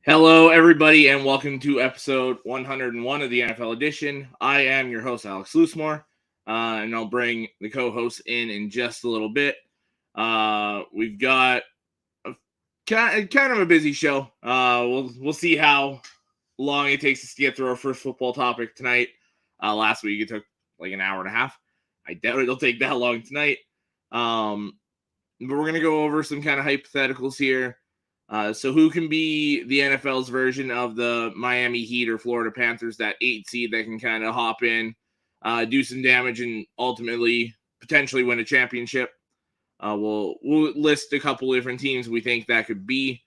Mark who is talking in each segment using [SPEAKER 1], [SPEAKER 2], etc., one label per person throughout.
[SPEAKER 1] Hello, everybody, and welcome to episode 101 of the NFL edition. I am your host, Alex Loosemore, and I'll bring the co-host in just a little bit. We've got kind of a busy show. We'll see how long it takes us to get through our first football topic tonight. Last week it took like an hour and a half. I doubt it'll take that long tonight. But we're gonna go over some kind of hypotheticals here. So who can be the NFL's version of the Miami Heat or Florida Panthers, that 8 seed that can kind of hop in, do some damage, and ultimately potentially win a championship? We'll list a couple different teams we think that could be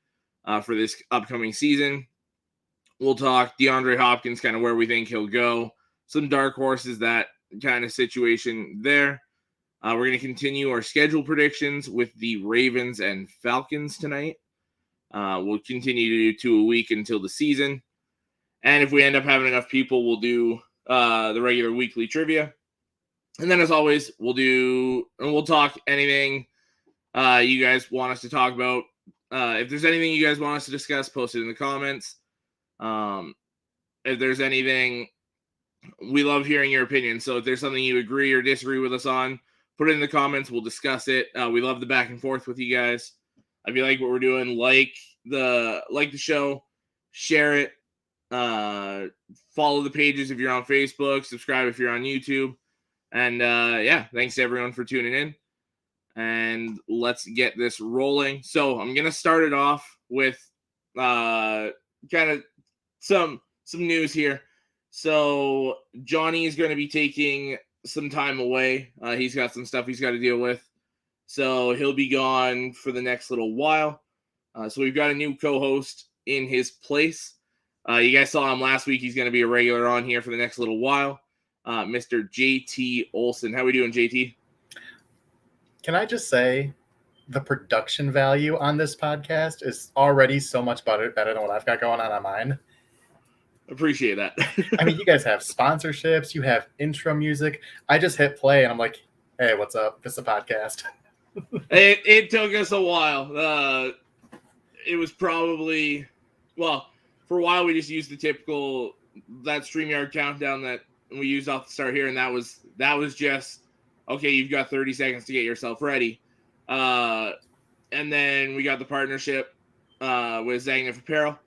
[SPEAKER 1] for this upcoming season. We'll talk DeAndre Hopkins, kind of where we think he'll go. Some dark horses, that kind of situation there. We're going to continue our schedule predictions with the Ravens and Falcons tonight. We'll continue to do 2 a week until the season. And if we end up having enough people, we'll do the regular weekly trivia. And then, as always, we'll talk anything you guys want us to talk about. If there's anything you guys want us to discuss, post it in the comments. If there's anything, we love hearing your opinion. So if there's something you agree or disagree with us on, put it in the comments. We'll discuss it. We love the back and forth with you guys. If you like what we're doing, like the show, share it, follow the pages if you're on Facebook, subscribe if you're on YouTube, and thanks to everyone for tuning in. And let's get this rolling. So I'm gonna start it off with kind of some news here. So Johnny is going to be taking some time away. He's got some stuff he's got to deal with. So he'll be gone for the next little while. So we've got a new co-host in his place. You guys saw him last week. He's going to be a regular on here for the next little while. Mr. JT Olson. How we doing, JT?
[SPEAKER 2] Can I just say the production value on this podcast is already so much better than what I've got going on mine.
[SPEAKER 1] Appreciate that.
[SPEAKER 2] I mean, you guys have sponsorships. You have intro music. I just hit play and I'm like, hey, what's up? It's a podcast.
[SPEAKER 1] It took us a while. It was probably, for a while we just used the typical, that StreamYard countdown that we used off the start here, and that was just, okay, you've got 30 seconds to get yourself ready. And then we got the partnership with Zagnif Apparel.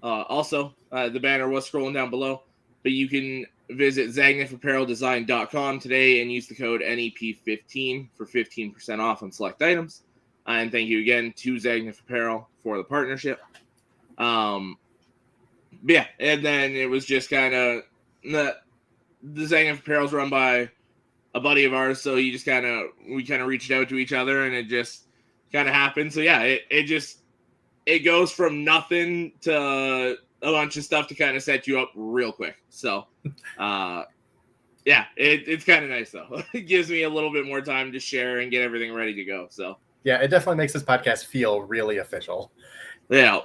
[SPEAKER 1] Also, the banner was scrolling down below, but you can visit ZagnifApparelDesign.com today and use the code NEP15 for 15% off on select items. And thank you again to Zagnif Apparel for the partnership. And then it was just kind of the Zagnif Apparel is run by a buddy of ours, so we kind of reached out to each other, and it just kind of happened. So yeah, it goes from nothing to a bunch of stuff to kind of set you up real quick. So, it's kind of nice, though. It gives me a little bit more time to share and get everything ready to go. So,
[SPEAKER 2] yeah, it definitely makes this podcast feel really official.
[SPEAKER 1] Yeah,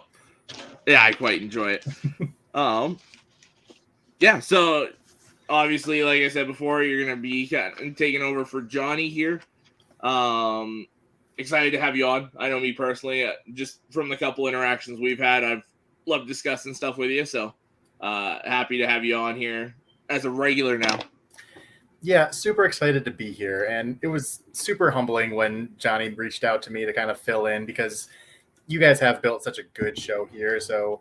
[SPEAKER 1] I quite enjoy it. So obviously, like I said before, you're going to be taking over for Johnny here. Excited to have you on. I know me personally, just from the couple interactions we've had, I've loved discussing stuff with you. So happy to have you on here as a regular now.
[SPEAKER 2] Yeah, super excited to be here. And it was super humbling when Johnny reached out to me to kind of fill in, because you guys have built such a good show here. So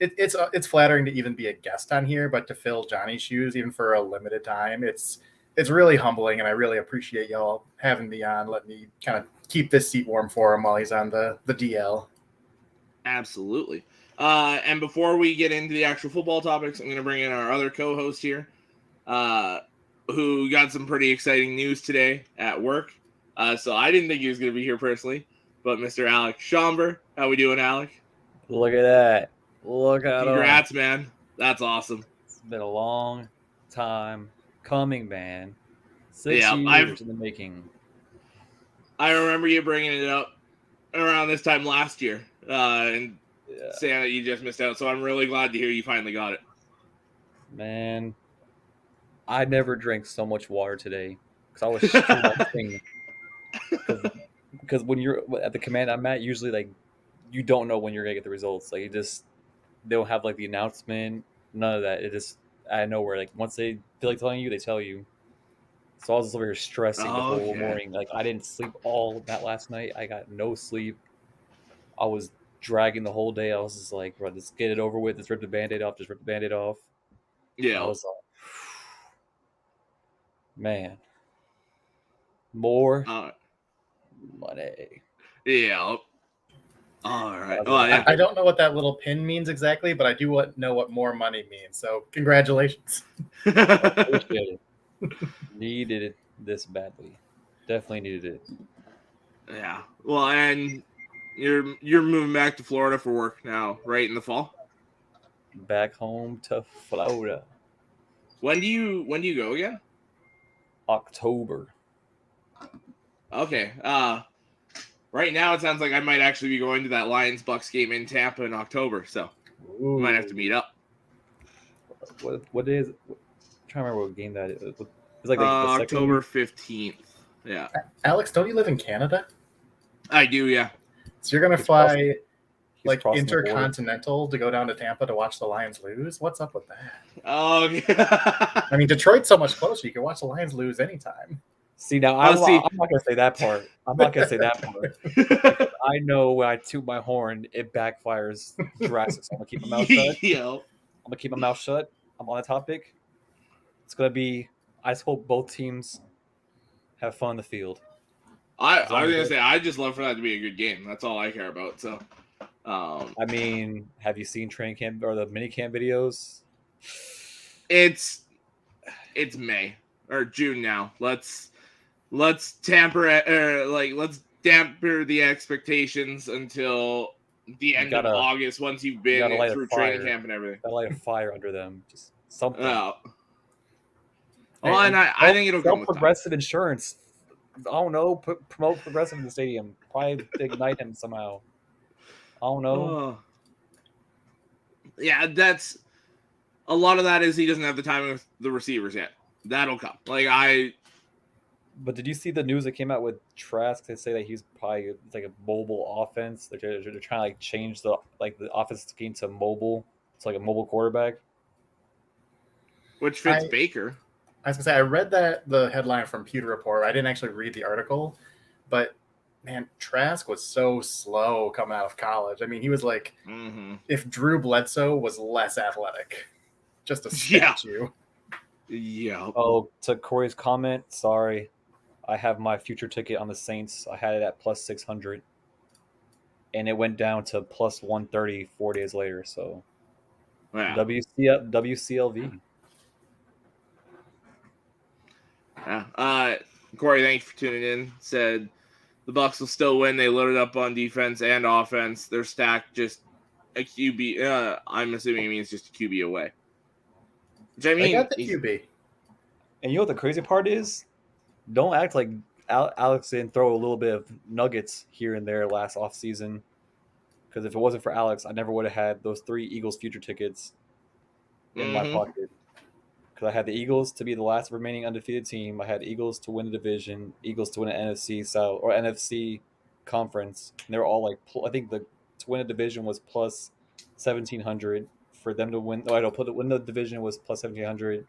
[SPEAKER 2] it's flattering to even be a guest on here, but to fill Johnny's shoes, even for a limited time, it's really humbling, and I really appreciate y'all having me on. Let me kind of keep this seat warm for him while he's on the DL.
[SPEAKER 1] Absolutely. And before we get into the actual football topics, I'm going to bring in our other co-host here, who got some pretty exciting news today at work. So I didn't think he was going to be here personally, but Mr. Alec Schomber. How we doing, Alec?
[SPEAKER 3] Look at that. Look at
[SPEAKER 1] Congrats, man. That's awesome.
[SPEAKER 3] It's been a long time coming, man. 6 years in the making.
[SPEAKER 1] I remember you bringing it up around this time last year and saying that you just missed out. So I'm really glad to hear you finally got it.
[SPEAKER 3] Man, I never drank so much water today because I was stressing. Because when you're at the command I'm at, usually like you don't know when you're gonna get the results. Like they don't have like the announcement, none of that. It just out of nowhere. Like once they feel like telling you, they tell you. So I was just over here stressing the whole
[SPEAKER 1] Okay.
[SPEAKER 3] morning. Like I didn't sleep all that last night. I got no sleep. I was dragging the whole day. I was just like, bro, just get it over with. Just rip the Band-Aid off. Just rip the Band-Aid off.
[SPEAKER 1] Yeah.
[SPEAKER 3] I was like, man, more
[SPEAKER 1] Uh,
[SPEAKER 3] money.
[SPEAKER 1] yeah. All right.
[SPEAKER 3] Okay.
[SPEAKER 1] Well, yeah.
[SPEAKER 2] I don't know what that little pin means exactly, but I do know what more money means. So congratulations.
[SPEAKER 3] Appreciate it. Needed this badly. Definitely needed it.
[SPEAKER 1] Yeah. Well, and you're moving back to Florida for work now, right in the fall.
[SPEAKER 3] Back home to Florida.
[SPEAKER 1] When do you go again?
[SPEAKER 3] October.
[SPEAKER 1] Okay. Right now it sounds like I might actually be going to that Lions Bucks game in Tampa in October, so we might have to meet up.
[SPEAKER 3] What is? I'm trying to remember what game that is. It's like the
[SPEAKER 1] October
[SPEAKER 3] second
[SPEAKER 1] 15th. Yeah,
[SPEAKER 2] Alex, don't you live in Canada?
[SPEAKER 1] I do. Yeah.
[SPEAKER 2] So you're gonna
[SPEAKER 3] He's
[SPEAKER 2] fly
[SPEAKER 3] crossing- he's
[SPEAKER 2] like
[SPEAKER 3] crossing the border.
[SPEAKER 2] intercontinental to go down to Tampa to watch the Lions lose? What's up with that?
[SPEAKER 1] Oh.
[SPEAKER 2] I mean, Detroit's so much closer. You can watch the Lions lose anytime.
[SPEAKER 3] See now, I'm not gonna say that part. I'm not gonna say that part. I know when I toot my horn, it backfires drastic. So I'm gonna keep my mouth shut.
[SPEAKER 1] Yo.
[SPEAKER 3] I'm gonna keep my mouth shut. I'm on the topic. It's gonna be. I just hope both teams have fun on the field.
[SPEAKER 1] I was gonna say I just love for that to be a good game. That's all I care about. So,
[SPEAKER 3] I mean, have you seen training camp or the mini camp videos?
[SPEAKER 1] it's May or June now. Let's tamper it, let's damper the expectations until the end of August once you've been through training camp and everything.
[SPEAKER 3] Gotta light a fire under them, just something.
[SPEAKER 1] Well, and I think it'll come with time.
[SPEAKER 3] Progressive insurance. I don't know. Promote Progressive in the stadium. Probably ignite him somehow. I don't know.
[SPEAKER 1] Yeah, that's a lot of that is he doesn't have the timing with the receivers yet. That'll come.
[SPEAKER 3] But did you see the news that came out with Trask? They say that he's probably like a mobile offense. They're trying to like change the offense scheme to mobile. It's like a mobile quarterback,
[SPEAKER 1] which fits Baker.
[SPEAKER 2] I was gonna say I read the headline from Pewter Report. I didn't actually read the article, but man, Trask was so slow coming out of college. I mean, he was like if Drew Bledsoe was less athletic, just a statue.
[SPEAKER 1] Yeah.
[SPEAKER 3] Oh, to Corey's comment, sorry. I have my future ticket on the Saints. I had it at plus 600. And it went down to plus 130 4 days later. So,
[SPEAKER 1] wow.
[SPEAKER 3] WCLV.
[SPEAKER 1] Yeah. Corey, thanks for tuning in. Said the Bucs will still win. They loaded up on defense and offense. They're stacked just a QB. I'm assuming it means just a QB away. Which I mean,
[SPEAKER 2] they got the QB.
[SPEAKER 3] And you know what the crazy part is? Don't act like Alex didn't throw a little bit of nuggets here and there last offseason. Because if it wasn't for Alex, I never would have had those 3 Eagles future tickets in my pocket. Because I had the Eagles to be the last remaining undefeated team. I had Eagles to win the division, Eagles to win an NFC South or NFC conference. And they were all like, I think to win a division was plus 1,700. For them to win, win the division was plus 1,700.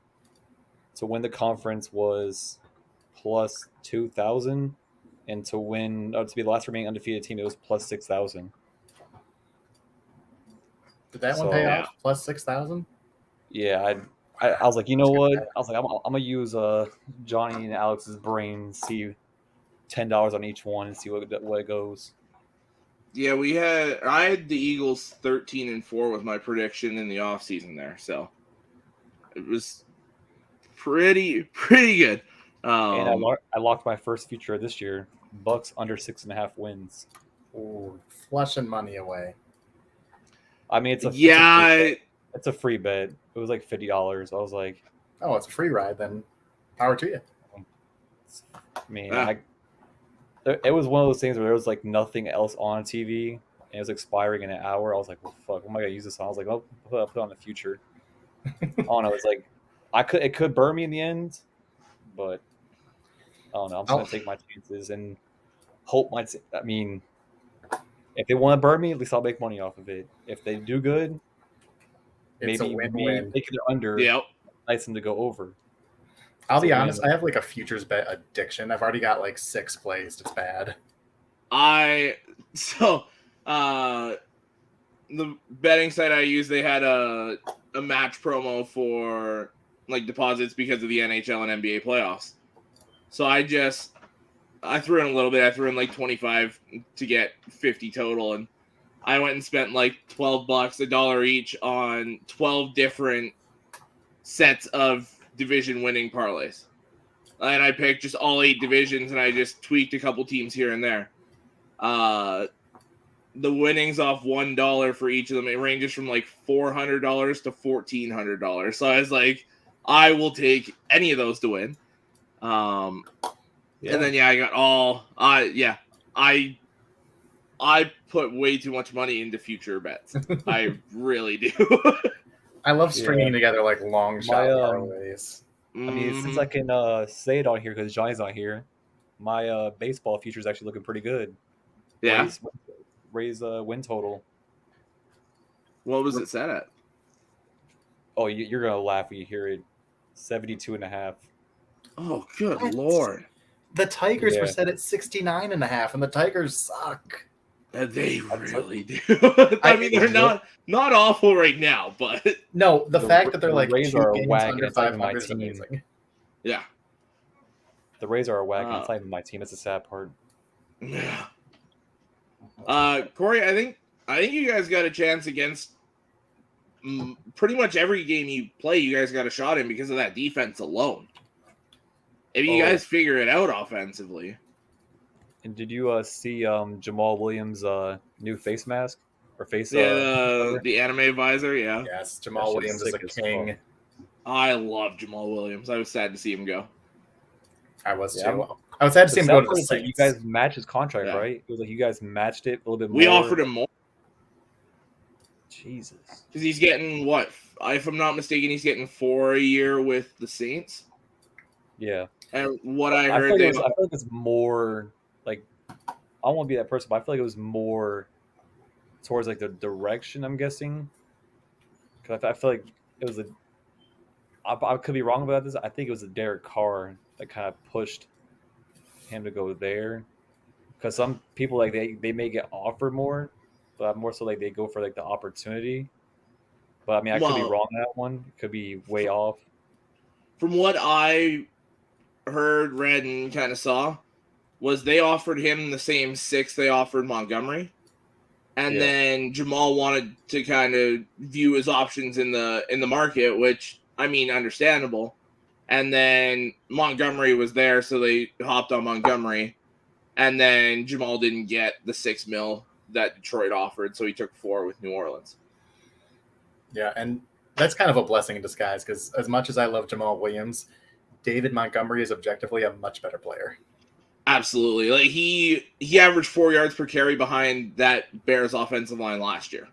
[SPEAKER 3] To win the conference was plus 2,000, and to be the last remaining undefeated team, it was plus 6,000.
[SPEAKER 2] Did that one pay off? Plus 6,000?
[SPEAKER 3] Yeah, I was like, you know what? I was like, I'm gonna use Johnny and Alex's brain, see $10 on each one, and see what it goes.
[SPEAKER 1] Yeah, I had the Eagles 13-4 with my prediction in the offseason there, so it was pretty good.
[SPEAKER 3] And I locked my first future this year. Bucks under 6.5 wins.
[SPEAKER 2] Ooh, flushing money away.
[SPEAKER 3] I mean, it's a free bet. It was like $50. I was like,
[SPEAKER 2] oh, it's a free ride. Then power to you.
[SPEAKER 3] I mean, it was one of those things where there was like nothing else on TV, and it was expiring in an hour. I was like, well, fuck, what am I gonna use this on? I was like, oh, I'll put it on the future. I don't know. It's like it could burn me in the end, but I don't know. I'm just gonna take my chances and hope I mean, if they want to burn me, at least I'll make money off of it. If they do good,
[SPEAKER 2] It's a
[SPEAKER 3] maybe
[SPEAKER 2] win-win.
[SPEAKER 3] making it under.
[SPEAKER 1] Yep.
[SPEAKER 3] Nice them to go over.
[SPEAKER 2] I'll
[SPEAKER 3] It's a
[SPEAKER 2] be
[SPEAKER 3] win.
[SPEAKER 2] honest, I have like a futures bet addiction. I've already got like 6 placed. It's bad.
[SPEAKER 1] The betting site I use, they had a match promo for like deposits because of the NHL and NBA playoffs. So I threw in a little bit. I threw in like 25 to get 50 total, and I went and spent like $12, $1 each on 12 different sets of division winning parlays. And I picked just all 8 divisions, and I just tweaked a couple teams here and there. The winnings off $1 for each of them, it ranges from like $400 to $1,400. So I was like, I will take any of those to win. And then I got all. I put way too much money into future bets. I really do.
[SPEAKER 2] I love stringing together like long shot parlays.
[SPEAKER 3] I mean, since I can say it on here because Johnny's not here, my baseball future is actually looking pretty good.
[SPEAKER 1] Yeah.
[SPEAKER 3] Raise win total.
[SPEAKER 1] What was it set at?
[SPEAKER 3] Oh, you're gonna laugh when you hear it. 72.5.
[SPEAKER 1] Oh, good
[SPEAKER 2] What?
[SPEAKER 1] Lord.
[SPEAKER 2] The Tigers were set at 69.5, and the Tigers suck.
[SPEAKER 1] They really do. I mean, they're not awful right now, but
[SPEAKER 2] no, the fact that they're like
[SPEAKER 3] Rays
[SPEAKER 2] 2
[SPEAKER 3] are a
[SPEAKER 2] games
[SPEAKER 3] wagon.
[SPEAKER 2] under
[SPEAKER 3] It's not even
[SPEAKER 2] 500
[SPEAKER 3] my
[SPEAKER 2] is
[SPEAKER 3] team.
[SPEAKER 2] amazing.
[SPEAKER 1] Yeah.
[SPEAKER 3] The Rays are a wagon. It's not even my team. That's the sad part.
[SPEAKER 1] Yeah. Corey, I think you guys got a chance against pretty much every game you play. You guys got a shot in because of that defense alone. If you guys figure it out offensively.
[SPEAKER 3] And did you see Jamal Williams' new face mask or face?
[SPEAKER 1] The anime visor, yeah.
[SPEAKER 2] Yes, Jamal Williams is a king.
[SPEAKER 1] I love Jamal Williams. I was sad to see him go.
[SPEAKER 2] I was too. I was sad to see him go to the Saints.
[SPEAKER 3] You guys matched his contract, right? It was like you guys matched it a little bit more.
[SPEAKER 1] We offered him more.
[SPEAKER 3] Jesus.
[SPEAKER 1] Because he's getting what? If I'm not mistaken, he's getting 4 a year with the Saints.
[SPEAKER 3] Yeah.
[SPEAKER 1] And what I heard,
[SPEAKER 3] I feel like it's more like I don't want to be that person, but I feel like it was more towards like the direction. I'm guessing because I feel like it was I could be wrong about this. I think it was a Derek Carr that kind of pushed him to go there. Because some people like they may get offered more, but more so like they go for like the opportunity. But I mean, I could be wrong on that one. It could be way off.
[SPEAKER 1] From what I heard, read, and kind of saw, was they offered him the same 6 they offered Montgomery, and then Jamal wanted to kind of view his options in the market, which I mean, understandable. And then Montgomery was there, so they hopped on Montgomery, and then Jamal didn't get the $6 million that Detroit offered, so he took 4 with New Orleans.
[SPEAKER 2] Yeah, and that's kind of a blessing in disguise because as much as I love Jamal Williams, David Montgomery is objectively a much better player.
[SPEAKER 1] Absolutely. Like he averaged 4 yards per carry behind that Bears offensive line last year.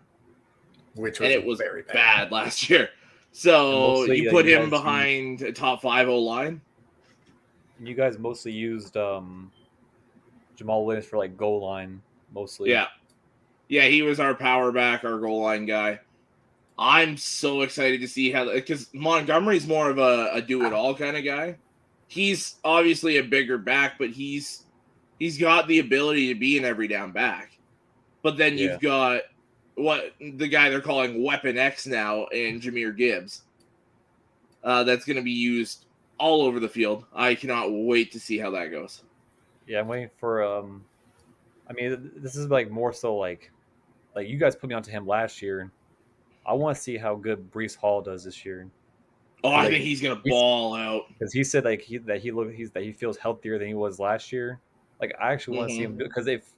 [SPEAKER 1] It was very bad last year. So you put him behind a top 5 O-line.
[SPEAKER 3] You guys mostly used Jamal Williams for like goal line mostly.
[SPEAKER 1] Yeah. Yeah, he was our power back, our goal line guy. I'm so excited to see how, because Montgomery's more of a do-it-all kind of guy. He's obviously a bigger back, but he's got the ability to be an every down back. But then you've got what the guy they're calling Weapon X now in Jahmyr Gibbs. That's going to be used all over the field. I cannot wait to see how that goes.
[SPEAKER 3] Yeah, I'm waiting for I mean, this is like more so like you guys put me onto him last year. I want to see how good Breece Hall does this year.
[SPEAKER 1] Oh, I think he's gonna ball out
[SPEAKER 3] because he said like he feels healthier than he was last year. Like I actually want to see him because if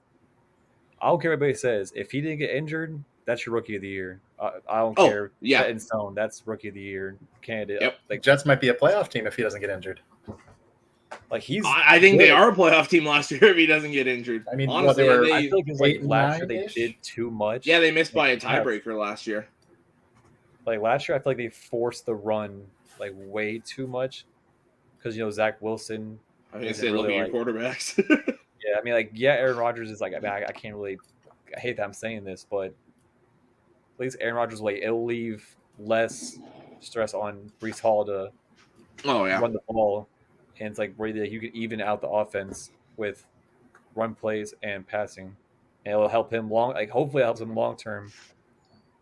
[SPEAKER 3] I don't care what anybody says, if he didn't get injured, that's your rookie of the year. I don't care.
[SPEAKER 1] Yeah,
[SPEAKER 3] set in stone. That's rookie of the year candidate.
[SPEAKER 1] Yep.
[SPEAKER 2] Like Jets might be a playoff team if he doesn't get injured.
[SPEAKER 3] Like
[SPEAKER 1] I think they are a playoff team last year if he doesn't get injured.
[SPEAKER 2] I mean,
[SPEAKER 1] honestly,
[SPEAKER 3] I feel like it was like last year they did too much.
[SPEAKER 1] Yeah, they missed by a tiebreaker last year.
[SPEAKER 3] Like last year, I feel like they forced the run like way too much because Zach Wilson.
[SPEAKER 1] I mean, they look at your quarterbacks.
[SPEAKER 3] Yeah, I mean, like Aaron Rodgers is like I can't really. I hate that I'm saying this, but at least Aaron Rodgers will he'll leave less stress on Breece Hall to run the ball, and it's like where you can even out the offense with run plays and passing, and it'll help him hopefully it helps him long term.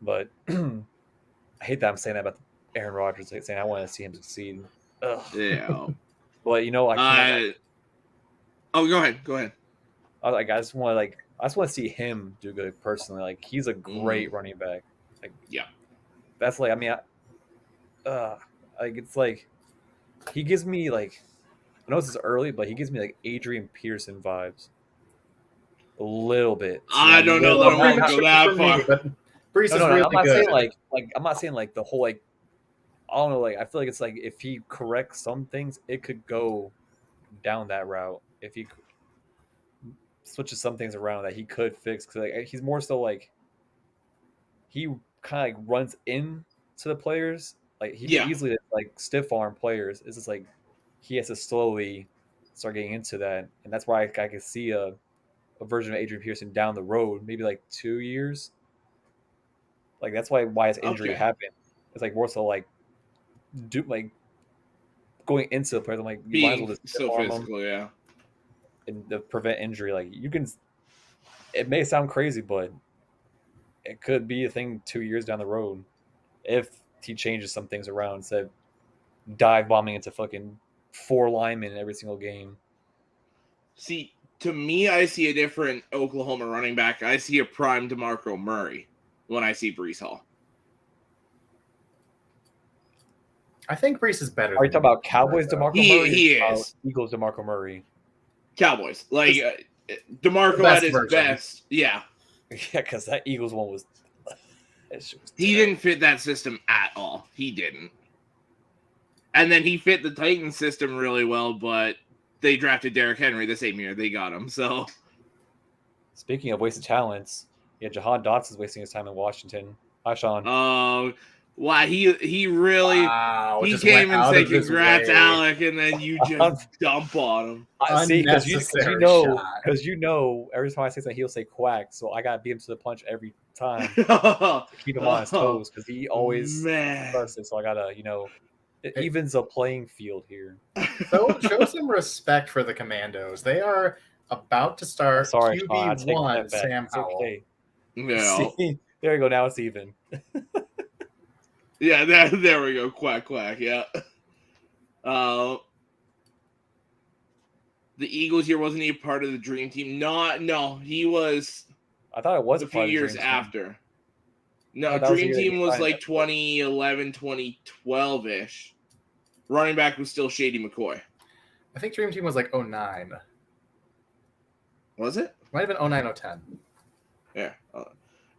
[SPEAKER 3] But I hate that I'm saying that about Aaron Rodgers, like saying I want to see him succeed. Ugh.
[SPEAKER 1] Yeah.
[SPEAKER 3] But I can't.
[SPEAKER 1] Go ahead.
[SPEAKER 3] I just want to see him do good personally. Like he's a great running back. Like that's like it's like he gives me like I know this is early, but he gives me like Adrian Peterson vibes. A little bit.
[SPEAKER 1] I don't know that I won't go that far.
[SPEAKER 2] But Breece is really
[SPEAKER 3] I'm not
[SPEAKER 2] good.
[SPEAKER 3] saying I'm not saying like the whole like I don't know, like I feel like it's like if he corrects some things, it could go down that route. If he switches some things around that he could fix, because like he's more so like he kind of like runs into the players. Like he can easily like stiff arm players. It's just like he has to slowly start getting into that, and that's why I can see a version of Adrian Peterson down the road, maybe like 2 years. Like that's why his injury happened. It's like more so like going into the player. I'm like you might as well just
[SPEAKER 1] so physical,
[SPEAKER 3] and to prevent injury. Like you can. It may sound crazy, but it could be a thing 2 years down the road if he changes some things around instead of dive bombing into fucking 4 linemen every single game.
[SPEAKER 1] See, to me, I see a different Oklahoma running back. I see a prime DeMarco Murray when I see Breece Hall.
[SPEAKER 2] I think Breece is better.
[SPEAKER 3] Are you talking about Cowboys DeMarco Murray?
[SPEAKER 1] He is.
[SPEAKER 3] Eagles DeMarco Murray.
[SPEAKER 1] Cowboys. Like, DeMarco at his best. Yeah.
[SPEAKER 3] Yeah, because that Eagles one was...
[SPEAKER 1] He didn't fit that system at all. He didn't. And then he fit the Titans system really well, but they drafted Derrick Henry the same year they got him, so...
[SPEAKER 3] Speaking of wasted talents, Jahan Dotson's wasting his time in Washington. Hi, Sean.
[SPEAKER 1] Oh, wow. He really...
[SPEAKER 2] Wow,
[SPEAKER 1] he came and said, congrats, Alec, and then you just dump on him.
[SPEAKER 3] See, because you know, every time I say something, he'll say quack, so I got to beat him to the punch every time to keep him on his toes, because he always does it, so I got to, it evens the playing field here.
[SPEAKER 2] So show some respect for the Commandos. They are about to start QB1 Sam Howell.
[SPEAKER 3] Okay.
[SPEAKER 1] No.
[SPEAKER 3] See, there you go. Now it's even.
[SPEAKER 1] Yeah, there we go. Quack, quack. Yeah. The Eagles here, wasn't he a part of the dream team? No, he was.
[SPEAKER 3] I thought it was
[SPEAKER 1] a few years after. No, dream team was like 2011, 2012-ish. Running back was still Shady McCoy.
[SPEAKER 2] I think dream team was like 09.
[SPEAKER 1] Was it?
[SPEAKER 2] Might have been 09, 010.
[SPEAKER 1] Yeah.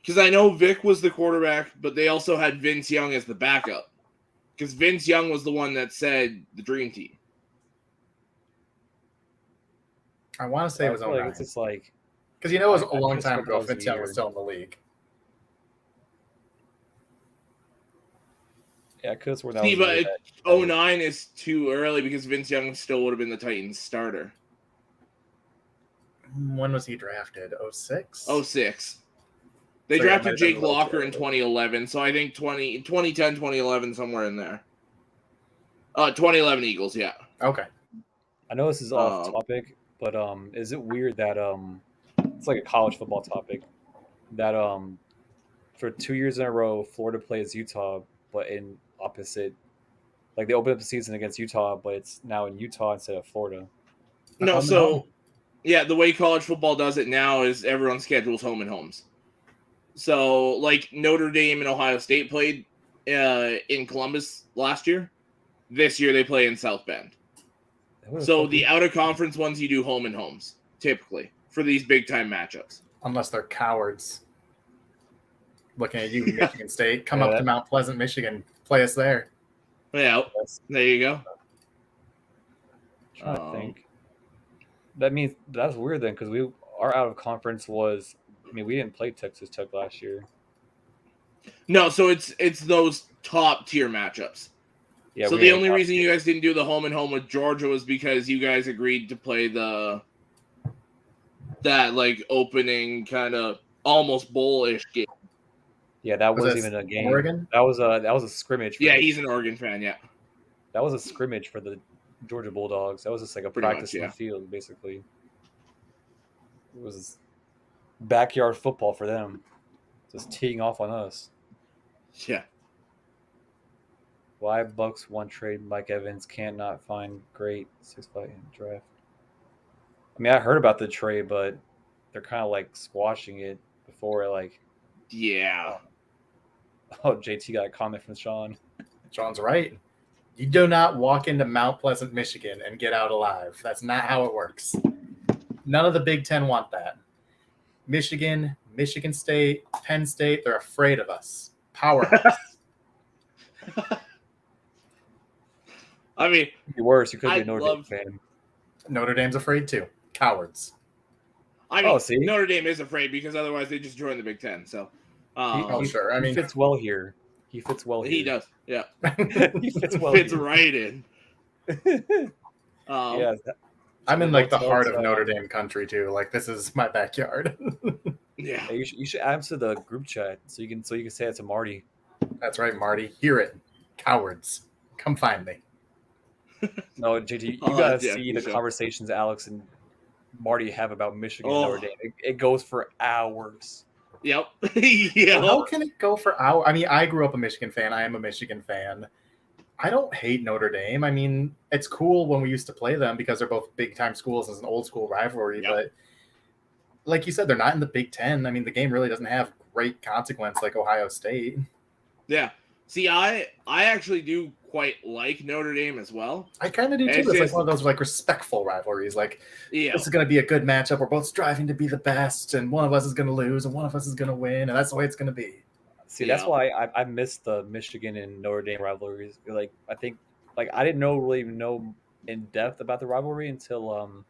[SPEAKER 1] Because I know Vic was the quarterback, but they also had Vince Young as the backup. Because Vince Young was the one that said the dream team.
[SPEAKER 2] I want to say it was 09.
[SPEAKER 3] It's just like...
[SPEAKER 2] Because it was a long time ago. Vince Young was still in the league.
[SPEAKER 3] Yeah, because we're now.
[SPEAKER 1] See, but 09 is too early because Vince Young still would have been the Titans starter.
[SPEAKER 2] When was he drafted? 06?
[SPEAKER 1] 06. They drafted Jake Locker in 2011, so I think 2010, 2011, somewhere in there. 2011 Eagles, yeah.
[SPEAKER 2] Okay.
[SPEAKER 3] I know this is off topic, but is it weird that it's like a college football topic that for 2 years in a row Florida plays Utah, but in opposite, like they open up the season against Utah, but it's now in Utah instead of Florida.
[SPEAKER 1] No, so yeah, the way college football does it now is everyone schedules home and homes. So like Notre Dame and Ohio State played in Columbus last year. This year they play in South Bend. So the out of conference ones you do home and homes typically for these big time matchups.
[SPEAKER 2] Unless they're cowards. Looking at you, Michigan State. Come up to Mount Pleasant, Michigan. Play us there.
[SPEAKER 1] Yeah, there you go.
[SPEAKER 3] I think that means that's weird then, because our out of conference was. I mean, we didn't play Texas Tech last year.
[SPEAKER 1] No, so it's those top tier matchups. Yeah. So the only reason you guys didn't do the home and home with Georgia was because you guys agreed to play that like opening kind of almost bowl-ish game.
[SPEAKER 3] Yeah, that
[SPEAKER 2] Was
[SPEAKER 3] wasn't
[SPEAKER 2] that
[SPEAKER 3] even a game.
[SPEAKER 2] Oregon?
[SPEAKER 3] That was a scrimmage.
[SPEAKER 1] Yeah, he's an Oregon fan. Yeah,
[SPEAKER 3] That was a scrimmage for the Georgia Bulldogs. That was just like a
[SPEAKER 1] Pretty
[SPEAKER 3] practice
[SPEAKER 1] much,
[SPEAKER 3] in
[SPEAKER 1] yeah.
[SPEAKER 3] the field, basically. It was backyard football for them, just teeing off on us.
[SPEAKER 1] yeah.
[SPEAKER 3] Why Bucks one trade Mike Evans can't not find great 6-5 in draft? I mean, I heard about the trade, but they're kind of like squashing it before like.
[SPEAKER 1] Yeah.
[SPEAKER 3] Oh, JT got a comment from Sean.
[SPEAKER 2] John's right. You do not walk into Mount Pleasant, Michigan and get out alive. That's not how it works. None of the Big Ten want that. Michigan, Michigan State, Penn State, they're afraid of us. Powerhouse.
[SPEAKER 1] I mean,
[SPEAKER 3] It'd be worse. You could be
[SPEAKER 1] I
[SPEAKER 3] a Notre
[SPEAKER 1] love-
[SPEAKER 3] Dame fan.
[SPEAKER 2] Notre Dame's afraid too. Cowards.
[SPEAKER 3] See?
[SPEAKER 1] Notre Dame is afraid because otherwise they just join the Big Ten. So,
[SPEAKER 2] Sure. I mean,
[SPEAKER 3] he fits well here. He fits well here.
[SPEAKER 1] he does. Yeah,
[SPEAKER 3] He fits well
[SPEAKER 1] fits
[SPEAKER 3] here.
[SPEAKER 1] right in.
[SPEAKER 3] Yeah,
[SPEAKER 2] I'm in like the
[SPEAKER 3] Let's-
[SPEAKER 2] heart of
[SPEAKER 3] let's,
[SPEAKER 2] Notre Dame country too. Like this is my backyard.
[SPEAKER 1] Yeah.
[SPEAKER 3] Hey, you should add him to the group chat so you can say it to Marty.
[SPEAKER 2] That's right, Marty. Hear it. Cowards. Come find me.
[SPEAKER 3] No, JT, you
[SPEAKER 1] Oh,
[SPEAKER 3] gotta
[SPEAKER 1] yeah,
[SPEAKER 3] see
[SPEAKER 1] for
[SPEAKER 3] the
[SPEAKER 1] sure.
[SPEAKER 3] conversations Alex and Marty have about Michigan
[SPEAKER 1] Oh.
[SPEAKER 3] and Notre Dame. It goes for hours.
[SPEAKER 1] Yep. Yeah.
[SPEAKER 2] How can it go for hours? I mean, I grew up a Michigan fan. I am a Michigan fan. I don't hate Notre Dame. I mean, it's cool when we used to play them because they're both big time schools. It's an old school rivalry.
[SPEAKER 1] Yep.
[SPEAKER 2] But like you said, they're not in the Big Ten. I mean, the game really doesn't have great consequence like Ohio State.
[SPEAKER 1] Yeah. See, I actually do quite like Notre Dame as well.
[SPEAKER 2] I kind of do too.
[SPEAKER 1] It's
[SPEAKER 2] It's like
[SPEAKER 1] just-
[SPEAKER 2] one of those like respectful rivalries. Like
[SPEAKER 1] Yeah.
[SPEAKER 2] this is going to be a good matchup. We're both striving to be the best, and one of us is going to lose, and one of us is going to win, and that's the way it's going to be.
[SPEAKER 3] See, that's
[SPEAKER 1] Yeah.
[SPEAKER 3] why I miss the Michigan and Notre Dame rivalries. Like, I think, like, I didn't really know in depth about the rivalry until,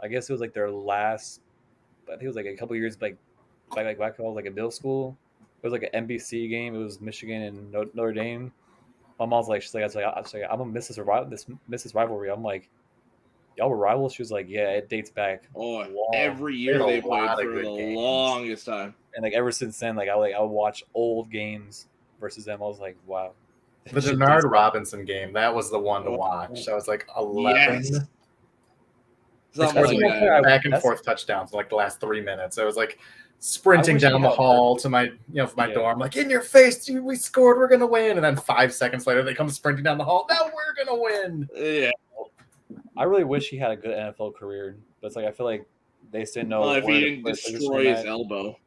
[SPEAKER 3] I guess it was like their last. I think it was like a couple years back when I was like in middle school. It was like an NBC game. It was Michigan and Notre Dame. My mom's like, she's like, I'm gonna miss this rivalry. I'm like, y'all were rivals. She was like, yeah, it dates back.
[SPEAKER 1] Oh,
[SPEAKER 3] long.
[SPEAKER 1] every year
[SPEAKER 2] They
[SPEAKER 1] they
[SPEAKER 2] had a
[SPEAKER 1] played
[SPEAKER 2] lot of
[SPEAKER 1] for
[SPEAKER 2] good
[SPEAKER 1] the
[SPEAKER 2] games.
[SPEAKER 1] longest time.
[SPEAKER 3] And like ever since then, like I would watch old games versus them. I was like, wow.
[SPEAKER 2] The
[SPEAKER 3] Shit
[SPEAKER 2] Denard
[SPEAKER 3] dates back.
[SPEAKER 2] Robinson game, that was the one to watch. That was like 11
[SPEAKER 1] Yes. Something
[SPEAKER 3] That's
[SPEAKER 1] like
[SPEAKER 3] one
[SPEAKER 1] that.
[SPEAKER 3] player I-
[SPEAKER 2] back and
[SPEAKER 3] that's-
[SPEAKER 2] forth touchdowns in like the last 3 minutes. It was like sprinting
[SPEAKER 3] I wish he
[SPEAKER 2] down the
[SPEAKER 3] had
[SPEAKER 2] hall to my, from my
[SPEAKER 3] Yeah.
[SPEAKER 2] dorm, like in your face, we scored, we're gonna win. And then 5 seconds later, they come sprinting down the hall. Now we're gonna win.
[SPEAKER 1] Yeah.
[SPEAKER 3] I really wish he had a good NFL career, but it's like I feel like they just didn't know.
[SPEAKER 1] Well, if
[SPEAKER 3] where
[SPEAKER 1] he
[SPEAKER 3] to
[SPEAKER 1] didn't
[SPEAKER 3] put position
[SPEAKER 1] destroy
[SPEAKER 3] him
[SPEAKER 1] his
[SPEAKER 3] at.
[SPEAKER 1] elbow.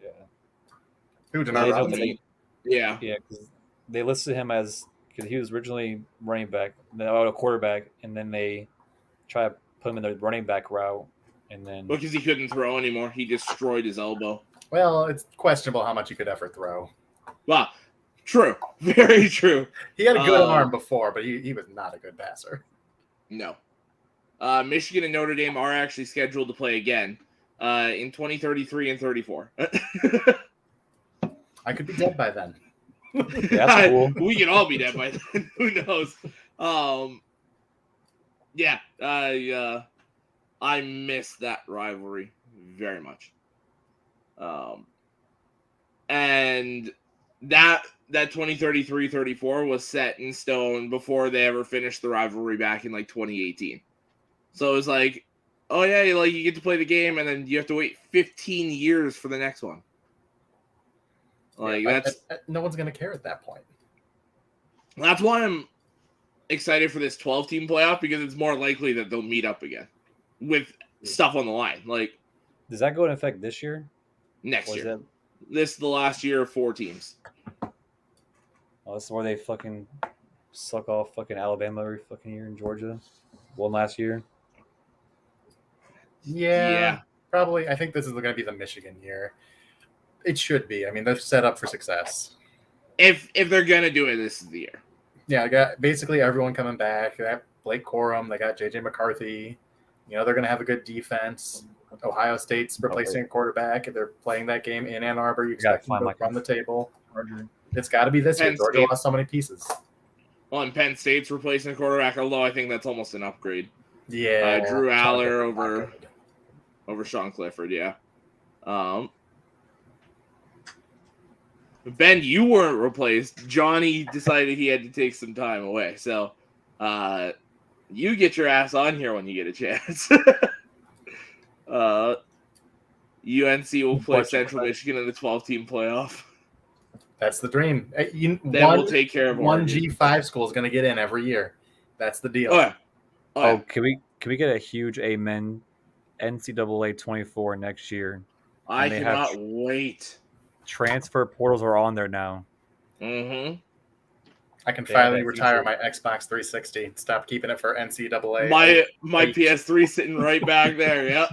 [SPEAKER 3] Yeah,
[SPEAKER 2] Who
[SPEAKER 3] They
[SPEAKER 2] Denard
[SPEAKER 3] don't
[SPEAKER 2] Robinson?
[SPEAKER 3] think-
[SPEAKER 1] Yeah.
[SPEAKER 3] yeah, because they listed him as because he was originally running back, then a quarterback, and then they try to put him in the running back route, and then
[SPEAKER 1] Because he couldn't throw anymore. He destroyed his elbow.
[SPEAKER 2] Well, it's questionable how much he could ever throw.
[SPEAKER 1] Wow. True. Very true.
[SPEAKER 2] He had a good
[SPEAKER 1] Uh,
[SPEAKER 2] arm before, but he was not a good passer.
[SPEAKER 1] No. Michigan and Notre Dame are actually scheduled to play again in 2033 and 34.
[SPEAKER 2] I could be dead by then.
[SPEAKER 3] that's cool.
[SPEAKER 1] We can all be dead by then. Who knows? Yeah, I miss that rivalry very much. And that 2033-34 was set in stone before they ever finished the rivalry back in like 2018. So it was like, oh yeah, like you get to play the game and then you have to wait 15 years for the next one. Like
[SPEAKER 2] Yeah,
[SPEAKER 1] that's
[SPEAKER 2] no one's gonna care at that point.
[SPEAKER 1] That's why I'm excited for this 12-team playoff because it's more likely that they'll meet up again with stuff on the line. Like
[SPEAKER 3] does that go into effect this year?
[SPEAKER 1] next
[SPEAKER 3] Or is
[SPEAKER 1] year.
[SPEAKER 3] that,
[SPEAKER 1] This is the last year of 4 teams.
[SPEAKER 3] oh, this is where they fucking suck off fucking Alabama every fucking year in Georgia. One last year.
[SPEAKER 2] Yeah, probably. I think this is going to be the Michigan year. It should be. I mean, they're set up for success.
[SPEAKER 1] If they're gonna do it, this is the year.
[SPEAKER 2] Yeah, I got basically everyone coming back. They got Blake Corum. They got JJ McCarthy. They're going to have a good defense. Ohio State's replacing a quarterback. If they're playing that game in Ann Arbor, you
[SPEAKER 3] gotta
[SPEAKER 2] expect them
[SPEAKER 3] find
[SPEAKER 2] to run the table.
[SPEAKER 3] Charger.
[SPEAKER 2] It's got to be this year.
[SPEAKER 1] Penn
[SPEAKER 2] Georgia
[SPEAKER 1] State.
[SPEAKER 2] lost so many pieces.
[SPEAKER 1] Well, and Penn State's replacing a quarterback, although I think that's almost an upgrade
[SPEAKER 2] Yeah,
[SPEAKER 1] Drew Aller
[SPEAKER 2] Chargers are not
[SPEAKER 1] over-
[SPEAKER 2] good.
[SPEAKER 1] over Sean Clifford. Yeah. Ben, you weren't replaced. Johnny decided he had to take some time away. So you get your ass on here when you get a chance. UNC will play Central Michigan in the 12-team playoff.
[SPEAKER 2] That's the dream.
[SPEAKER 1] Then we'll take care of
[SPEAKER 2] one
[SPEAKER 1] Oregon.
[SPEAKER 2] G5 school is going to get in every year. That's the deal.
[SPEAKER 1] Oh, yeah.
[SPEAKER 3] Oh, can we get a huge amen? NCAA 24 next year.
[SPEAKER 1] I cannot wait.
[SPEAKER 3] Transfer portals are on there now.
[SPEAKER 1] Mm-hmm.
[SPEAKER 2] I can finally retire my Xbox 360. Stop keeping it for NCAA.
[SPEAKER 1] My PS3 sitting right back there. Yeah.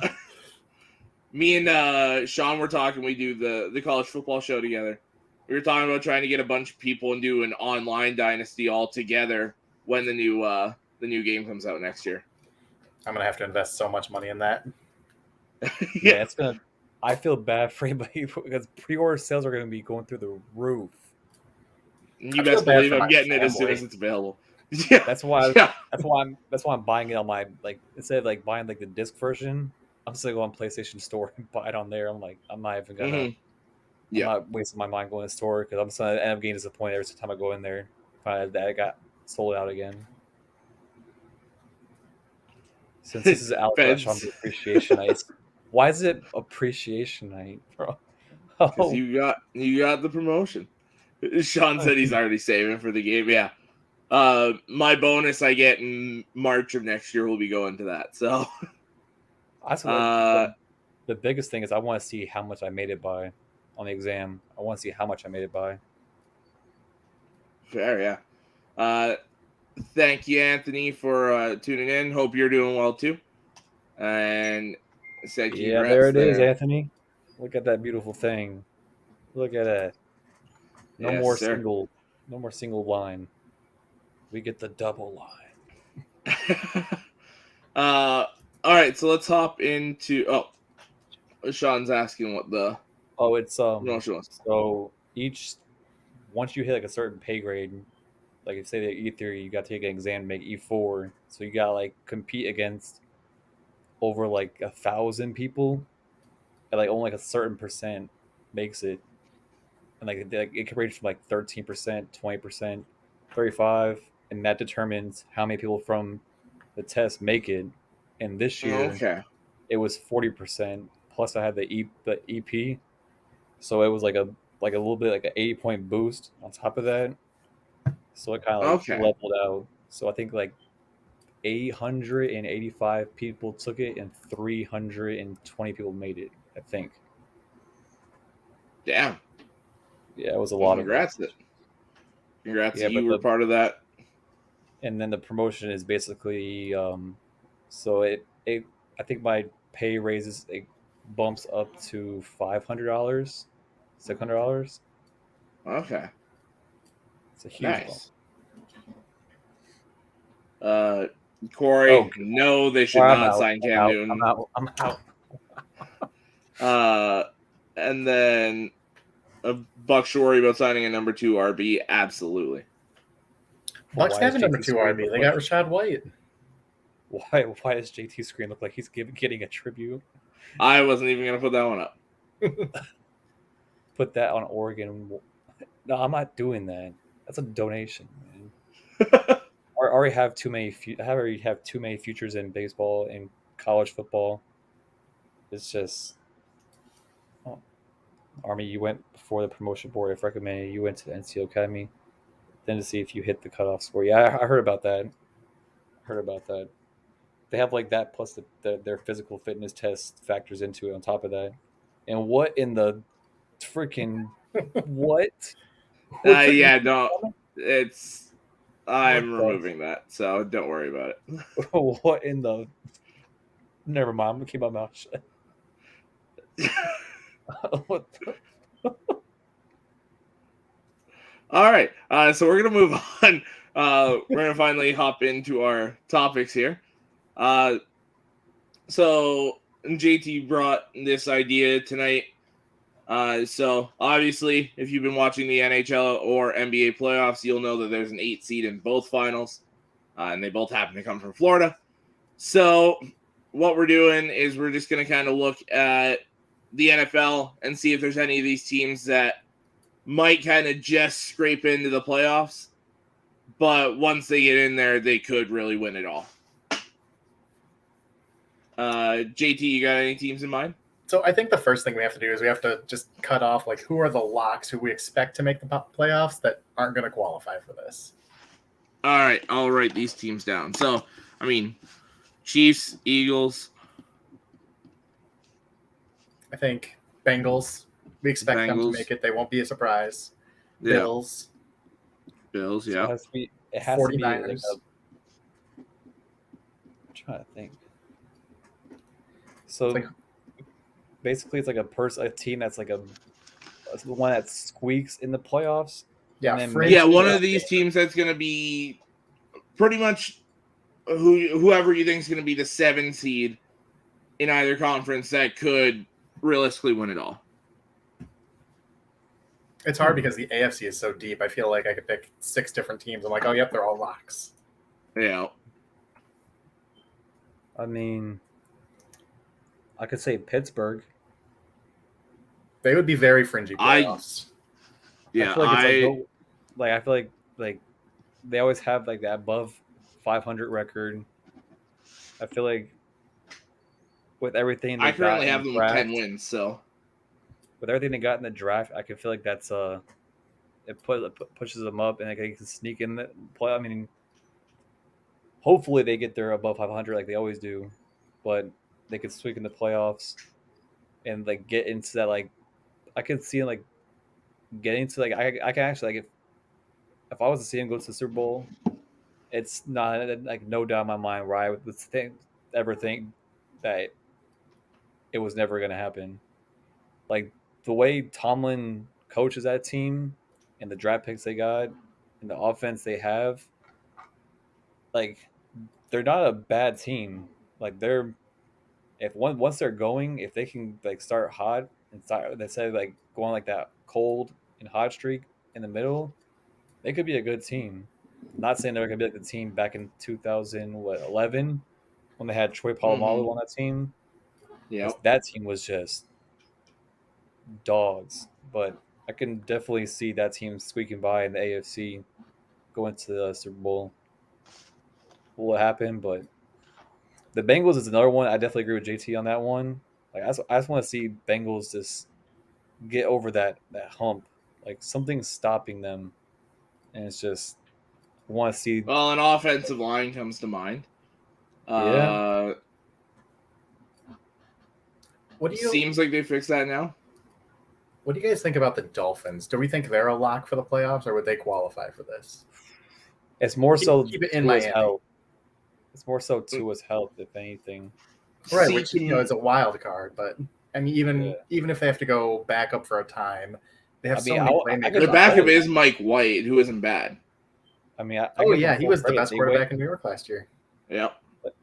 [SPEAKER 1] Me and Sean were talking. We do the college football show together. We were talking about trying to get a bunch of people and do an online dynasty all together when the new game comes out next year.
[SPEAKER 2] I'm gonna have to invest so much money in that.
[SPEAKER 3] Yeah, it's gonna. I feel bad for anybody because pre-order sales are gonna be going through the roof.
[SPEAKER 1] You best believe I'm getting it as soon as it's available. Yeah,
[SPEAKER 3] that's why I'm buying it on my instead of buying the disc version. I'm just gonna go on PlayStation Store and buy it on there. I'm not even gonna. I'm not wasting my mind going to the store because I'm just gonna end up getting disappointed every time I go in there. That I got sold out again. Since this is Alex on the appreciation night, why is it appreciation night, bro?
[SPEAKER 1] Because you got the promotion. Sean said he's already saving for the game. Yeah. My bonus I get in March of next year will be going to that. So
[SPEAKER 3] the biggest thing is I want to see how much I made it by on the exam. I want to see how much I made it by.
[SPEAKER 1] Fair, yeah. Thank you, Anthony, for tuning in. Hope you're doing well too. And
[SPEAKER 3] there it is, Anthony. Look at that beautiful thing. Look at that. No more single line. We get the double line.
[SPEAKER 1] All right, so let's hop into. Sean's asking what the.
[SPEAKER 3] It's so once you hit a certain pay grade, if say that E3, you got to take an exam to make E4, so you got to compete against over 1,000 people, and only a certain percent makes it. And it can range from 13%, 20%, 35%, and that determines how many people from the test make it. And this year, it was 40%. Plus, I had the EP, so it was a little bit an 80-point boost on top of that. So it kind of leveled out. So I think 885 people took it, and 320 people made it. I think.
[SPEAKER 1] Damn.
[SPEAKER 3] Yeah, it was a lot
[SPEAKER 1] Congrats that you were part of that.
[SPEAKER 3] And then the promotion is basically, so I think my pay raises, it bumps up to $500, $600.
[SPEAKER 1] Okay.
[SPEAKER 3] It's a huge
[SPEAKER 1] bump. Corey, no, they should not sign Cam Newton.
[SPEAKER 3] I'm out.
[SPEAKER 1] And then Buck should worry about signing a number 2 RB. Absolutely.
[SPEAKER 2] Bucks have a number 2 RB. They got Rashad White.
[SPEAKER 3] Why does JT Screen look like he's getting a tribute?
[SPEAKER 1] I wasn't even going to put that one up.
[SPEAKER 3] Put that on Oregon. No, I'm not doing that. That's a donation, man. I already have too many futures in baseball and college football. It's just Army, you went before the promotion board. If recommended, you went to the NCO Academy, then to see if you hit the cutoff score. Yeah, I heard about that. They have that plus their physical fitness test factors into it on top of that. And what in the freaking what?
[SPEAKER 1] Yeah, no, it's I'm removing that, so don't worry about it.
[SPEAKER 3] What in the? Never mind. I'm gonna keep my mouth shut.
[SPEAKER 1] All right, so we're gonna move on. We're gonna finally hop into our topics here. So JT brought this idea tonight. So obviously, if you've been watching the NHL or NBA playoffs, you'll know that there's an 8 seed in both finals, and they both happen to come from Florida. So what we're doing is we're just gonna kind of look at the NFL and see if there's any of these teams that might kind of just scrape into the playoffs. But once they get in there, they could really win it all. JT, you got any teams in mind?
[SPEAKER 2] So I think the first thing we have to do is we have to just cut off like who are the locks who we expect to make the playoffs that aren't going to qualify for this.
[SPEAKER 1] All right, I'll write these teams down. So, I mean, Chiefs, Eagles.
[SPEAKER 2] I think Bengals. We expect them to make it. They won't be a surprise.
[SPEAKER 1] Yeah.
[SPEAKER 2] Bills.
[SPEAKER 1] Yeah.
[SPEAKER 3] So it has to be like
[SPEAKER 2] 49ers.
[SPEAKER 3] I'm trying to think. So basically, it's like a team that's like one that squeaks in the playoffs.
[SPEAKER 2] Yeah,
[SPEAKER 1] one of these teams that's going to be pretty much whoever you think is going to be the 7 seed in either conference that could realistically win it all.
[SPEAKER 2] It's hard because the AFC is so deep. I feel like I could pick 6 different teams. I'm like, oh, yep, they're all locks.
[SPEAKER 1] Yeah.
[SPEAKER 3] I mean, I could say Pittsburgh.
[SPEAKER 2] They would be very fringy playoffs.
[SPEAKER 3] I feel like they always have like that above 500 record. I feel like with everything
[SPEAKER 1] I currently have them with 10 wins, so
[SPEAKER 3] with everything they got in the draft, I can feel like that's it pushes them up and they can sneak in the play. I mean, hopefully they get there above 500 like they always do, but they could sneak in the playoffs and like get into that. Like I could see like getting to like I can actually like if I was to see him go to the Super Bowl, it's not like no doubt in my mind where I would ever think that it was never going to happen. Like the way Tomlin coaches that team and the draft picks they got and the offense they have, like they're not a bad team. Like once they're going, if they can like start hot and start instead of like going like that cold and hot streak in the middle, they could be a good team. I'm not saying they're gonna be like the team back in 2011 when they had Troy Polamalu on that team.
[SPEAKER 1] Yeah,
[SPEAKER 3] that team was just dogs. But I can definitely see that team squeaking by in the AFC, going to the Super Bowl. What happened? But the Bengals is another one. I definitely agree with JT on that one. Like I just want to see Bengals just get over that hump. Like something's stopping them, and it's just I want to see.
[SPEAKER 1] Well, an offensive line comes to mind.
[SPEAKER 3] Yeah.
[SPEAKER 1] Seems like they fixed that now.
[SPEAKER 2] What do you guys think about the Dolphins? Do we think they're a lock for the playoffs, or would they qualify for this?
[SPEAKER 3] It's more so
[SPEAKER 2] keep it in Miami.
[SPEAKER 3] Help. It's more so Tua's help, if anything.
[SPEAKER 2] Right, which is a wild card, but I mean, even if they have to go back up for a time, they have so many playmakers.
[SPEAKER 1] The backup is Mike White, who isn't bad.
[SPEAKER 3] I mean,
[SPEAKER 2] he was the best quarterback in New York last year.
[SPEAKER 1] Yeah,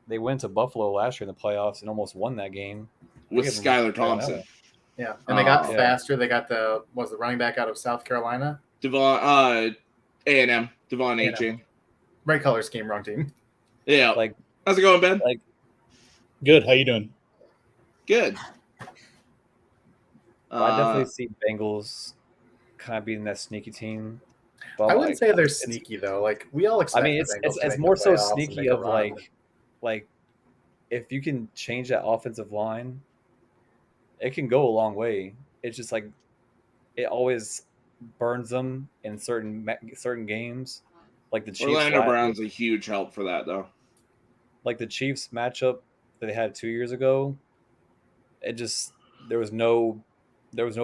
[SPEAKER 3] they went to Buffalo last year in the playoffs and almost won that game
[SPEAKER 1] with Skylar Thompson.
[SPEAKER 2] Yeah, and they got faster. They got the running back out of South Carolina,
[SPEAKER 1] A&M, Devon A-Chain.
[SPEAKER 2] Right color scheme, wrong team.
[SPEAKER 1] Yeah, like how's it going, Ben?
[SPEAKER 4] Like, good. How you doing?
[SPEAKER 1] Good.
[SPEAKER 3] I definitely see Bengals kind of being that sneaky team.
[SPEAKER 2] But I wouldn't say they're sneaky though. Like we all expect.
[SPEAKER 3] I mean, it's more so sneaky of like if you can change that offensive line, it can go a long way. It's just like it always burns them in certain games. Like the Chiefs.
[SPEAKER 1] Orlando Brown's a huge help for that, though.
[SPEAKER 3] Like the Chiefs matchup that they had 2 years ago, it just there was no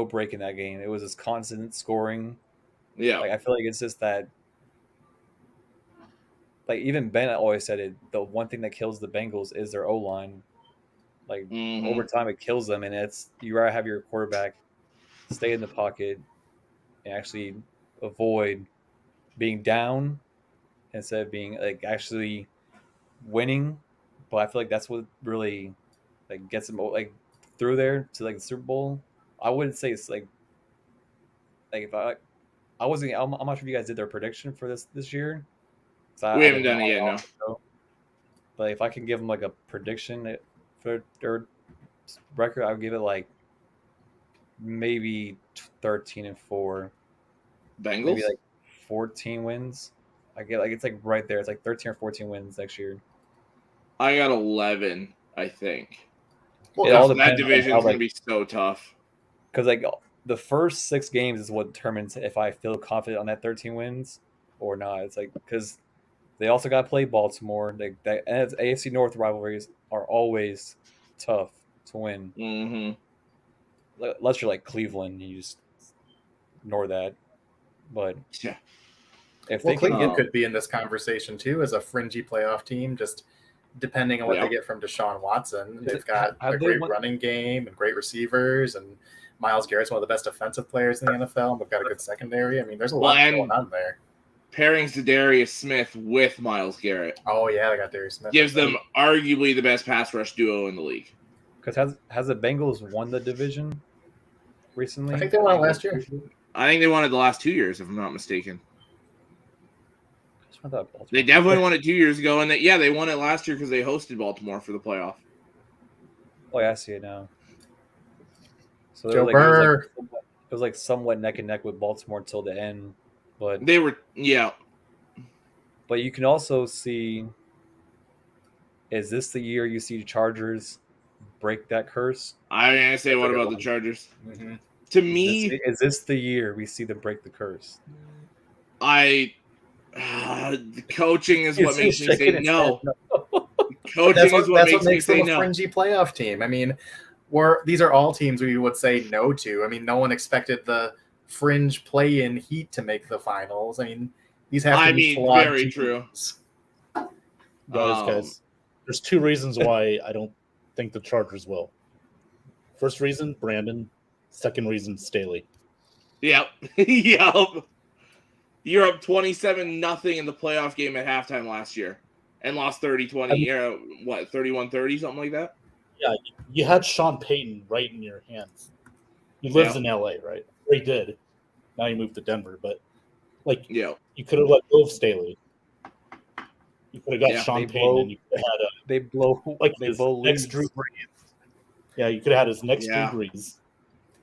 [SPEAKER 3] break in that game. It was just constant scoring.
[SPEAKER 1] Yeah,
[SPEAKER 3] like I feel like it's just that. Like even Ben always said it. The one thing that kills the Bengals is their O-line. Like over time, it kills them, and it's you rather have your quarterback stay in the pocket and actually avoid being down instead of being like actually winning. But I feel like that's what really like gets them like through there to like the Super Bowl. I wouldn't say it's like if I wasn't. I'm not sure if you guys did their prediction for this year.
[SPEAKER 1] We haven't done it yet, no.
[SPEAKER 3] But if I can give them like a prediction for their record, I would give it like maybe 13-4.
[SPEAKER 1] Bengals?
[SPEAKER 3] maybe like 14 wins. I get like it's like right there. It's like 13 or 14 wins next year.
[SPEAKER 1] I got 11, I think.
[SPEAKER 3] It all
[SPEAKER 1] That
[SPEAKER 3] depends
[SPEAKER 1] division's
[SPEAKER 3] on
[SPEAKER 1] going to be so tough.
[SPEAKER 3] because like the first 6 games is what determines if I feel confident on that 13 wins or not. It's like because they also got to play Baltimore. That AFC North rivalries are always tough to win.
[SPEAKER 1] Mm-hmm.
[SPEAKER 3] Unless you're like Cleveland, you just ignore that. But
[SPEAKER 1] Yeah.
[SPEAKER 3] if
[SPEAKER 2] Well,
[SPEAKER 3] they can
[SPEAKER 2] Cleveland
[SPEAKER 3] get
[SPEAKER 2] could be in this conversation too as a fringy playoff team, just depending on what they get from Deshaun Watson. They've got a great running game and great receivers, and Myles Garrett's one of the best defensive players in the NFL. And we've got a good secondary. I mean, there's a lot going on there.
[SPEAKER 1] Pairing Darius Smith with Myles Garrett.
[SPEAKER 2] Oh yeah, they got Darius Smith.
[SPEAKER 1] Gives them arguably the best pass rush duo in the league.
[SPEAKER 3] Because has the Bengals won the division recently?
[SPEAKER 2] I think they won it last year.
[SPEAKER 1] I think they won it the last 2 years, if I'm not mistaken.
[SPEAKER 3] I thought
[SPEAKER 1] They definitely won it 2 years ago, and they won it last year because they hosted Baltimore for the playoff.
[SPEAKER 3] Oh, yeah, I see it now. So
[SPEAKER 2] Joe Burr.
[SPEAKER 3] It was like somewhat neck and neck with Baltimore till the end, but
[SPEAKER 1] they were, yeah.
[SPEAKER 3] But you can also see, is this the year you see the Chargers break that curse?
[SPEAKER 1] I mean, I say, what about the Chargers?
[SPEAKER 2] Mm-hmm.
[SPEAKER 1] To me,
[SPEAKER 3] is this the year we see them break the curse?
[SPEAKER 1] The coaching is what makes me say no. Coaching
[SPEAKER 2] That's
[SPEAKER 1] is what
[SPEAKER 2] makes
[SPEAKER 1] me
[SPEAKER 2] them
[SPEAKER 1] say
[SPEAKER 2] a
[SPEAKER 1] no.
[SPEAKER 2] fringy playoff team. I mean, these are all teams we would say no to. I mean, no one expected the fringe play-in Heat to make the finals. I mean, these have to be flawed
[SPEAKER 1] very
[SPEAKER 2] teams.
[SPEAKER 1] true.
[SPEAKER 4] Guys, there's 2 reasons why I don't think the Chargers will. First reason, Brandon. Second reason, Staley.
[SPEAKER 1] Yep. Yep. You're up 27-0 in the playoff game at halftime last year and lost 30-20. 31-30, something like that?
[SPEAKER 4] Yeah, you had Sean Payton right in your hands. He lives in LA, right? He did. Now he moved to Denver, but you could have let go of Staley. You could have got Sean Payton, and you could have had next Drew Brees. Yeah, you could have had his next Drew Brees.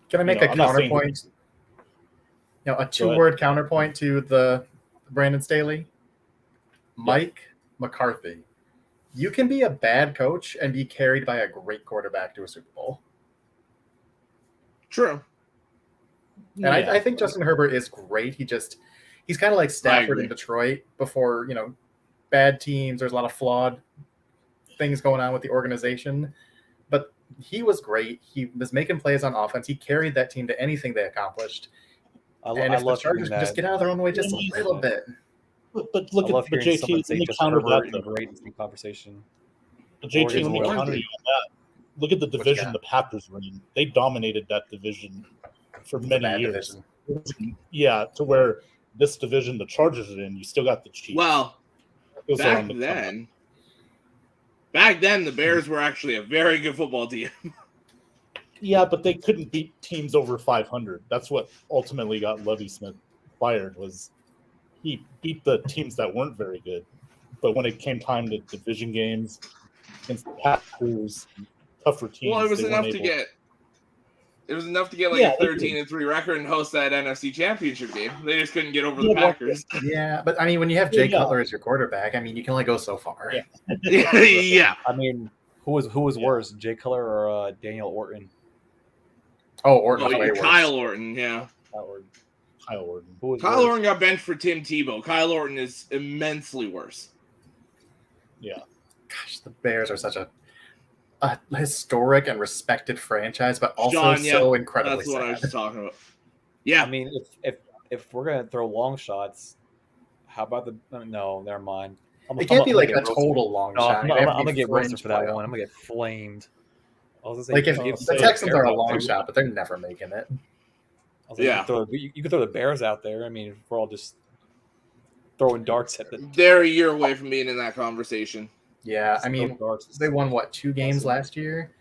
[SPEAKER 2] Can I make a counterpoint? A 2-word counterpoint to the Brandon Staley. Mike McCarthy. You can be a bad coach and be carried by a great quarterback to a Super Bowl.
[SPEAKER 1] True.
[SPEAKER 2] And I think Justin Herbert is great. He's kind of like Stafford in Detroit before, bad teams. There's a lot of flawed things going on with the organization. But he was great. He was making plays on offense. He carried that team to anything they accomplished. And if the Chargers just get out of their own way just a little bit.
[SPEAKER 4] But look at the JT. Let me counter that.
[SPEAKER 3] Great conversation.
[SPEAKER 4] The JT, let me counter you on that. Look at the division the Packers were in. They dominated that division for many years. Yeah, to where this division the Chargers are in, you still got the Chiefs.
[SPEAKER 1] Well, back then, the Bears were actually a very good football team.
[SPEAKER 4] Yeah, but they couldn't beat teams over 500. That's what ultimately got Lovie Smith fired. Was he beat the teams that weren't very good, but when it came time to division games against the Packers, tougher teams.
[SPEAKER 1] Well, it was enough to get. It was enough to get like a 13-3 record and host that NFC Championship game. They just couldn't get over the Packers.
[SPEAKER 2] Yeah, but I mean, when you have Jay Cutler as your quarterback, I mean, you can only go so far.
[SPEAKER 1] Yeah.
[SPEAKER 3] I mean, who was worse, Jay Cutler or Daniel Orton?
[SPEAKER 2] Oh, Orton.
[SPEAKER 1] Kyle Orton, yeah.
[SPEAKER 4] Kyle Orton.
[SPEAKER 1] Kyle Orton got benched for Tim Tebow. Kyle Orton is immensely worse.
[SPEAKER 4] Yeah.
[SPEAKER 2] Gosh, the Bears are such a historic and respected franchise, but also so incredibly
[SPEAKER 1] That's what
[SPEAKER 2] sad.
[SPEAKER 1] I was talking about. Yeah.
[SPEAKER 3] I mean, if we're going to throw long shots, how about no, never mind.
[SPEAKER 2] It can't be like a total long shot.
[SPEAKER 3] I'm going to get roasted for that one. I'm going to get flamed.
[SPEAKER 2] Like if the Texans are a long shot, but they're never making it.
[SPEAKER 3] You could throw the Bears out there. I mean, we're all just throwing darts at them.
[SPEAKER 1] They're a year away from being in that conversation.
[SPEAKER 2] Yeah, I mean, they won 2 games last year?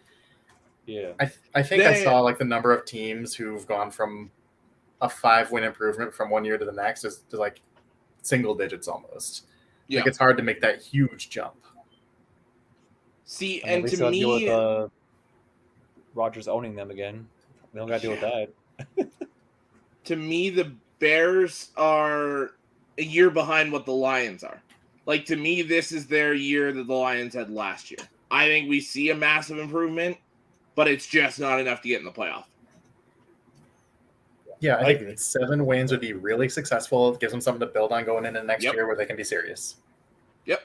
[SPEAKER 3] Yeah.
[SPEAKER 2] I think I saw like the number of teams who've gone from a 5-win improvement from one year to the next is to like single digits almost. Yeah. Like it's hard to make that huge jump.
[SPEAKER 1] See, and to me,
[SPEAKER 3] with Rodgers owning them again, they don't got to deal with that.
[SPEAKER 1] To me, Bears are a year behind what the Lions are. Like, to me, this is their year that the Lions had last year. I think we see a massive improvement, but it's just not enough to get in the playoff.
[SPEAKER 2] Yeah, I think 7 wins would be really successful. It gives them something to build on going into next year where they can be serious.
[SPEAKER 1] Yep.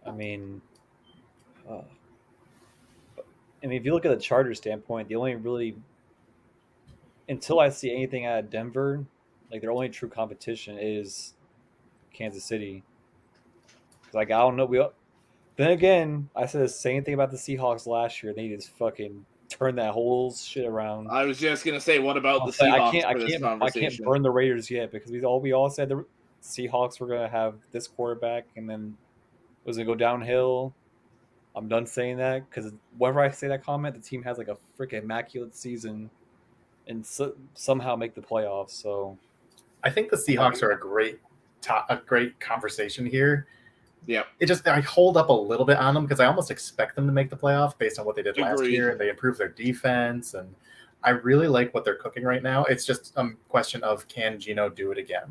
[SPEAKER 3] I mean, if you look at the Chargers standpoint, the only really, until I see anything out of Denver, like their only true competition is Kansas City. Like, I don't know. Then again, I said the same thing about the Seahawks last year. They just fucking turned that whole shit around.
[SPEAKER 1] I was just gonna say, what about the Seahawks for this conversation?
[SPEAKER 3] I can't burn the Raiders yet because we all said the Seahawks were gonna have this quarterback and then it was gonna go downhill. I'm done saying that because whenever I say that comment, the team has like a freaking immaculate season and somehow make the playoffs. So
[SPEAKER 2] I think the Seahawks are a great conversation here.
[SPEAKER 1] Yeah,
[SPEAKER 2] I hold up a little bit on them because I almost expect them to make the playoff based on what they did last year, and they improved their defense, and I really like what they're cooking right now. It's just a question of, can Gino do it again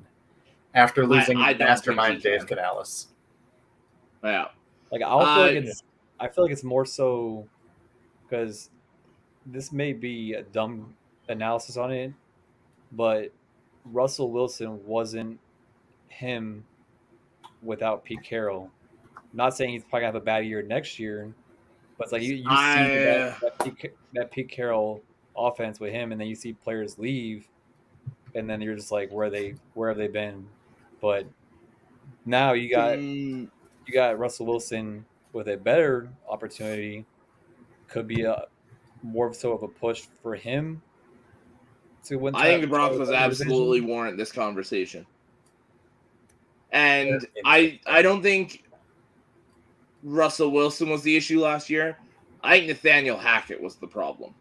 [SPEAKER 2] after losing mastermind Dave Canales?
[SPEAKER 1] Yeah,
[SPEAKER 3] like I feel like it's more so because this may be a dumb analysis on it, but Russell Wilson wasn't him without Pete Carroll. Not saying he's probably gonna have a bad year next year, but it's like you see that Pete Carroll offense with him, and then you see players leave, and then you're just like, where have they been? But now you got Russell Wilson with a better opportunity. Could be a more so of a push for him to win.
[SPEAKER 1] I think the Broncos absolutely warrant this conversation. And I don't think Russell Wilson was the issue last year. I think Nathaniel Hackett was the problem.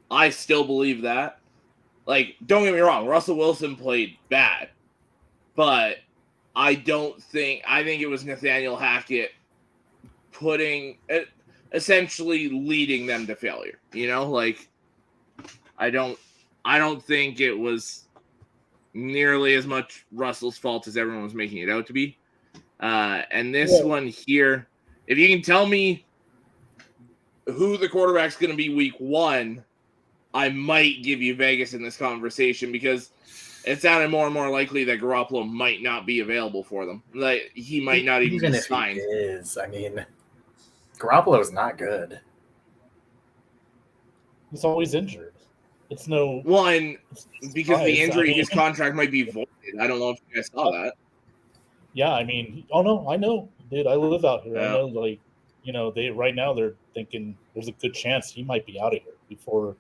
[SPEAKER 1] I still believe that. Like, don't get me wrong, Russell Wilson played bad. But I think it was Nathaniel Hackett essentially leading them to failure. You know, like, I don't think it was nearly as much Russell's fault as everyone was making it out to be. And this one here, if you can tell me who the quarterback's going to be week 1, I might give you Vegas in this conversation because it sounded more and more likely that Garoppolo might not be available for them. Like, he might not even be signed.
[SPEAKER 2] If he is, I mean, Garoppolo is not good.
[SPEAKER 4] He's always injured. It's no
[SPEAKER 1] one because the injury, his contract might be voided. I don't know if you guys saw that.
[SPEAKER 4] Yeah, I mean, I know, dude. I live out here. Yeah. I know, like, you know, right now they're thinking there's a good chance he might be out of here before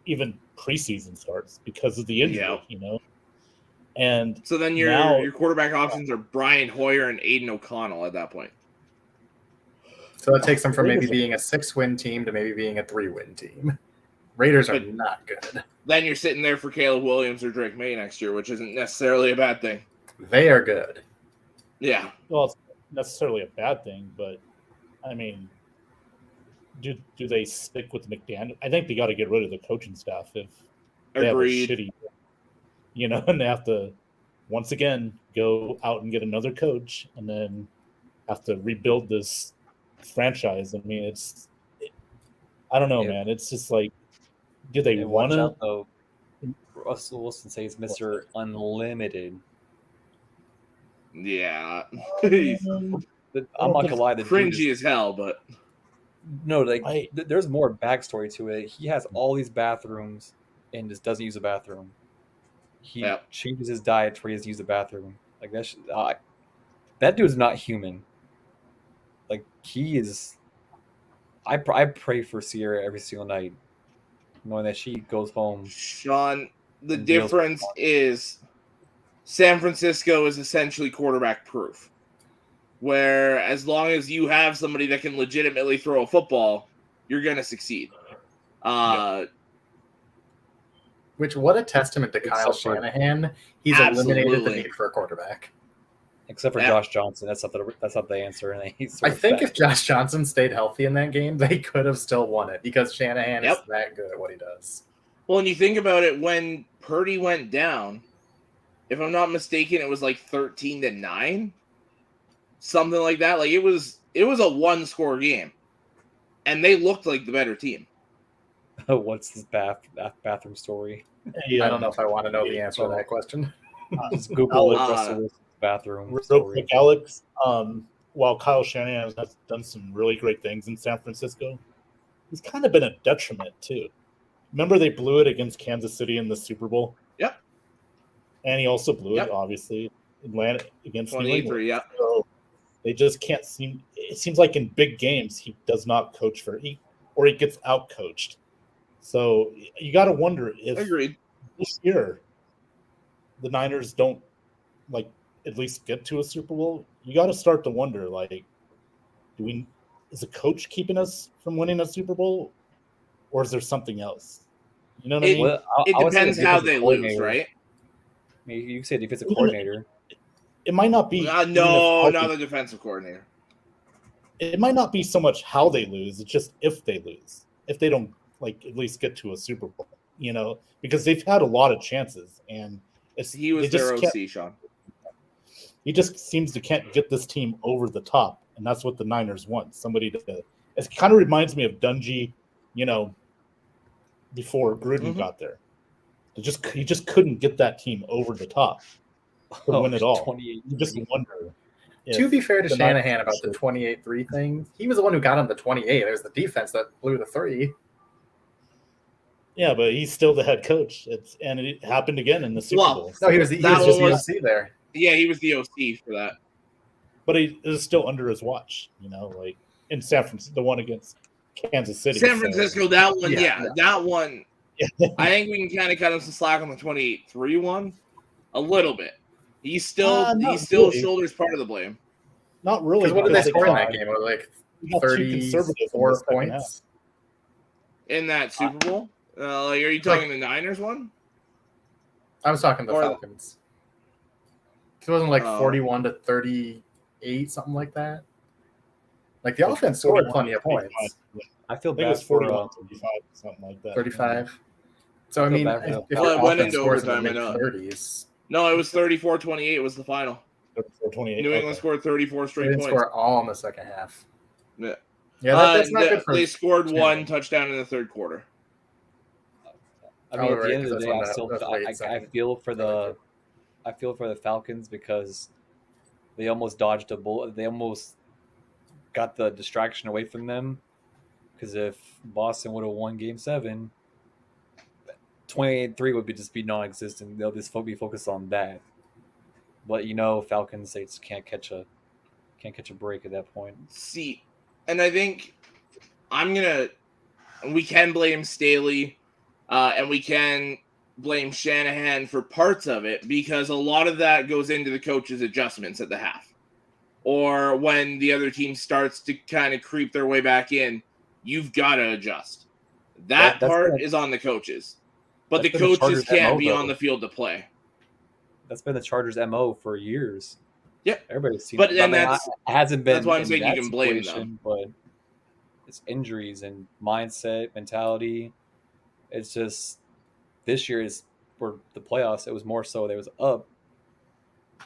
[SPEAKER 4] even preseason starts because of the injury. You know, and
[SPEAKER 1] so then your quarterback options are Brian Hoyer and Aiden O'Connell at that point.
[SPEAKER 2] So that takes them from maybe being a 6-win team to maybe being a 3-win team. Raiders are not good.
[SPEAKER 1] Then you're sitting there for Caleb Williams or Drake May next year, which isn't necessarily a bad thing.
[SPEAKER 2] They are good.
[SPEAKER 1] Yeah.
[SPEAKER 4] Well, it's not necessarily a bad thing, but I mean, do they stick with McDaniel? I think they got to get rid of the coaching staff if they have a shitty, you know, and they have to once again go out and get another coach and then have to rebuild this franchise. I mean, I don't know, man. It's just like, do they want to?
[SPEAKER 3] Though, Russell Wilson says Mr. Unlimited.
[SPEAKER 1] Yeah.
[SPEAKER 3] I'm not gonna lie. The
[SPEAKER 1] cringy as hell, but
[SPEAKER 3] no, like there's more backstory to it. He has all these bathrooms and just doesn't use a bathroom. He changes his diet where he has to use the bathroom. Like that dude's not human. Like, he is. I pray for Sierra every single night, knowing that she goes home.
[SPEAKER 1] Sean, the difference is San Francisco is essentially quarterback proof, where as long as you have somebody that can legitimately throw a football, you're going to succeed.
[SPEAKER 2] Which, what a testament to Kyle Shanahan. He's eliminated the need for a quarterback.
[SPEAKER 3] Except for Josh Johnson. That's not the answer. And
[SPEAKER 2] I think if Josh Johnson stayed healthy in that game, they could have still won it because Shanahan is that good at what he does.
[SPEAKER 1] Well, and you think about it, when Purdy went down, if I'm not mistaken, it was like 13-9, something like that. Like it was a 1-score game, and they looked like the better team.
[SPEAKER 3] What's this bathroom story?
[SPEAKER 2] I don't know if I want to know the answer to that question.
[SPEAKER 3] Just Google it. Russell Wilson's bathroom
[SPEAKER 4] real
[SPEAKER 3] story.
[SPEAKER 4] quick, Alex. While Kyle Shanahan has done some really great things in San Francisco, he's kind of been a detriment too. Remember they blew it against Kansas City in the Super Bowl?
[SPEAKER 1] Yep.
[SPEAKER 4] And he also blew it, obviously, Atlanta against New England.
[SPEAKER 1] Yeah.
[SPEAKER 4] So they just can't seem. It seems like in big games he does not coach or he gets out coached. So you got to wonder if this year the Niners don't at least get to a Super Bowl. You got to start to wonder, is a coach keeping us from winning a Super Bowl, or is there something else? You know what I mean?
[SPEAKER 3] Well,
[SPEAKER 1] it depends how they lose, right?
[SPEAKER 3] I mean, you can say defensive coordinator.
[SPEAKER 4] It might not be.
[SPEAKER 1] Not the defensive coordinator.
[SPEAKER 4] It might not be so much how they lose; it's just if they lose, if they don't at least get to a Super Bowl, because they've had a lot of chances, and
[SPEAKER 1] he was their OC, Sean.
[SPEAKER 4] He just seems to can't get this team over the top, and that's what the Niners want. Somebody to. It kind of reminds me of Dungy, before Gruden got there. He just couldn't get that team over the top to win it all. You just wonder.
[SPEAKER 2] To be fair to Shanahan about the 28-3 thing, he was the one who got on the 28. It was the defense that blew the 3.
[SPEAKER 4] Yeah, but he's still the head coach. And it happened again in the Super Bowl.
[SPEAKER 2] No, he was just the OC there.
[SPEAKER 1] Yeah, he was the OC for that.
[SPEAKER 4] But he is still under his watch, in San Francisco, the one against Kansas City.
[SPEAKER 1] San Francisco, that one, that one. I think we can kind of cut him some slack on the 28-3 one a little bit. He still shoulders part of the blame.
[SPEAKER 4] Not really.
[SPEAKER 2] What did they score in that game? Like 34 points
[SPEAKER 1] in that Super Bowl. Are you talking the Niners one?
[SPEAKER 2] I was talking the Falcons. It wasn't 41-38, something like that. The offense scored plenty of points.
[SPEAKER 3] I feel bad for
[SPEAKER 4] 41-35, something like that.
[SPEAKER 2] 35. So I mean, if
[SPEAKER 1] it went into overtime,
[SPEAKER 2] in the 30s.
[SPEAKER 1] No, it was 34-28 was the final.
[SPEAKER 4] 34-28.
[SPEAKER 1] New England scored 34 straight points.
[SPEAKER 2] They didn't score all in the second half.
[SPEAKER 1] Yeah.
[SPEAKER 2] Yeah, that's not good for.
[SPEAKER 1] They scored one touchdown in the third quarter.
[SPEAKER 3] I mean, at the end of the day, I feel for the Falcons because they almost dodged a bullet. They almost got the distraction away from them. Because if Boston would have won Game 7, 28-3 would just be non-existent. They'll just be focused on that. But Falcons, they just can't catch a break at that point.
[SPEAKER 1] See, and I think we can blame Staley, and we can blame Shanahan for parts of it because a lot of that goes into the coach's adjustments at the half, or when the other team starts to kind of creep their way back in. You've got to adjust. That part is on the coaches. But the coaches can't be on the field to play.
[SPEAKER 3] That's been the Chargers' MO for years.
[SPEAKER 1] Yep.
[SPEAKER 3] Everybody's seen
[SPEAKER 1] it. But then
[SPEAKER 3] it hasn't been.
[SPEAKER 1] That's why I'm saying you can blame them.
[SPEAKER 3] But it's injuries and mindset, mentality. It's just this year is for the playoffs. It was more so there was up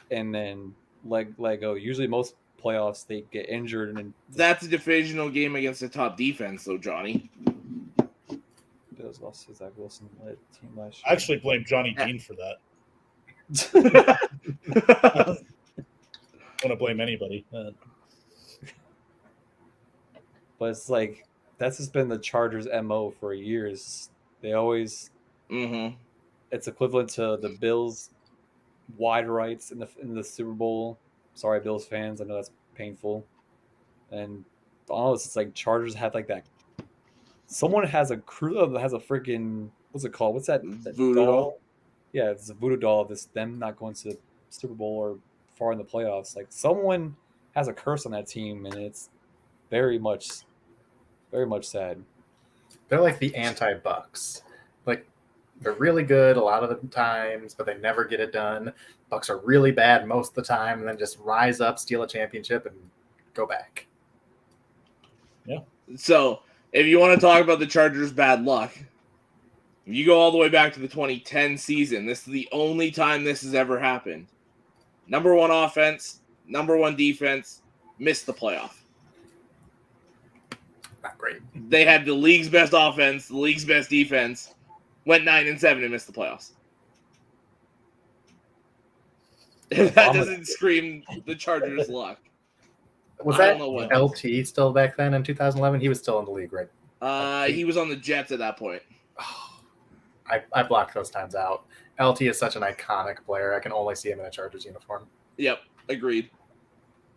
[SPEAKER 3] and then let go. Usually most playoffs they get injured and
[SPEAKER 1] that's a divisional game against the top defense though, Johnny.
[SPEAKER 3] Bills lost to Zach Wilson led team last year.
[SPEAKER 4] I actually blame Johnny Dean for that. I don't want to blame anybody.
[SPEAKER 3] But it's that's just been the Chargers' MO for years. They always it's equivalent to the Bills wide rights in the Super Bowl. Sorry, Bills fans. I know that's painful. And almost it's Chargers have that. Someone has a crew that has a freaking what's it called? What's that
[SPEAKER 1] voodoo doll?
[SPEAKER 3] Yeah, it's a voodoo doll of them not going to the Super Bowl or far in the playoffs. Someone has a curse on that team, and it's very much sad.
[SPEAKER 2] They're like the anti-Bucks. They're really good a lot of the times, but they never get it done. Bucks are really bad most of the time, and then just rise up, steal a championship, and go back.
[SPEAKER 4] Yeah.
[SPEAKER 1] So, if you want to talk about the Chargers' bad luck, If you go all the way back to the 2010 season, this is the only time this has ever happened. Number one offense, number one defense, missed the playoff.
[SPEAKER 2] Not great.
[SPEAKER 1] They had the league's best offense, the league's best defense, went 9-7 and missed the playoffs. That doesn't scream the Chargers' luck.
[SPEAKER 2] Was that LT still back then in 2011? He was still in the league, right?
[SPEAKER 1] He was on the Jets at that point.
[SPEAKER 2] Oh, I blocked those times out. LT is such an iconic player. I can only see him in a Chargers uniform.
[SPEAKER 1] Yep, agreed.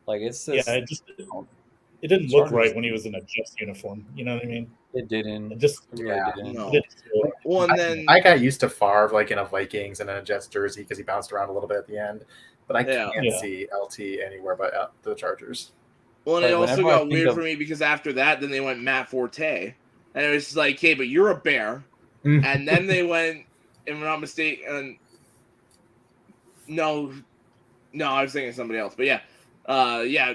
[SPEAKER 3] Like it's just,
[SPEAKER 4] it didn't look right when he was in a Jets uniform. You know what I mean?
[SPEAKER 3] It didn't.
[SPEAKER 4] It just
[SPEAKER 3] didn't.
[SPEAKER 1] No.
[SPEAKER 4] It didn't
[SPEAKER 1] Well, and then
[SPEAKER 2] I got used to Favre like in a Vikings and in a Jets jersey because he bounced around a little bit at the end. But I can't see LT anywhere but the Chargers.
[SPEAKER 1] Well, and it also got weird for me because after that, then they went Matt Forte. And it was just like, hey, but you're a Bear. And then they went, if I'm not mistaken, no, I was thinking of somebody else. But yeah,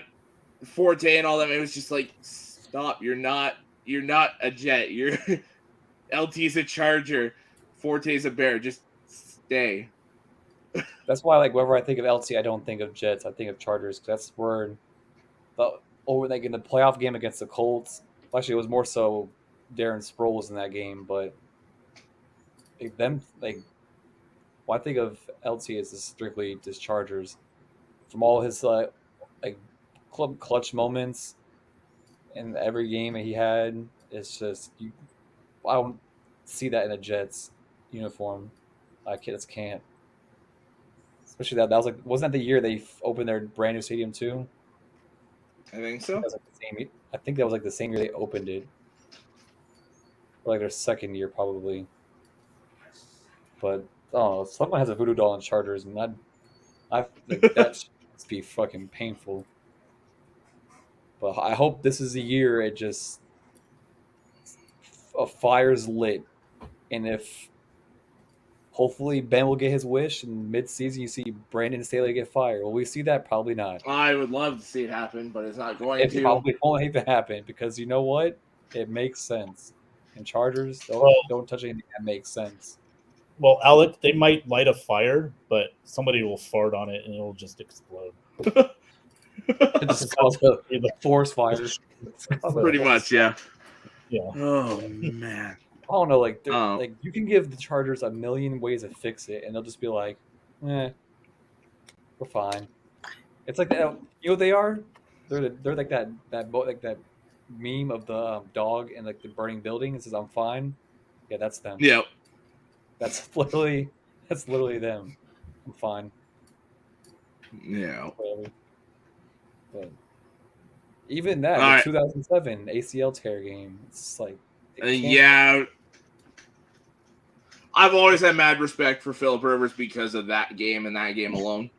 [SPEAKER 1] Forte and all that. It was just like, stop. You're not a Jet. You're LT's a Charger. Forte's a Bear. Just stay.
[SPEAKER 3] That's why, like, whenever I think of LT, I don't think of Jets. I think of Chargers because that's where over like in the playoff game against the Colts. Actually, it was more so Darren Sproles in that game, but when I think of LT as strictly just Chargers from all his like club clutch moments in every game that he had. It's just I don't see that in a Jets uniform. I just can't. Especially that was wasn't that the year they opened their brand new stadium too?
[SPEAKER 1] I think so.
[SPEAKER 3] I think that was like the same year they opened it, or like their second year probably. But someone has a voodoo doll in Chargers, and that must be fucking painful. But I hope this is the year it just a fire's lit, and if hopefully Ben will get his wish, and mid-season you see Brandon Staley get fired. Will we see that? Probably not.
[SPEAKER 1] I would love to see it happen, but it's not going to.
[SPEAKER 3] It probably won't even happen because you know what? It makes sense. And Chargers don't touch anything that makes sense.
[SPEAKER 4] Well, Alec, they might light a fire, but somebody will fart on it and it'll just explode.
[SPEAKER 3] It's just called a forest fire.
[SPEAKER 1] Pretty much, yeah.
[SPEAKER 4] Yeah.
[SPEAKER 1] Oh man.
[SPEAKER 3] I don't know, like you can give the Chargers a million ways to fix it, and they'll just be like, we're fine. It's like that. You know what they are? They're like that meme of the dog in like the burning building. It says, "I'm fine." Yeah, that's them.
[SPEAKER 1] Yep.
[SPEAKER 3] That's literally them. I'm fine.
[SPEAKER 1] Yeah.
[SPEAKER 3] But even that,
[SPEAKER 1] right.
[SPEAKER 3] 2007 ACL tear game. It's like
[SPEAKER 1] yeah. I've always had mad respect for Phillip Rivers because of that game and that game alone.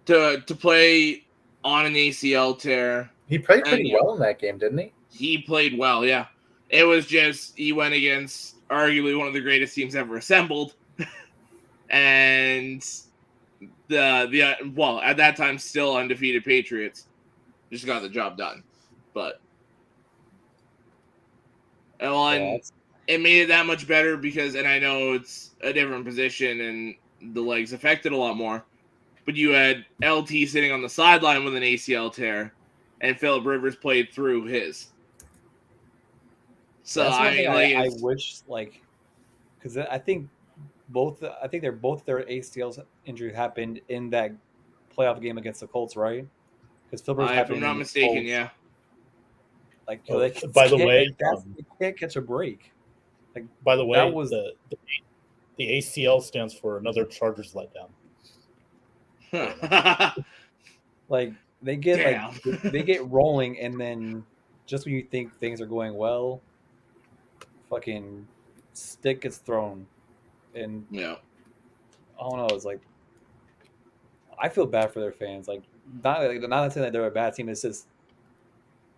[SPEAKER 1] To play on an ACL tear.
[SPEAKER 2] He played pretty well in that game, didn't he?
[SPEAKER 1] He played well, yeah. It was just he went against arguably one of the greatest teams ever assembled. And the at that time still undefeated Patriots just got the job done. But it made it that much better because, and I know it's a different position and the legs affected a lot more, but you had LT sitting on the sideline with an ACL tear, and Phillip Rivers played through his. So
[SPEAKER 3] I wish because I think they're both their ACL injury happened in that playoff game against the Colts, right? Because Phillip Rivers
[SPEAKER 1] if I'm not mistaken, yeah.
[SPEAKER 4] By the way,
[SPEAKER 3] they can't catch a break. Like,
[SPEAKER 4] by the way,
[SPEAKER 3] that was
[SPEAKER 4] the ACL stands for another Chargers letdown.
[SPEAKER 3] Like they get rolling, and then just when you think things are going well, fucking stick gets thrown, and I don't know. It's like I feel bad for their fans. Like not saying that they're a bad team. It's just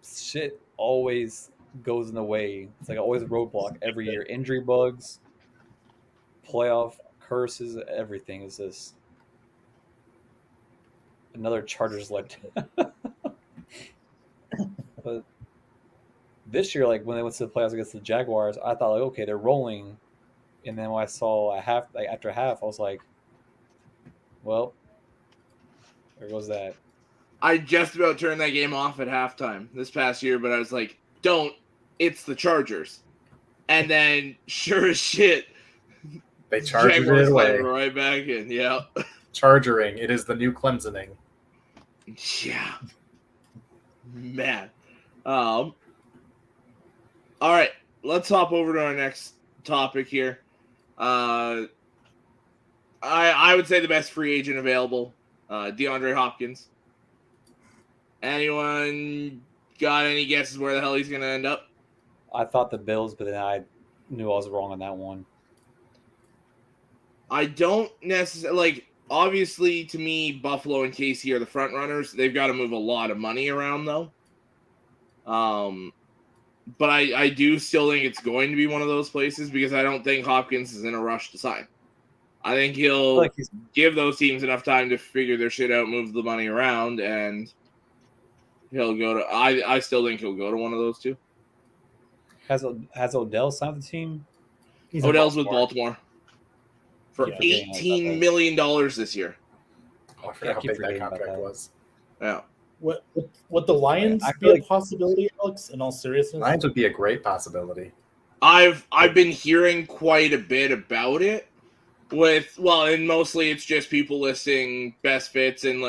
[SPEAKER 3] shit always goes in the way. It's like always a roadblock every year. Injury bugs, playoff curses, everything is just another Chargers left. But this year, like when they went to the playoffs against the Jaguars, I thought like, okay, they're rolling. And then when I saw after half, I was like, well, there goes that.
[SPEAKER 1] I just about turned that game off at halftime this past year, but I was like, don't. It's the Chargers. And then, sure as shit,
[SPEAKER 2] they charged it away.
[SPEAKER 1] Right back in. Yeah.
[SPEAKER 2] Chargering. It is the new Clemsoning.
[SPEAKER 1] Yeah. Man. All right. Let's hop over to our next topic here. I would say the best free agent available, DeAndre Hopkins. Anyone got any guesses where the hell he's going to end up?
[SPEAKER 3] I thought the Bills, but then I knew I was wrong on that one.
[SPEAKER 1] I don't necessarily obviously to me, Buffalo and KC are the front runners. They've got to move a lot of money around though. But I do still think it's going to be one of those places because I don't think Hopkins is in a rush to sign. I think he'll give those teams enough time to figure their shit out, move the money around, and he'll go to. I still think he'll go to one of those two.
[SPEAKER 3] Has Odell signed the team?
[SPEAKER 1] Odell's with Baltimore for $18 million this year.
[SPEAKER 2] Oh, I forgot how big that contract was.
[SPEAKER 1] Yeah.
[SPEAKER 4] Would the Lions be a possibility, Alex? In all seriousness,
[SPEAKER 2] Lions would be a great possibility.
[SPEAKER 1] I've been hearing quite a bit about it. And mostly it's just people listing best fits and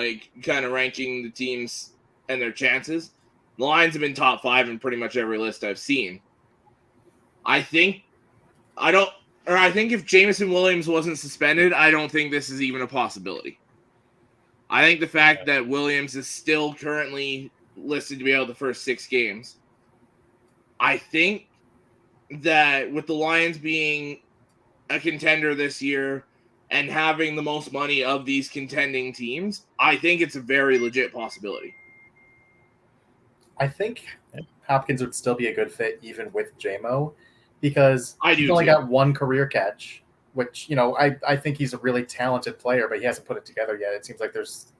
[SPEAKER 1] kind of ranking the teams and their chances. The Lions have been top 5 in pretty much every list I've seen. I think if Jameson Williams wasn't suspended, I don't think this is even a possibility. I think the fact that Williams is still currently listed to be out the first 6 games, I think that with the Lions being a contender this year and having the most money of these contending teams, I think it's a very legit possibility.
[SPEAKER 2] I think Hopkins would still be a good fit even with JMO because he's only got one career catch, which, I think he's a really talented player, but he hasn't put it together yet. It seems like there's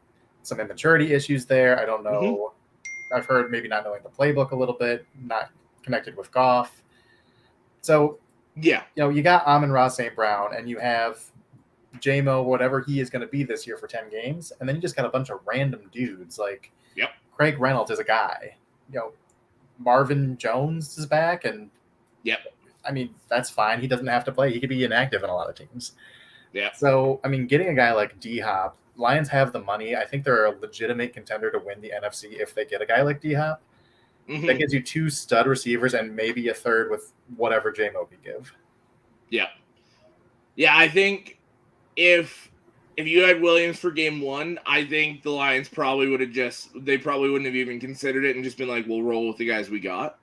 [SPEAKER 2] some immaturity issues there. I don't know. Mm-hmm. I've heard maybe not knowing the playbook a little bit, not connected with Goff. So, yeah, you got Amon-Ra St. Brown and you have JMO, whatever he is going to be this year for 10 games. And then you just got a bunch of random dudes Craig Reynolds is a guy. Marvin Jones is back, and I mean, that's fine. He doesn't have to play. He could be inactive in a lot of teams.
[SPEAKER 1] Yeah.
[SPEAKER 2] So, I mean, getting a guy like D-Hop, Lions have the money. I think they're a legitimate contender to win the NFC if they get a guy like D-Hop. Mm-hmm. That gives you 2 stud receivers and maybe a third with whatever J-Mo could give.
[SPEAKER 1] Yeah. Yeah, I think if you had Williams for game 1, I think the Lions probably would have they probably wouldn't have even considered it and just been like, we'll roll with the guys we got.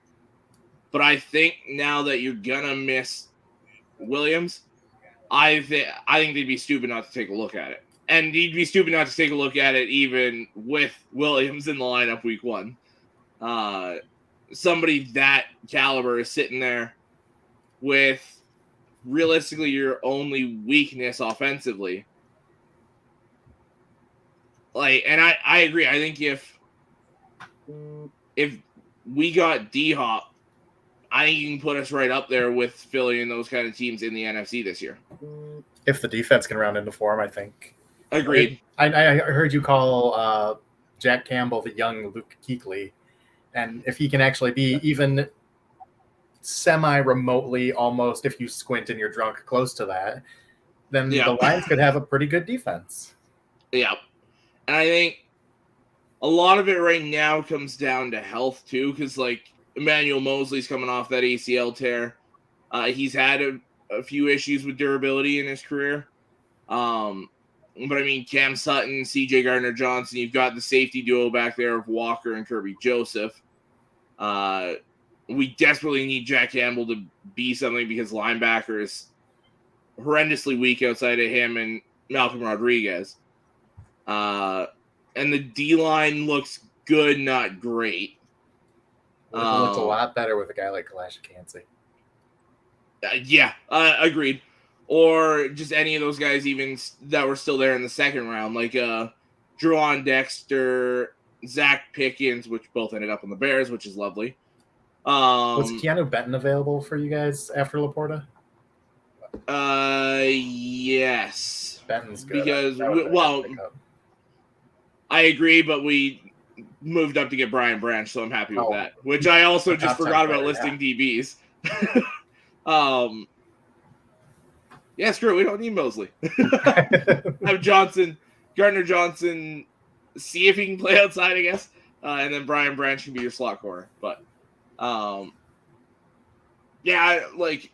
[SPEAKER 1] But I think now that you're going to miss Williams, I think they'd be stupid not to take a look at it. And you'd be stupid not to take a look at it even with Williams in the lineup week 1. Somebody that caliber is sitting there with realistically your only weakness offensively. And I agree. I think if we got D-Hop, I think you can put us right up there with Philly and those kind of teams in the NFC this year.
[SPEAKER 2] If the defense can round into form, I think.
[SPEAKER 1] Agreed.
[SPEAKER 2] I heard you call Jack Campbell the young Luke Kuechly, and if he can actually be even semi-remotely, almost if you squint and you're drunk, close to that, then the Lions could have a pretty good defense. Yeah.
[SPEAKER 1] And I think a lot of it right now comes down to health, too, because, Emmanuel Mosley's coming off that ACL tear. He's had a few issues with durability in his career. But, I mean, Cam Sutton, CJ Gardner-Johnson, you've got the safety duo back there of Walker and Kirby Joseph. We desperately need Jack Campbell to be something because linebacker is horrendously weak outside of him and Malcolm Rodriguez. And the D-line looks good, not great.
[SPEAKER 2] It looks a lot better with a guy like Kalash Kansey.
[SPEAKER 1] Agreed. Or just any of those guys even that were still there in the second round, like Juwan Dexter, Zach Pickens, which both ended up on the Bears, which is lovely.
[SPEAKER 2] Was Keanu Benton available for you guys after Laporta?
[SPEAKER 1] Yes.
[SPEAKER 2] Benton's good.
[SPEAKER 1] Because,
[SPEAKER 2] That would've been a good pickup.
[SPEAKER 1] I agree, but we moved up to get Brian Branch, so I'm happy with
[SPEAKER 2] Oh.
[SPEAKER 1] that. Which I also just
[SPEAKER 2] Top 10
[SPEAKER 1] forgot about
[SPEAKER 2] player,
[SPEAKER 1] listing DBs. Yeah, screw it. We don't need Mosley. Have Johnson, Gardner Johnson, see if he can play outside, I guess. And then Brian Branch can be your slot corner. But, yeah, like,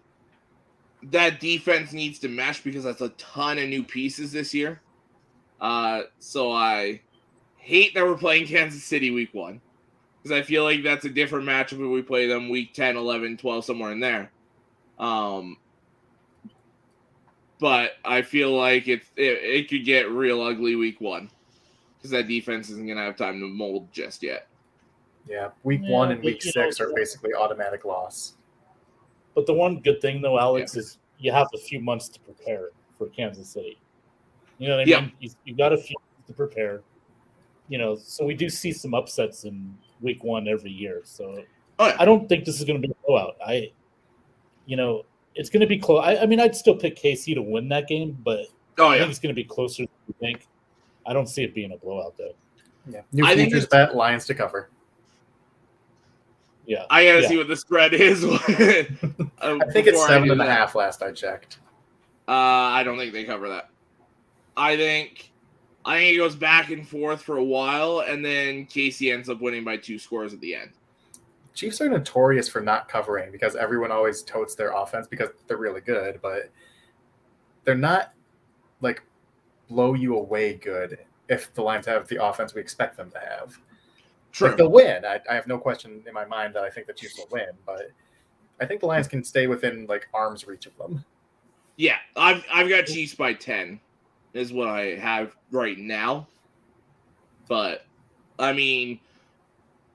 [SPEAKER 1] that defense needs to mesh because that's a ton of new pieces this year. So I hate that we're playing Kansas City week 1. Because I feel like that's a different matchup when we play them week 10, 11, 12, somewhere in there. But I feel like it could get real ugly week 1 because that defense isn't going to have time to mold just yet.
[SPEAKER 2] Yeah, week 1 and week 6 are basically automatic loss.
[SPEAKER 4] But the one good thing, though, Alex, is you have a few months to prepare for Kansas City. You know what I mean? You've got a few months to prepare. So we do see some upsets in week 1 every year. So I don't think this is going to be a blowout. It's going to be close. I mean, I'd still pick KC to win that game, but I think it's going to be closer than you think. I don't see it being a blowout, though.
[SPEAKER 2] Yeah. New futures bet, Lions to cover.
[SPEAKER 4] Yeah.
[SPEAKER 1] I got to see what the spread is.
[SPEAKER 2] I think it's 7.5 last I checked.
[SPEAKER 1] I don't think they cover that. I think it goes back and forth for a while, and then KC ends up winning by 2 scores at the end.
[SPEAKER 2] Chiefs are notorious for not covering because everyone always totes their offense because they're really good, but they're not like blow you away good if the Lions have the offense we expect them to have.
[SPEAKER 1] True.
[SPEAKER 2] Like, they'll win. I have no question in my mind that I think the Chiefs will win, but I think the Lions can stay within like arm's reach of them.
[SPEAKER 1] Yeah, I've got Chiefs by 10 is what I have right now. But I mean,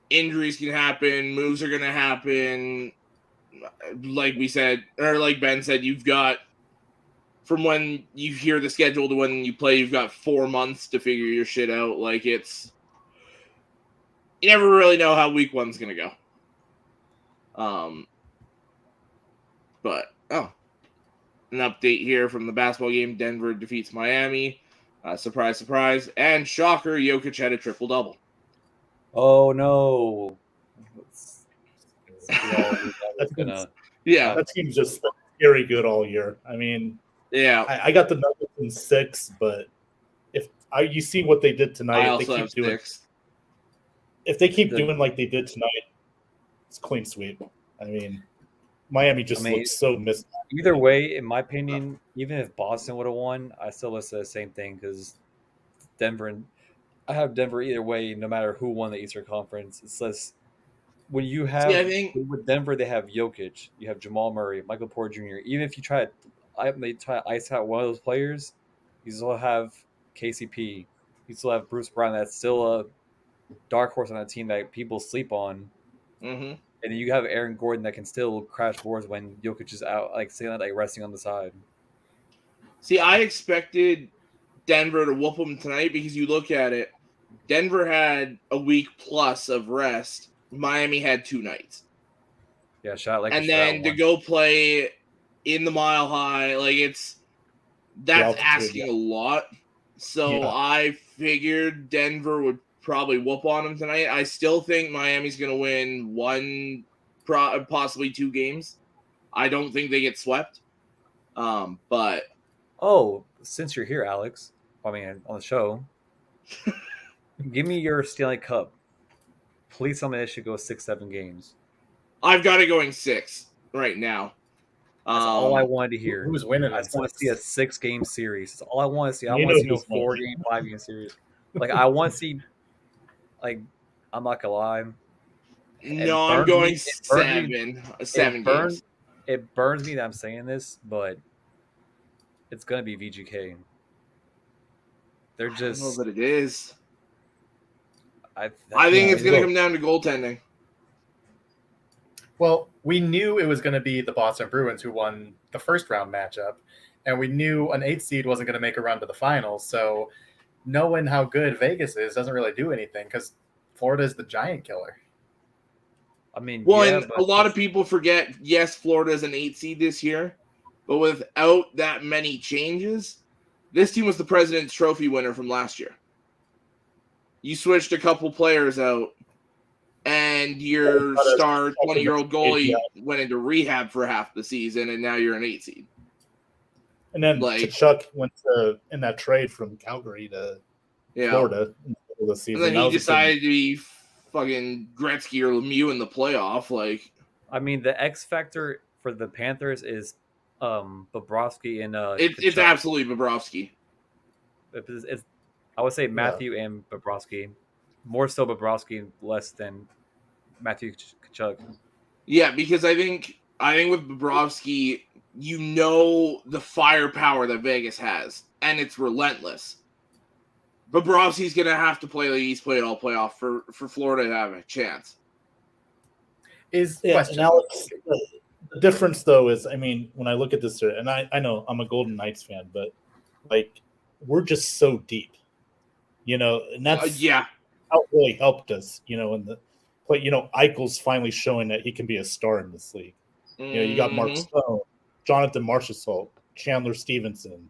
[SPEAKER 1] injuries can happen, moves are going to happen. Like we said, or like Ben said, you've got from when you hear the schedule to when you play, you've got 4 months to figure your shit out. Like you never really know how week 1's going to go. But an update here from the basketball game. Denver defeats Miami. Surprise, surprise. And shocker, Jokic had a triple-double.
[SPEAKER 3] Oh, no.
[SPEAKER 4] That team's just very good all year. I mean, I got the Nuggets in 6, but you see what they did tonight.
[SPEAKER 1] I also have 6.
[SPEAKER 4] If they keep doing like they did tonight, it's clean sweep. I mean, Miami looks so missed.
[SPEAKER 3] Either way, in my opinion, even if Boston would have won, I still would say the same thing because I have Denver either way, no matter who won the Eastern Conference. It's just when you have with Denver, they have Jokic, you have Jamal Murray, Michael Porter Jr. Even if you try to ice out one of those players, you still have KCP. You still have Bruce Brown. That's still a dark horse on that team that people sleep on.
[SPEAKER 1] Mm-hmm.
[SPEAKER 3] And then you have Aaron Gordon that can still crash boards when Jokic is out, like resting on the side.
[SPEAKER 1] See, I expected Denver to whoop them tonight because you look at it, Denver had a week plus of rest. Miami had 2 nights.
[SPEAKER 3] Yeah,
[SPEAKER 1] and then to go play in the Mile High, that's asking a lot. So I figured Denver would probably whoop on them tonight. I still think Miami's going to win 1, possibly 2 games. I don't think they get swept. But
[SPEAKER 3] since you're here, Alex, on the show, give me your Stanley Cup. Please tell me they should go 6-7 games.
[SPEAKER 1] I've got it going 6 right now.
[SPEAKER 3] That's all I wanted to hear.
[SPEAKER 2] Who's winning?
[SPEAKER 3] I just want to see a 6-game series. That's all I want to see. I want to see no 4-game, 5-game series. I want to see. I'm not gonna lie.
[SPEAKER 1] No, I'm going 7 games.
[SPEAKER 3] It burns me that I'm saying this, but it's gonna be VGK. They're just.
[SPEAKER 1] I don't know that it is.
[SPEAKER 3] I
[SPEAKER 1] think it's gonna come down to goaltending.
[SPEAKER 2] Well, we knew it was going to be the Boston Bruins who won the first round matchup, and we knew an 8th seed wasn't going to make a run to the finals. So knowing how good Vegas is doesn't really do anything because Florida is the giant killer.
[SPEAKER 1] I mean, and a lot of people forget, yes, Florida is an 8 seed this year, but without that many changes, this team was the President's Trophy winner from last year. You switched a couple players out, and your star 20-year-old goalie went into rehab for half the season, and now you're an 8 seed.
[SPEAKER 4] And then Tkachuk went in that trade from Calgary to Florida in the season.
[SPEAKER 1] And then he decided to be fucking Gretzky or Lemieux in the playoff. Like,
[SPEAKER 3] I mean, the X factor for the Panthers is Bobrovsky and
[SPEAKER 1] it's absolutely Bobrovsky.
[SPEAKER 3] I would say Matthew and Bobrovsky. More so Bobrovsky, less than Matthew Tkachuk. Yeah,
[SPEAKER 1] because I think with Bobrovsky, you know the firepower that Vegas has, and it's relentless. Bobrovsky's going to have to play like he's played all playoff for Florida to have a chance.
[SPEAKER 4] And Alex, the difference, though, is, I mean, when I look at this, and I know I'm a Golden Knights fan, but, like, we're just so deep, and that's how it really helped us, but, Eichel's finally showing that he can be a star in this league. You got Mark Stone, Jonathan Marchessault, Chandler Stevenson,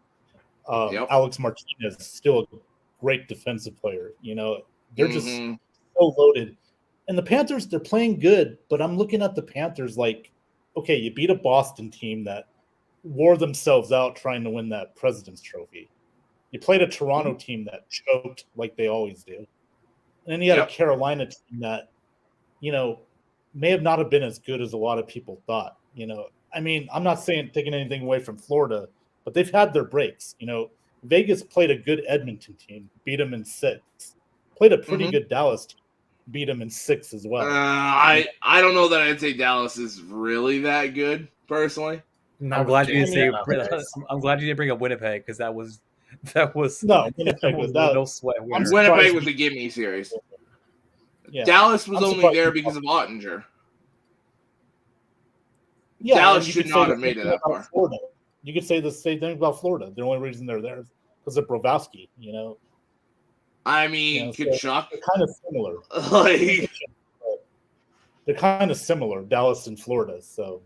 [SPEAKER 4] Alex Martinez, still a great defensive player. They're just so loaded. And the Panthers, they're playing good, but I'm looking at the Panthers like, okay, you beat a Boston team that wore themselves out trying to win that President's Trophy. You played a Toronto team that choked like they always do. And then you had a Carolina team that, may have not have been as good as a lot of people thought. I mean, I'm not saying taking anything away from Florida, but they've had their breaks. Vegas played a good Edmonton team, beat them in 6. Played a pretty good Dallas team, beat them in 6 as well.
[SPEAKER 1] I don't know that I'd say Dallas is really that good, personally.
[SPEAKER 3] I'm glad you didn't I'm glad you didn't bring up Winnipeg, because that was
[SPEAKER 4] Winnipeg was
[SPEAKER 3] no sweat.
[SPEAKER 1] Winnipeg was a gimme series. Yeah. Dallas was only there because of Ottinger.
[SPEAKER 4] Yeah,
[SPEAKER 1] Dallas should not have made it that far.
[SPEAKER 4] Florida. You could say the same thing about Florida. The only reason they're there is because of Bobrovsky,
[SPEAKER 1] I mean, Tkachuk.
[SPEAKER 4] They're kind of similar. They're kind of similar, Dallas and Florida. So,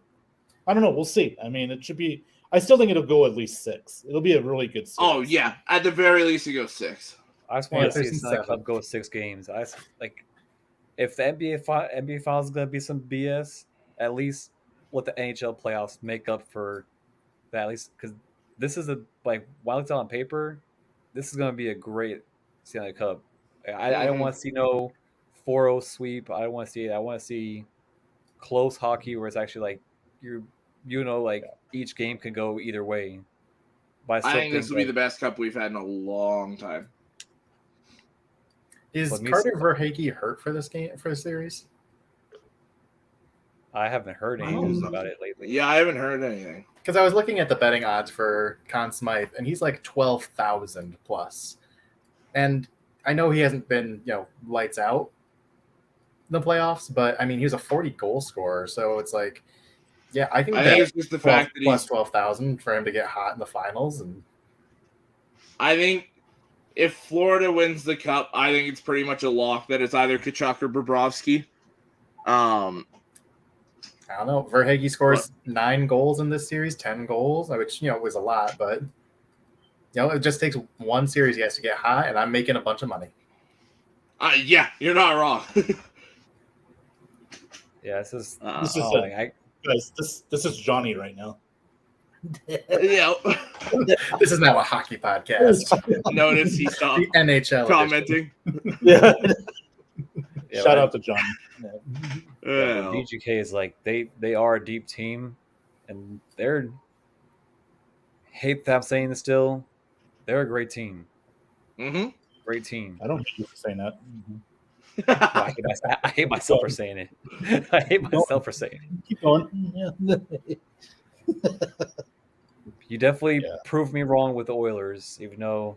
[SPEAKER 4] I don't know. We'll see. I mean, it should be – I still think it'll go at least 6. It'll be a really good series.
[SPEAKER 1] Oh, yeah. At the very least, it goes 6.
[SPEAKER 3] I just want to see the club go 6 games. If the NBA Finals is going to be some BS, at least let the NHL playoffs make up for that. At least because this is while it's on paper, this is going to be a great Stanley Cup. I don't want to see no 4-0 sweep. I don't want to see it. I want to see close hockey where it's actually each game can go either way.
[SPEAKER 1] But I think this will be the best cup we've had in a long time.
[SPEAKER 2] Is Carter Verhaeghe hurt for this series?
[SPEAKER 3] I haven't heard any news about it lately.
[SPEAKER 1] Yeah, I haven't heard anything.
[SPEAKER 2] Because I was looking at the betting odds for Conn Smythe, and he's like 12,000 plus. And I know he hasn't been, lights out in the playoffs, but I mean, he was a 40 goal scorer. So it's like, I think
[SPEAKER 1] it's just the fact that
[SPEAKER 2] plus 12,000 for him to get hot in the finals. And
[SPEAKER 1] I think if Florida wins the cup, I think it's pretty much a lock that it's either Tkachuk or Bobrovsky.
[SPEAKER 2] I don't know. Verhaeghe scores 9 goals in this series, 10 goals, which, was a lot, but, it just takes one series he has to get hot, and I'm making a bunch of money.
[SPEAKER 1] You're not wrong.
[SPEAKER 3] This is
[SPEAKER 4] this is Johnny right now.
[SPEAKER 1] Yeah.
[SPEAKER 2] This is now a hockey podcast.
[SPEAKER 1] Notice he stopped
[SPEAKER 2] the NHL
[SPEAKER 1] commenting.
[SPEAKER 4] Yeah. Shout out to Johnny.
[SPEAKER 3] DGK is they are a deep team, and they're hate that I'm saying this still. They're a great team. Great team.
[SPEAKER 4] I don't hate you for saying that.
[SPEAKER 3] I hate myself for saying it. I hate myself for saying it.
[SPEAKER 4] Keep going.
[SPEAKER 3] You definitely proved me wrong with the Oilers, even though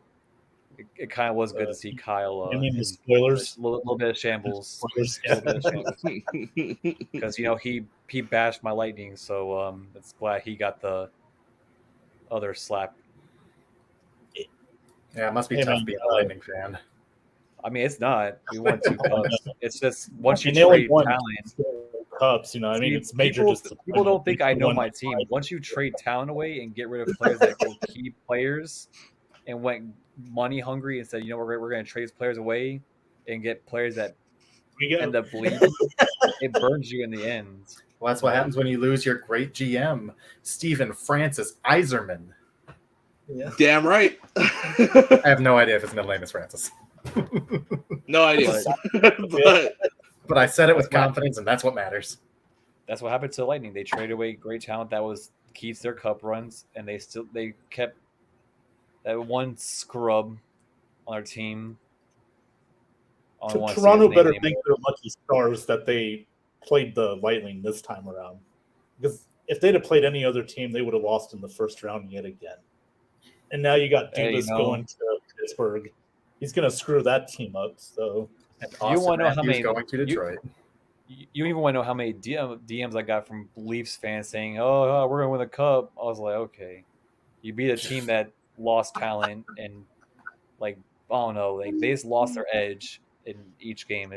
[SPEAKER 3] it kind of was good to see Kyle.
[SPEAKER 4] I mean, the spoilers.
[SPEAKER 3] A little bit of shambles. Because he bashed my Lightning, so it's glad he got the other slap.
[SPEAKER 2] Yeah, it must be tough being a Lightning fan.
[SPEAKER 3] I mean, it's not. We won 2 cups. It's just once you trade talent,
[SPEAKER 4] cups. I mean, it's major.
[SPEAKER 3] People don't think I know my team. Once you trade talent away and get rid of players that were key players and went money hungry and said, we're going to trade players away and get players that end up bleeding, it burns you in the end.
[SPEAKER 2] Well, that's what happens when you lose your great GM, Stephen Francis Iserman.
[SPEAKER 1] Yeah. Damn right.
[SPEAKER 2] I have no idea if his middle name is Francis.
[SPEAKER 1] No idea.
[SPEAKER 2] But I said it with confidence, and that's what matters.
[SPEAKER 3] That's what happened to Lightning. They traded away great talent that was key to their cup runs, and they kept that one scrub on their team.
[SPEAKER 4] Toronto better thank their lucky stars that they played the Lightning this time around. Because if they'd have played any other team, they would have lost in the first round yet again. And now you got Dubas going to Pittsburgh. He's going to screw that team up. So
[SPEAKER 2] you want to know how many going to Detroit?
[SPEAKER 3] You even want to know how many DMs I got from Leafs fans saying, "Oh, we're going to win the cup." I was like, okay, you beat a team that lost talent and I don't know, they just lost their edge in each game.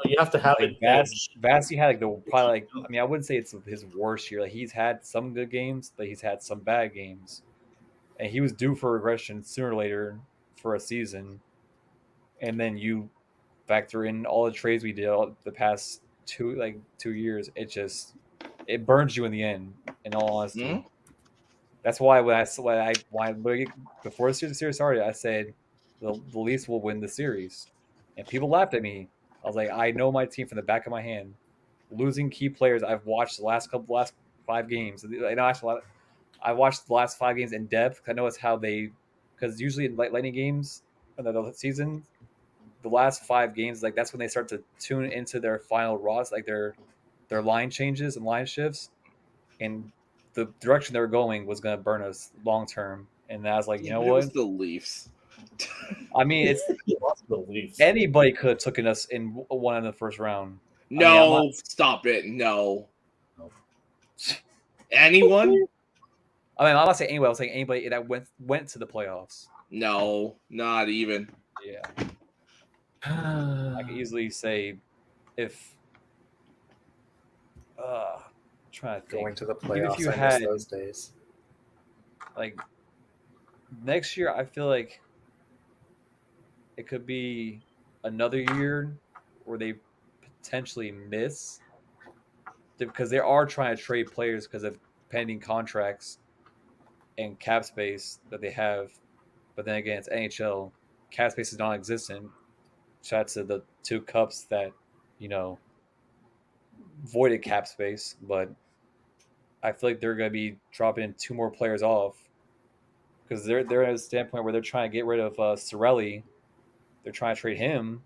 [SPEAKER 4] You have to have it.
[SPEAKER 3] Vasi had I wouldn't say it's his worst year. He's had some good games, but he's had some bad games, and he was due for regression sooner or later for a season. And then you factor in all the trades we did the past 2 years. It burns you in the end. In all honesty, mm-hmm. That's why before the series started, I said the Leafs will win the series, and people laughed at me. I was like, I know my team from the back of my hand. Losing key players, I've watched the last 5 games. I watched the last 5 games in depth. I know it's how because usually in Lightning games in the season, the last 5 games, that's when they start to tune into their final roster, their line changes and line shifts, and the direction they were going was going to burn us long term. And I was like, what?
[SPEAKER 1] It was the Leafs.
[SPEAKER 3] I mean, it's anybody could have taken us in one in the first round.
[SPEAKER 1] No, stop it. No. Anyone?
[SPEAKER 3] I mean, I'm not saying anybody. I was saying anybody that went to the playoffs.
[SPEAKER 1] No, not even.
[SPEAKER 3] Yeah. I could easily say if trying to think.
[SPEAKER 2] Going to the playoffs, if you had those days.
[SPEAKER 3] Next year, I feel like it could be another year where they potentially miss because they are trying to trade players because of pending contracts and cap space that they have. But then again, it's NHL. Cap space is non-existent. Shout out to the 2 cups that, voided cap space. But I feel like they're going to be dropping 2 more players off because they're at a standpoint where they're trying to get rid of Cirelli. They're trying to trade him,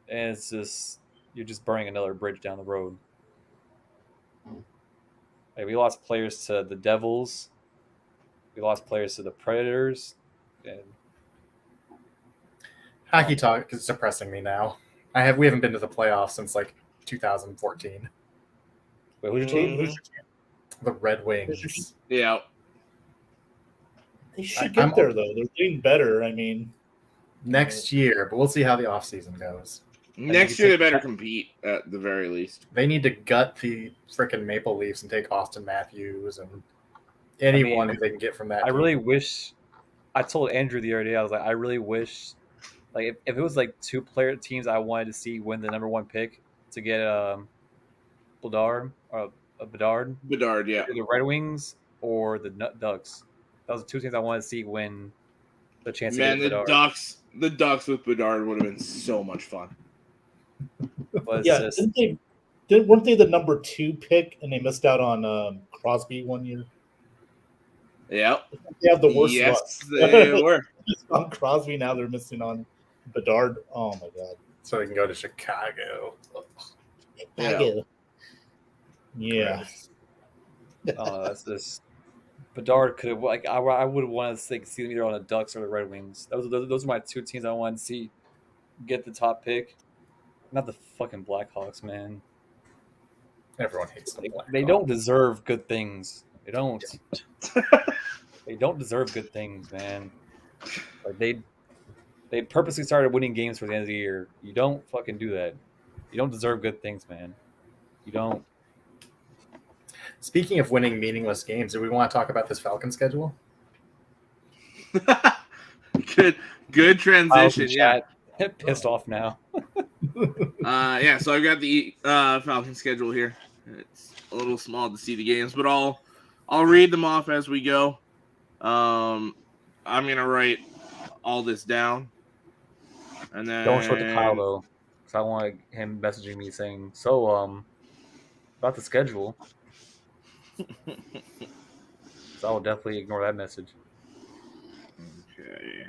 [SPEAKER 3] and it's just you're just burning another bridge down the road. We lost players to the Devils. We lost players to the Predators. And
[SPEAKER 2] hockey talk is depressing me now. We haven't been to the playoffs since 2014.
[SPEAKER 3] Wait, who's your team?
[SPEAKER 2] The Red Wings.
[SPEAKER 1] Yeah.
[SPEAKER 4] They should get there though. They're getting better. I mean,
[SPEAKER 2] next year, but we'll see how the offseason goes.
[SPEAKER 1] Next year, they better compete at the very least.
[SPEAKER 2] They need to gut the freaking Maple Leafs and take Austin Matthews and anyone who they can get from that.
[SPEAKER 3] I really wish. I told Andrew the other day, I was like, I really wish, if it was 2 player teams I wanted to see win the number 1 pick to get Bedard,
[SPEAKER 1] yeah,
[SPEAKER 3] the Red Wings or the Ducks. That was the 2 teams I wanted to see win the chance to get Bedard.
[SPEAKER 1] The Ducks with Bedard would have been so much fun.
[SPEAKER 3] But
[SPEAKER 4] yeah, weren't they the number 2 pick and they missed out on Crosby one year?
[SPEAKER 1] Yeah,
[SPEAKER 4] they have the worst.
[SPEAKER 1] Yes, they were
[SPEAKER 4] on Crosby. Now they're missing on Bedard. Oh my god!
[SPEAKER 2] So they can go to Chicago.
[SPEAKER 4] Yeah.
[SPEAKER 3] Oh, that's just Bedard could have. I would have wanted to see them either on the Ducks or the Red Wings. Those are my 2 teams I wanted to see get the top pick. Not the fucking Blackhawks, man.
[SPEAKER 2] Everyone hates them.
[SPEAKER 3] They don't deserve good things. They don't. They don't deserve good things, man. They purposely started winning games for the end of the year. You don't fucking do that. You don't deserve good things, man. You don't.
[SPEAKER 2] Speaking of winning meaningless games, do we want to talk about this Falcon schedule?
[SPEAKER 1] Good transition. Yeah.
[SPEAKER 3] Pissed off now.
[SPEAKER 1] Yeah, so I've got the Falcon schedule here. It's a little small to see the games, but I'll read them off as we go. I'm gonna write all this down, and then
[SPEAKER 3] Don't show it to Kyle though, because I want him messaging me saying, "So, about the schedule." So I will definitely ignore that message.
[SPEAKER 1] Okay.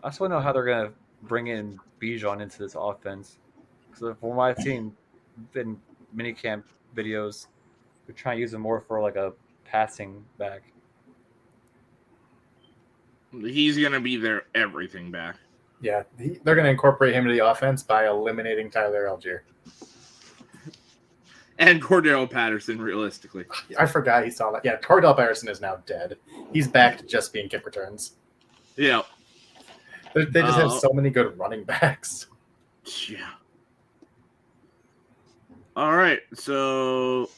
[SPEAKER 3] I just want to know how they're gonna bring in Bijan into this offense. Because from what I've seen in minicamp videos, they're trying to use him more for like a passing back.
[SPEAKER 1] He's gonna be their everything back.
[SPEAKER 2] Yeah, they're going to incorporate him to the offense by eliminating Tyler Algier.
[SPEAKER 1] And Cordero Patterson, realistically.
[SPEAKER 2] I forgot he saw that. Yeah, Cordell Patterson is now dead. He's back to just being kick returns.
[SPEAKER 1] Yeah.
[SPEAKER 2] They just have so many good running backs.
[SPEAKER 1] Yeah. All right, so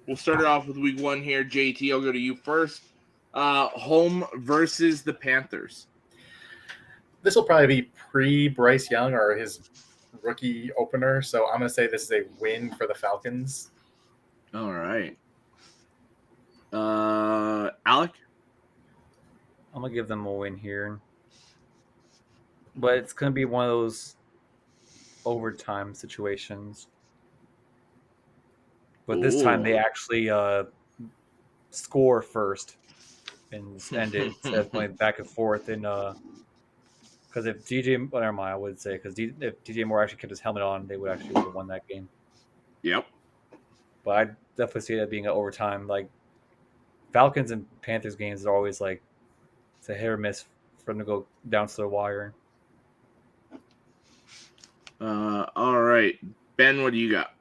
[SPEAKER 1] we'll start it off with week 1 here. JT, I'll go to you first. Home versus the Panthers.
[SPEAKER 2] This will probably be pre-Bryce Young or his rookie opener, so I'm going to say this is a win for the Falcons.
[SPEAKER 1] All right. Alec?
[SPEAKER 3] I'm going to give them a win here. But it's going to be one of those overtime situations. But this time they actually score first and end it instead of going back and forth. And because if DJ, well, never mind, I would say because if DJ Moore actually kept his helmet on, they would actually have won that game.
[SPEAKER 1] Yep.
[SPEAKER 3] But I definitely see that being an overtime. Like Falcons and Panthers games are always like it's a hit or miss for them to go down to the wire.
[SPEAKER 1] All right, Ben, what do you got?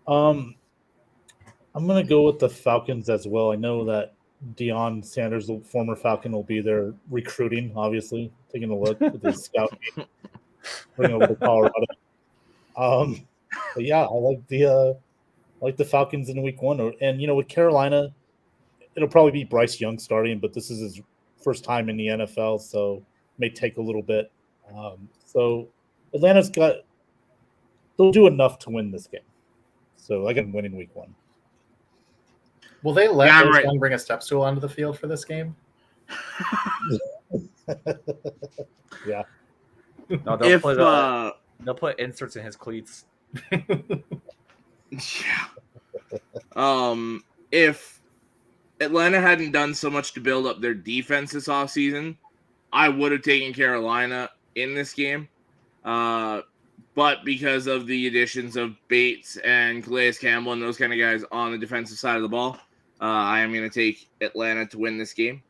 [SPEAKER 4] I'm gonna go with the Falcons as well. I know that Deion Sanders, the former Falcon, will be there recruiting, obviously, taking a look at his scout game, bringing over to Colorado. But yeah, I like the Falcons in week 1. And with Carolina, it'll probably be Bryce Young starting, but this is his first time in the NFL, so it may take a little bit. So Atlanta's they'll do enough to win this game. So I can win in week 1.
[SPEAKER 2] Will they let Bryce Young bring a step stool onto the field for this game?
[SPEAKER 4] Yeah.
[SPEAKER 3] No, they'll put inserts in his cleats.
[SPEAKER 1] Yeah. If Atlanta hadn't done so much to build up their defense this offseason, I would have taken Carolina in this game. But because of the additions of Bates and Calais Campbell and those kind of guys on the defensive side of the ball, I am going to take Atlanta to win this game.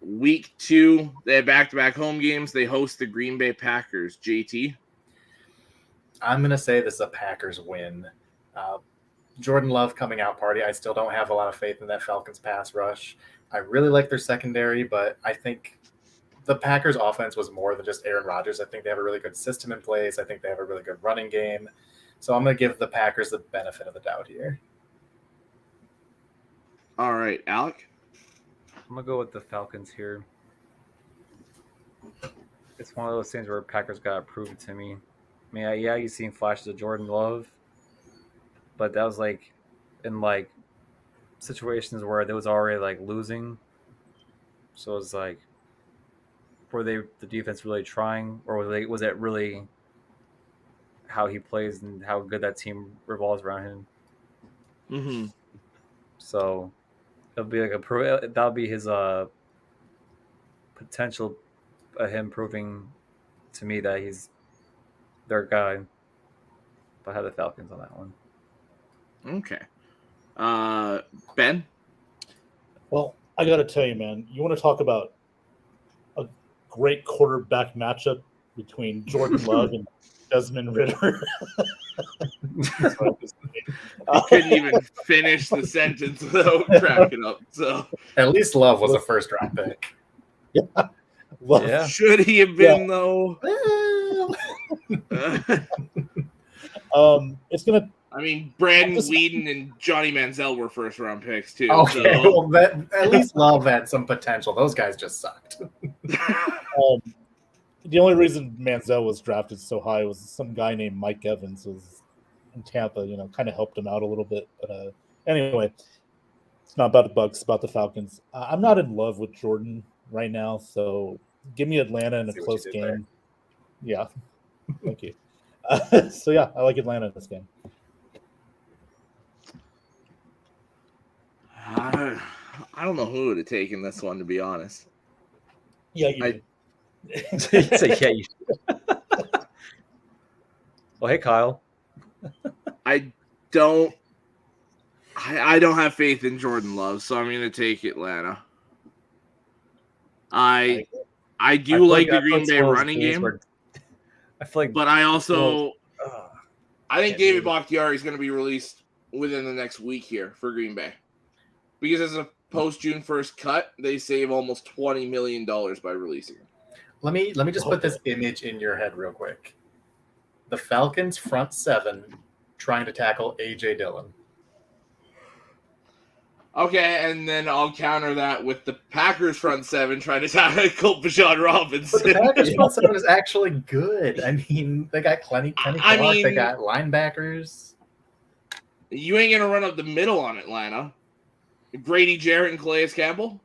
[SPEAKER 1] Week 2, they have back-to-back home games. They host the Green Bay Packers. JT?
[SPEAKER 2] I'm going to say this is a Packers win. Jordan Love coming out party. I still don't have a lot of faith in that Falcons pass rush. I really like their secondary, but I think the Packers offense was more than just Aaron Rodgers. I think they have a really good system in place. I think they have a really good running game. So I'm going to give the Packers the benefit of the doubt here.
[SPEAKER 1] All right, Alec?
[SPEAKER 3] I'm going to go with the Falcons here. It's one of those things where Packers got to prove it to me. I mean, yeah, you've seen flashes of Jordan Love, but that was like in like situations where they was already like losing. So it's like, were the defense really trying, or was it really how he plays and how good that team revolves around him?
[SPEAKER 1] Mm-hmm.
[SPEAKER 3] So it'll be like that'll be his potential of him proving to me that he's their guy. But I have the Falcons on that one.
[SPEAKER 1] Okay. Ben?
[SPEAKER 4] Well, I got to tell you, man, you want to talk about a great quarterback matchup between Jordan Love and Desmond Ridder.
[SPEAKER 1] I couldn't even finish the sentence without cracking up. So
[SPEAKER 2] at least Love was a first-round pick.
[SPEAKER 4] Yeah.
[SPEAKER 3] Yeah.
[SPEAKER 1] Should he have been though?
[SPEAKER 4] It's gonna.
[SPEAKER 1] I mean, Brandon Whedon and Johnny Manziel were first round picks too.
[SPEAKER 2] Okay,
[SPEAKER 1] So.
[SPEAKER 2] well, that at least Love had some potential. Those guys just sucked.
[SPEAKER 4] The only reason Manziel was drafted so high was some guy named Mike Evans was in Tampa. Kind of helped him out a little bit. But anyway, it's not about the Bucs, it's about the Falcons. I'm not in love with Jordan right now, so give me Atlanta in a close game. There. Yeah, thank you. So yeah, I like Atlanta in this game.
[SPEAKER 1] I don't know who would have taken this one, to be honest.
[SPEAKER 4] Yeah, you do.
[SPEAKER 3] Say yeah. Oh, hey, Kyle.
[SPEAKER 1] I don't have faith in Jordan Love, so I'm going to take Atlanta. I do like the Green Bay running game.
[SPEAKER 3] I feel like,
[SPEAKER 1] but I also I think David Bakhtiari is going to be released within the next week here for Green Bay, because as a post June 1st cut, they save almost $20 million by releasing him.
[SPEAKER 2] Let me just put this image in your head real quick. The Falcons front seven trying to tackle A.J. Dillon.
[SPEAKER 1] Okay, and then I'll counter that with the Packers front seven trying to tackle Bijan Robinson.
[SPEAKER 2] But the Packers front seven is actually good. I mean, they got Kenny Clark, they got linebackers.
[SPEAKER 1] You ain't going to run up the middle on Atlanta. Grady Jarrett and Calais Campbell?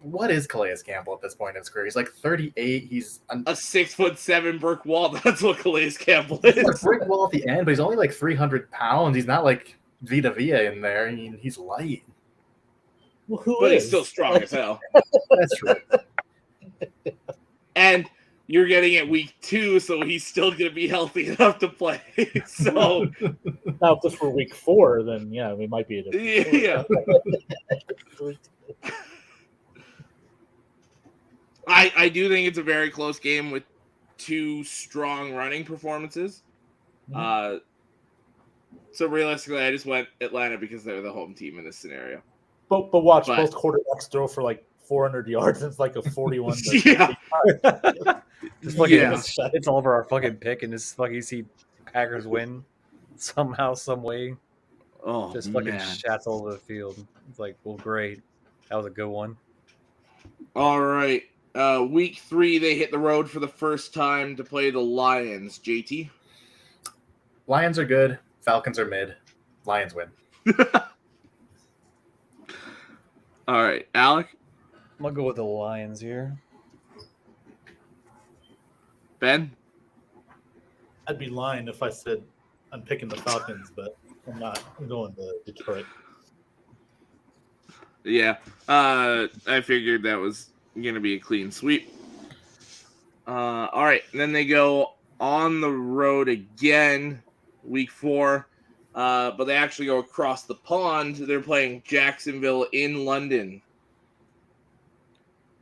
[SPEAKER 2] What is Calais Campbell at this point in his career? He's like 38. He's
[SPEAKER 1] a 6'7" brick wall. That's what Calais Campbell is.
[SPEAKER 2] He's a brick wall at the end, but he's only like 300 pounds. He's not like Vita Vea in there. I mean, he's light.
[SPEAKER 4] Well,
[SPEAKER 1] but he's still strong as hell.
[SPEAKER 2] That's true.
[SPEAKER 1] And you're getting it week 2, so he's still going to be healthy enough to play. So
[SPEAKER 4] now, if this were week 4, then yeah, we might be a different
[SPEAKER 1] yeah. I do think it's a very close game with 2 strong running performances. Mm-hmm. So realistically, I just went Atlanta because they're the home team in this scenario.
[SPEAKER 4] But both quarterbacks throw for like 400 yards. It's like a 41.
[SPEAKER 1] Yeah.
[SPEAKER 3] It's all over our fucking pick, and this fucking see Packers win somehow, some way.
[SPEAKER 1] Oh,
[SPEAKER 3] just fucking shats all over the field. It's like, well, great. That was a good one.
[SPEAKER 1] All right. Week 3, they hit the road for the first time to play the Lions. JT?
[SPEAKER 2] Lions are good. Falcons are mid. Lions win.
[SPEAKER 1] All right. Alec?
[SPEAKER 3] I'm going to go with the Lions here.
[SPEAKER 1] Ben?
[SPEAKER 4] I'd be lying if I said I'm picking the Falcons, but I'm not. I'm going to Detroit.
[SPEAKER 1] Yeah. I figured that was going to be a clean sweep. All right. And then they go on the road again, week 4. But they actually go across the pond. They're playing Jacksonville in London.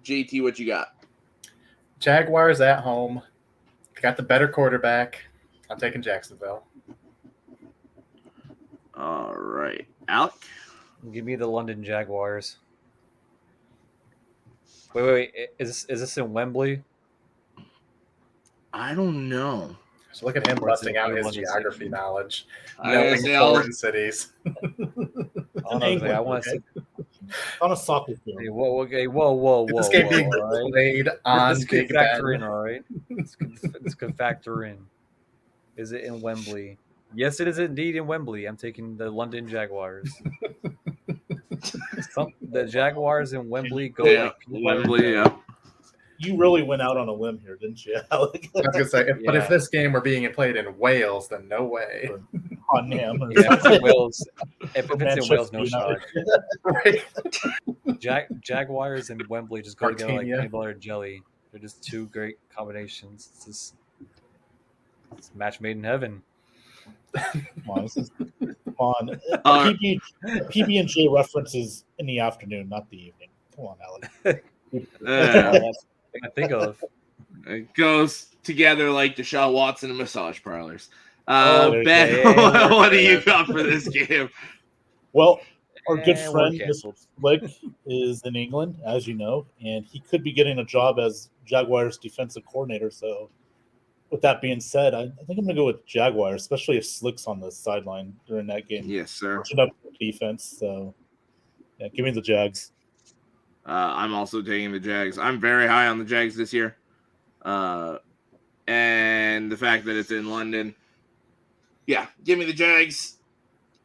[SPEAKER 1] JT, what you got?
[SPEAKER 2] Jaguars at home. They got the better quarterback. I'm taking Jacksonville.
[SPEAKER 1] All right. Alec?
[SPEAKER 3] Give me the London Jaguars. Wait. Is this in Wembley?
[SPEAKER 1] I don't know.
[SPEAKER 2] So look at him busting out his geography knowledge.
[SPEAKER 1] Knowing
[SPEAKER 2] foreign cities.
[SPEAKER 3] I want to see
[SPEAKER 4] on a soccer field.
[SPEAKER 3] Hey, whoa.
[SPEAKER 2] This game being played on
[SPEAKER 3] this could factor in, all right? This could factor in. Is it in Wembley? Yes, it is indeed in Wembley. I'm taking the London Jaguars. The Jaguars in Wembley go like
[SPEAKER 1] Wembley, yeah.
[SPEAKER 4] You really went out on a limb here, didn't you, Alec?
[SPEAKER 2] I was gonna say, but if this game were being played in Wales, then no way.
[SPEAKER 4] On him.
[SPEAKER 3] Yeah, if it's in Wales, no shot.
[SPEAKER 2] Right.
[SPEAKER 3] Jaguars and Wembley just go together like peanut butter and jelly. They're just 2 great combinations. It's match made in heaven.
[SPEAKER 4] Come on. PB&J references in the afternoon, not the evening. Come on, Alec.
[SPEAKER 3] I think of
[SPEAKER 1] it goes together like Deshaun Watson and massage parlors.
[SPEAKER 3] Ben,
[SPEAKER 1] what do you got for this game?
[SPEAKER 4] Well, our good
[SPEAKER 3] we're
[SPEAKER 4] friend, Mr.
[SPEAKER 3] canceled.
[SPEAKER 4] Flick, is in England, as you know, and he could be getting a job as Jaguars defensive coordinator. So, with that being said, I think I'm going to go with Jaguars, especially if Slick's on the sideline during that game.
[SPEAKER 1] Yes, sir.
[SPEAKER 4] Pushing up defense. So, yeah, give me the Jags.
[SPEAKER 1] I'm also taking the Jags. I'm very high on the Jags this year. And the fact that it's in London. Yeah, give me the Jags.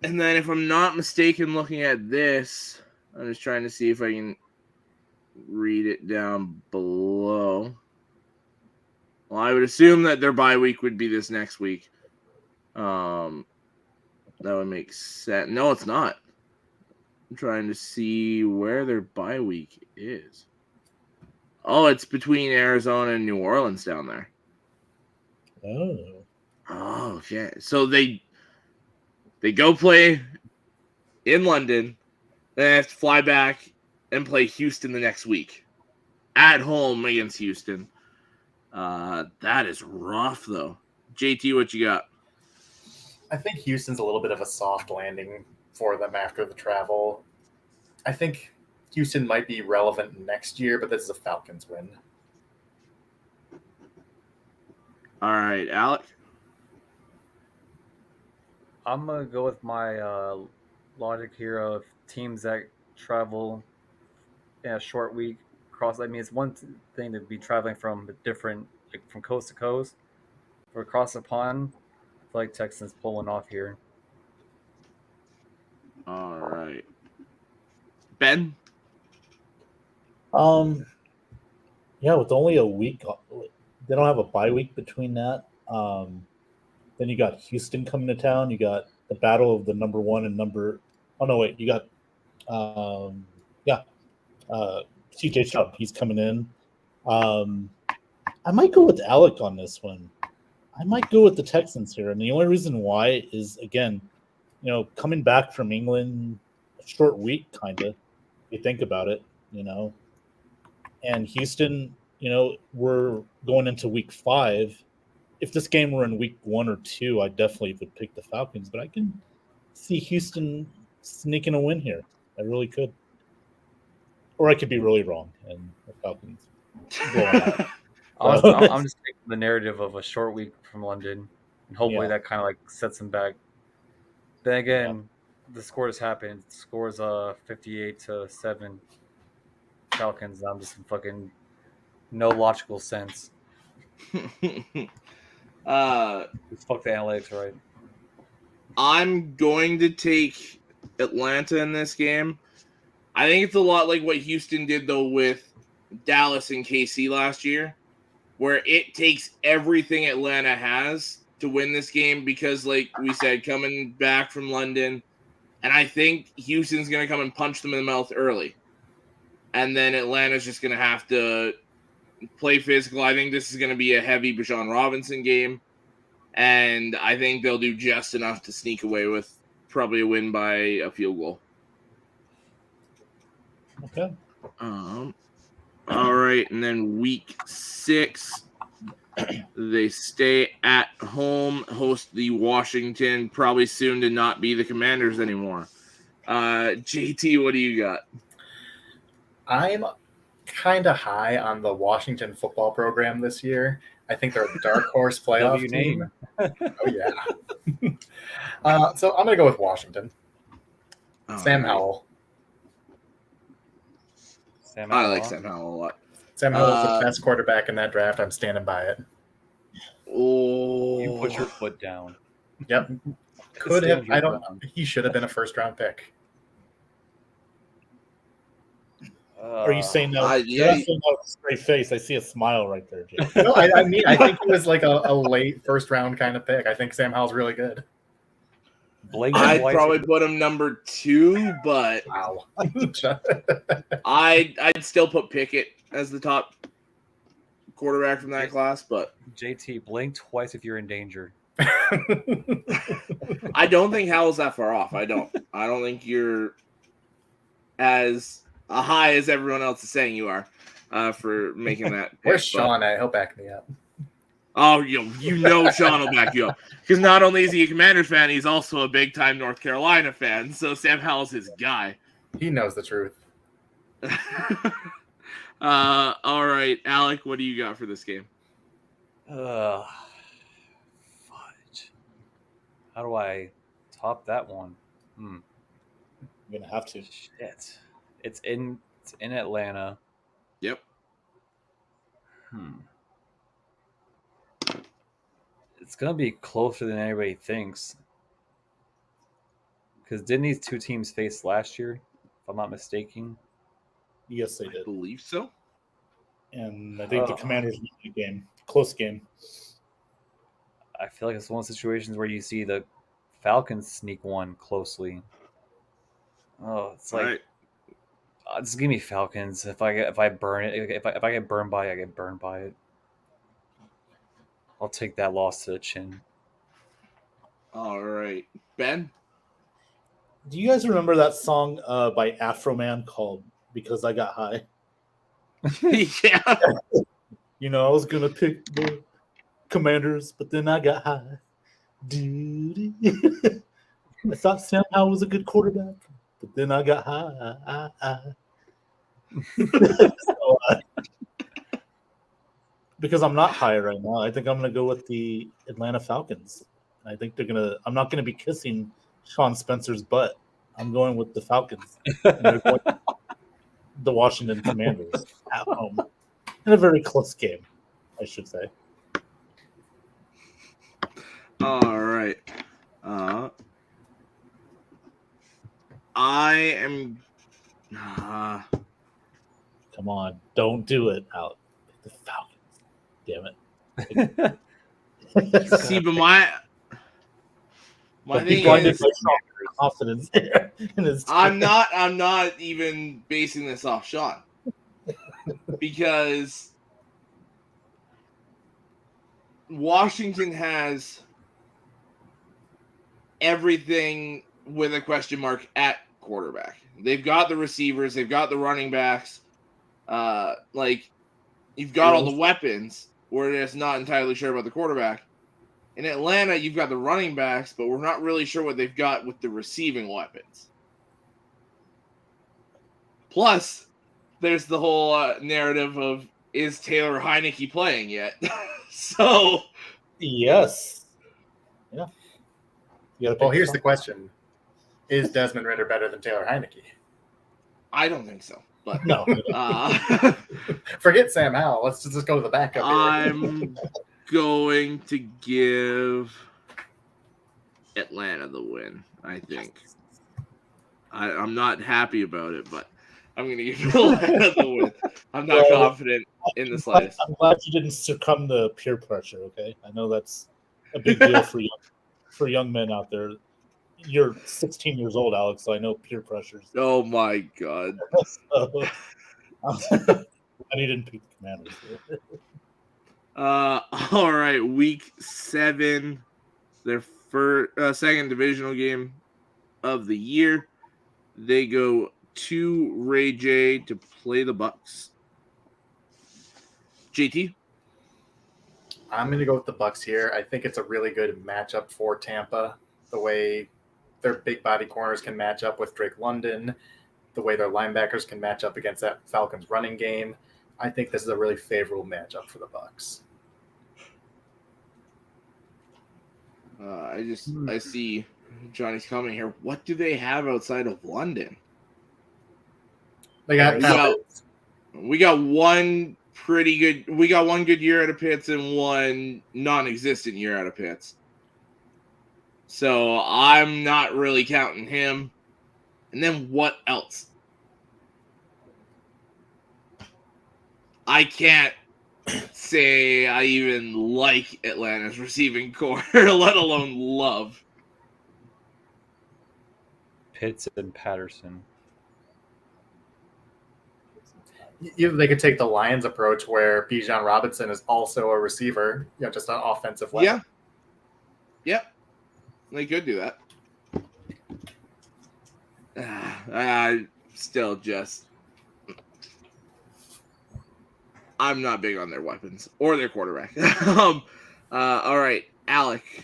[SPEAKER 1] And then if I'm not mistaken looking at this, I'm just trying to see if I can read it down below. Well, I would assume that their bye week would be this next week. That would make sense. No, it's not. I'm trying to see where their bye week is. Oh, it's between Arizona and New Orleans down there.
[SPEAKER 4] Oh,
[SPEAKER 1] okay. So they go play in London, then they have to fly back and play Houston the next week at home against Houston. That is rough, though. JT, what you got?
[SPEAKER 2] I think Houston's a little bit of a soft landing for them after the travel. I think Houston might be relevant next year, but this is a Falcons win.
[SPEAKER 1] All right, Alec?
[SPEAKER 3] I'm going to go with my logic here of teams that travel in a short week across. I mean, it's one thing to be traveling from different, like from coast to coast or across the pond. I feel like Texans pulling off here.
[SPEAKER 1] All right. Ben?
[SPEAKER 4] yeah, with only a week, they don't have a bye week between that. Then you got Houston coming to town. You got the battle of the number one and number. Oh no, wait, you got CJ Stroud. He's coming in. I might go with Alec on this one. I might go with the Texans here, and the only reason why is again, coming back from England, a short week, kind of. If you think about it, and Houston, we're going into week 5. If this game were in week 1 or 2, I definitely would pick the Falcons, but I can see Houston sneaking a win here. I really could. Or I could be really wrong and the Falcons blowing out.
[SPEAKER 3] I'm just taking the narrative of a short week from London, and hopefully that kind of like sets them back. Then again, the score has happened. The score is 58-7 Falcons. I'm just fucking no logical sense. Just fuck the analytics, right?
[SPEAKER 1] I'm going to take Atlanta in this game. I think it's a lot like what Houston did, though, with Dallas and KC last year, where it takes everything Atlanta has to win this game because, like we said, coming back from London, and I think Houston's going to come and punch them in the mouth early. And then Atlanta's just going to have to play physical. I think this is going to be a heavy Bijan Robinson game. And I think they'll do just enough to sneak away with probably a win by a field goal.
[SPEAKER 4] Okay.
[SPEAKER 1] All right. And then week 6, they stay at home, host the Washington, probably soon to not be the Commanders anymore. JT, what do you got?
[SPEAKER 2] I'm kind of high on the Washington football program this year. I think they're a dark horse playoff team. Oh, yeah. So I'm going to go with Washington. Sam Howell.
[SPEAKER 1] I like Sam Howell a lot.
[SPEAKER 2] Sam Howell's the best quarterback in that draft. I'm standing by it.
[SPEAKER 1] Oh,
[SPEAKER 3] you put your foot down.
[SPEAKER 2] Yep. Could have. I don't know. He should have been a first-round pick.
[SPEAKER 4] Are you saying that? You're not saying that with a straight face. I see a smile right there, Jake.
[SPEAKER 2] No, I mean, I think he was like a late first-round kind of pick. I think Sam Howell's really good.
[SPEAKER 1] I'd probably put him number 2, but
[SPEAKER 2] wow.
[SPEAKER 1] I'd still put Pickett as the top quarterback from that class. But
[SPEAKER 3] JT, blink twice if you're in danger.
[SPEAKER 1] I don't think Howell's that far off. I don't think you're as high as everyone else is saying you are for making that pick.
[SPEAKER 2] Where's Sean at? He'll back me up.
[SPEAKER 1] Oh, you know Sean will back you up. Because not only is he a Commanders fan, he's also a big-time North Carolina fan. So Sam Howell's his guy.
[SPEAKER 2] He knows the truth.
[SPEAKER 1] All right, Alec, what do you got for this game?
[SPEAKER 3] Fudge. How do I top that one?
[SPEAKER 4] You're gonna have to.
[SPEAKER 3] Shit. It's in Atlanta.
[SPEAKER 1] Yep.
[SPEAKER 3] It's gonna be closer than anybody thinks. Because didn't these two teams face last year, if I'm not mistaken?
[SPEAKER 4] Yes, they
[SPEAKER 1] I
[SPEAKER 4] did.
[SPEAKER 1] believe so.
[SPEAKER 4] And I think the Commanders won the game. Close game.
[SPEAKER 3] I feel like it's one of those situations where you see the Falcons sneak one closely. Oh, it's like,
[SPEAKER 1] Right.
[SPEAKER 3] Just give me Falcons. If I burn it, if I get burned by it, I get burned by it. I'll take that loss to the chin.
[SPEAKER 1] All right, Ben.
[SPEAKER 4] Do you guys remember that song by Afro Man called "Because I Got High"?
[SPEAKER 1] Yeah.
[SPEAKER 4] I was gonna pick the Commanders, but then I got high. I thought Sam Howell was a good quarterback, but then I got high. So, because I'm not high right now, I think I'm gonna go with the Atlanta Falcons. I think I'm not gonna be kissing Sean Spencer's butt. I'm going with the Falcons. And they're going the Washington Commanders at home in a very close game, I should say.
[SPEAKER 1] All right. I am.
[SPEAKER 4] Come on, don't do it, out the Falcons. Damn it.
[SPEAKER 1] See, but my
[SPEAKER 4] But
[SPEAKER 1] thing
[SPEAKER 4] he's blinded
[SPEAKER 1] is,
[SPEAKER 4] by Sean's confidence in his team.
[SPEAKER 1] I'm not even basing this off Sean because Washington has everything with a question mark at quarterback. They've got the receivers, they've got the running backs. You've got all the weapons. We're just not entirely sure about the quarterback. In Atlanta, you've got the running backs, but we're not really sure what they've got with the receiving weapons. Plus, there's the whole narrative of, is Taylor Heineke playing yet? So,
[SPEAKER 4] yes. Yeah.
[SPEAKER 2] Well, here's the question. Is Desmond Ridder better than Taylor Heineke?
[SPEAKER 1] I don't think so. But
[SPEAKER 4] no.
[SPEAKER 2] Forget Sam Howell. Let's just go to the backup here.
[SPEAKER 1] I'm going to give Atlanta the win, I think. I'm not happy about it, but I'm going to give Atlanta the win. I'm not confident in the slightest.
[SPEAKER 4] I'm glad you didn't succumb to peer pressure, okay? I know that's a big deal for young men out there. You're 16 years old, Alex, so I know peer pressures.
[SPEAKER 1] Oh, my God.
[SPEAKER 4] So, I didn't pick the Commanders.
[SPEAKER 1] All right, week 7, their second divisional game of the year. They go to Ray J to play the Bucks. JT?
[SPEAKER 2] I'm going to go with the Bucks here. I think it's a really good matchup for Tampa. The way their big body corners can match up with Drake London, the way their linebackers can match up against that Falcons running game. I think this is a really favorable matchup for the Bucks.
[SPEAKER 1] I see Johnny's comment here. What do they have outside of London?
[SPEAKER 2] We
[SPEAKER 1] got one pretty good. We got one good year out of Pitts and one non-existent year out of Pitts. So I'm not really counting him. And then what else? I can't say I even like Atlanta's receiving core, let alone love.
[SPEAKER 3] Pitts and Patterson.
[SPEAKER 2] They could take the Lions approach where Bijan Robinson is also a receiver, just an offensive weapon.
[SPEAKER 1] Yeah. Yep. They could do that. I'm not big on their weapons or their quarterback. All right, Alec,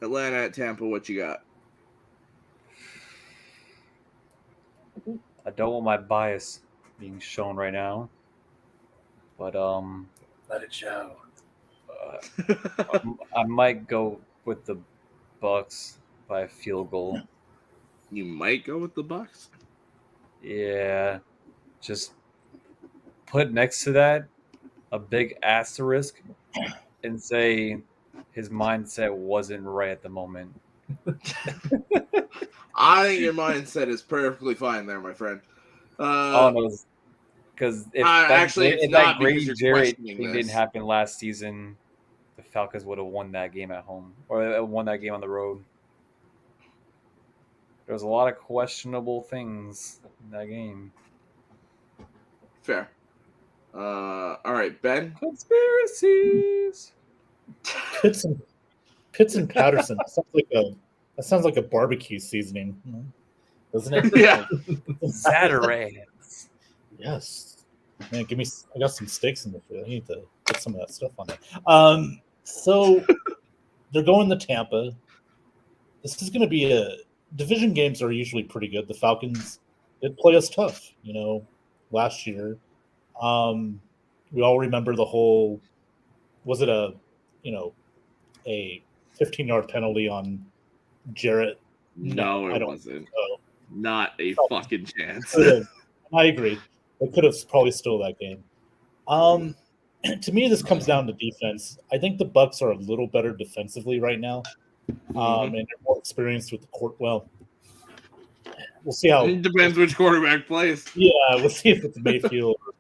[SPEAKER 1] Atlanta at Tampa, what you got?
[SPEAKER 3] I don't want my bias being shown right now, but
[SPEAKER 2] Let it show.
[SPEAKER 3] I might go with the Bucks by a field goal.
[SPEAKER 1] You might go with the Bucks.
[SPEAKER 3] Yeah, just put next to that a big asterisk and say his mindset wasn't right at the moment.
[SPEAKER 1] I think your mindset is perfectly fine there, my friend.
[SPEAKER 3] Oh no, because if
[SPEAKER 1] it's
[SPEAKER 3] that
[SPEAKER 1] not
[SPEAKER 3] Grady
[SPEAKER 1] because you're
[SPEAKER 3] Jarrett
[SPEAKER 1] questioning
[SPEAKER 3] thing
[SPEAKER 1] this.
[SPEAKER 3] didn't happen last season, the Falcons would have won that game at home or won that game on the road. There was a lot of questionable things in that game.
[SPEAKER 1] Fair. All right, Ben.
[SPEAKER 3] Conspiracies.
[SPEAKER 4] Pitts and Patterson. That sounds like a barbecue seasoning, doesn't it?
[SPEAKER 1] Yeah.
[SPEAKER 3] Zatarans.
[SPEAKER 4] Yes. Man, I got some steaks in the fridge. I need to put some of that stuff on there. So they're going to Tampa. This is going to be division games are usually pretty good. The Falcons did play us tough, last year. We all remember the whole, was it a 15-yard penalty on Jarrett?
[SPEAKER 1] No, it wasn't. Not a fucking chance.
[SPEAKER 4] I agree. They could have probably stole that game. To me, this comes down to defense. I think the Bucks are a little better defensively right now, and they're more experienced with the court. Well, we'll see how.
[SPEAKER 1] It depends which quarterback plays.
[SPEAKER 4] Yeah, we'll see if it's Mayfield or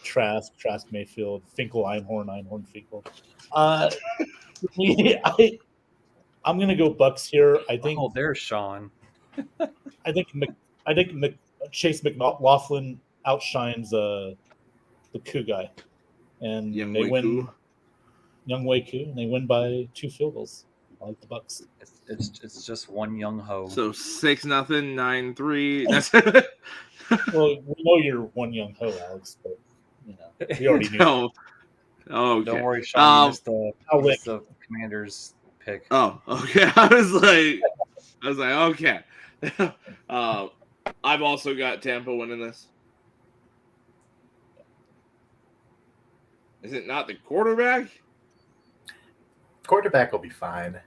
[SPEAKER 4] Trask Mayfield, Finkel, Einhorn, Finkel. I'm gonna go Bucks here. I think.
[SPEAKER 3] Oh, there's Sean.
[SPEAKER 4] I think Chase McLaughlin outshines the Koo guy, and they win. Young Wei Koo, and they win by 2 field goals. I like the Bucks.
[SPEAKER 3] It's just one young ho.
[SPEAKER 1] So 6-0, 9-3. That's
[SPEAKER 4] Well, we know you're one young ho, Alex, but we already knew.
[SPEAKER 1] No. Oh, okay.
[SPEAKER 3] Don't worry, Sean. You missed the Commanders pick.
[SPEAKER 1] Oh, okay. I was like, okay. I've also got Tampa winning this. Is it not the quarterback?
[SPEAKER 2] Quarterback will be fine.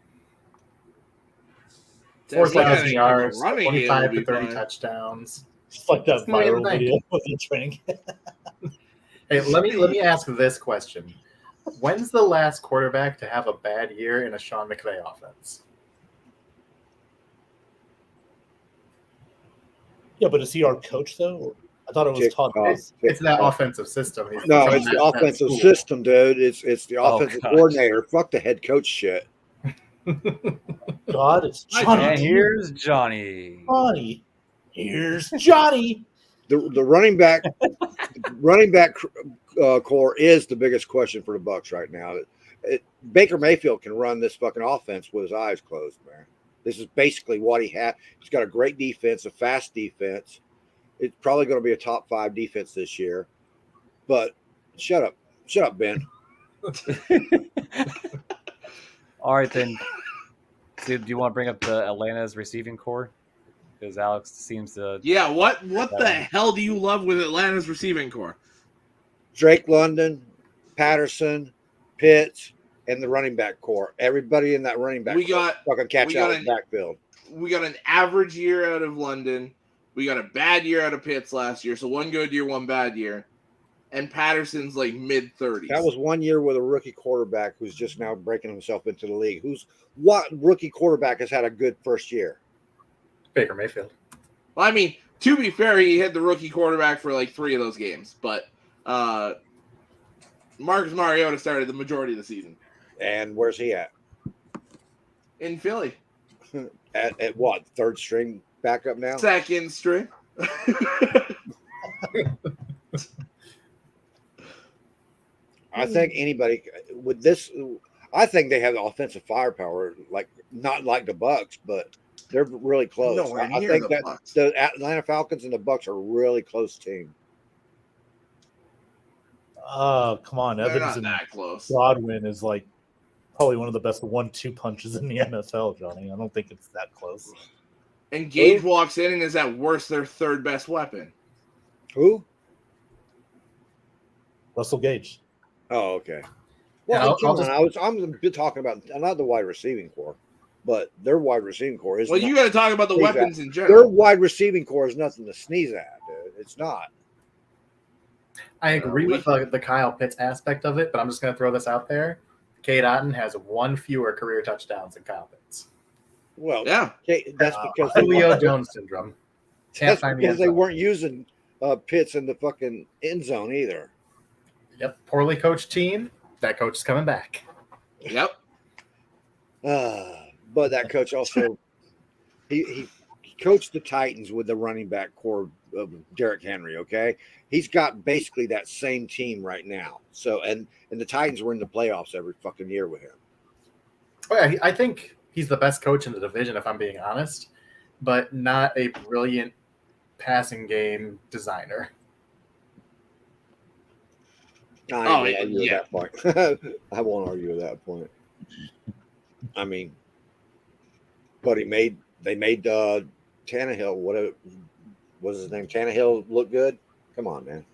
[SPEAKER 1] That's
[SPEAKER 2] 4,000 yards,
[SPEAKER 1] running
[SPEAKER 2] 25
[SPEAKER 1] game
[SPEAKER 2] to 30
[SPEAKER 1] fine.
[SPEAKER 2] touchdowns.
[SPEAKER 4] It's like that
[SPEAKER 2] gonna be
[SPEAKER 4] viral
[SPEAKER 2] the
[SPEAKER 4] video of the training.
[SPEAKER 2] Hey, let me ask this question. When's the last quarterback to have a bad year in a Sean McVay offense?
[SPEAKER 4] Yeah, but is he our coach, though? I thought it was Todd.
[SPEAKER 2] It's that offensive system.
[SPEAKER 5] No, it's the offensive system, dude. It's the offensive coordinator. Fuck the head coach shit.
[SPEAKER 4] God, it's Johnny.
[SPEAKER 3] And here's Johnny.
[SPEAKER 4] Here's Johnny.
[SPEAKER 5] The running back core is the biggest question for the Bucs right now. Baker Mayfield can run this fucking offense with his eyes closed, man. This is basically what he had. He's got a great defense, a fast defense. It's probably going to be a top 5 defense this year. But shut up, Ben.
[SPEAKER 3] All right, then. So, do you want to bring up the Atlanta's receiving core? Because Alex seems to.
[SPEAKER 1] Yeah, what the hell do you love with Atlanta's receiving core?
[SPEAKER 5] Drake London, Patterson, Pitts, and the running back core. Everybody in that running back core fucking catch out in the backfield.
[SPEAKER 1] We got an average year out of London. We got a bad year out of Pitts last year. So one good year, one bad year. And Patterson's like mid-30s.
[SPEAKER 5] That was 1 year with a rookie quarterback who's just now breaking himself into the league. What rookie quarterback has had a good first year?
[SPEAKER 2] Baker Mayfield.
[SPEAKER 1] Well, I mean, to be fair, he hit the rookie quarterback for like 3 of those games. But Marcus Mariota started the majority of the season.
[SPEAKER 5] And where's he at?
[SPEAKER 1] In Philly.
[SPEAKER 5] At what? Third string backup now?
[SPEAKER 1] Second string.
[SPEAKER 5] I think anybody with this, I think they have the offensive firepower, not like the Bucs, but they're really close.
[SPEAKER 1] Nowhere
[SPEAKER 5] I
[SPEAKER 1] near
[SPEAKER 5] think
[SPEAKER 1] the
[SPEAKER 5] that
[SPEAKER 1] Bucs.
[SPEAKER 5] the Atlanta Falcons and the Bucs are a really close team.
[SPEAKER 4] Come on.
[SPEAKER 1] They're
[SPEAKER 4] Evans
[SPEAKER 1] not
[SPEAKER 4] and
[SPEAKER 1] that close.
[SPEAKER 4] Godwin is like probably one of the best 1-2 punches in the NFL, Johnny. I don't think it's that close.
[SPEAKER 1] And Gage walks in and is at worst their third best weapon.
[SPEAKER 5] Who?
[SPEAKER 4] Russell Gage.
[SPEAKER 5] Oh, okay. Well, I'm talking about not the wide receiving core, but their wide receiving core is.
[SPEAKER 1] Well, you got to talk about the weapons in
[SPEAKER 5] Their
[SPEAKER 1] general.
[SPEAKER 5] wide receiving core is nothing to sneeze at, dude. It's not.
[SPEAKER 2] I agree with the Kyle Pitts aspect of it, but I'm just going to throw this out there. Cade Otton has one fewer career touchdowns than Kyle Pitts.
[SPEAKER 5] Well,
[SPEAKER 1] yeah,
[SPEAKER 5] that's because
[SPEAKER 2] Julio Jones syndrome.
[SPEAKER 5] That's because they weren't using Pitts in the fucking end zone either.
[SPEAKER 2] Yep, poorly coached team. That coach is coming back.
[SPEAKER 1] Yep.
[SPEAKER 5] But that coach also he coached the Titans with the running back core of Derrick Henry. Okay, he's got basically that same team right now. So and the Titans were in the playoffs every fucking year with him.
[SPEAKER 2] Oh, yeah, I think he's the best coach in the division, if I'm being honest, but not a brilliant passing game designer.
[SPEAKER 5] I won't argue with that point. I won't argue with that point. I mean, but they made Tannehill, what was his name? Tannehill look good? Come on, man.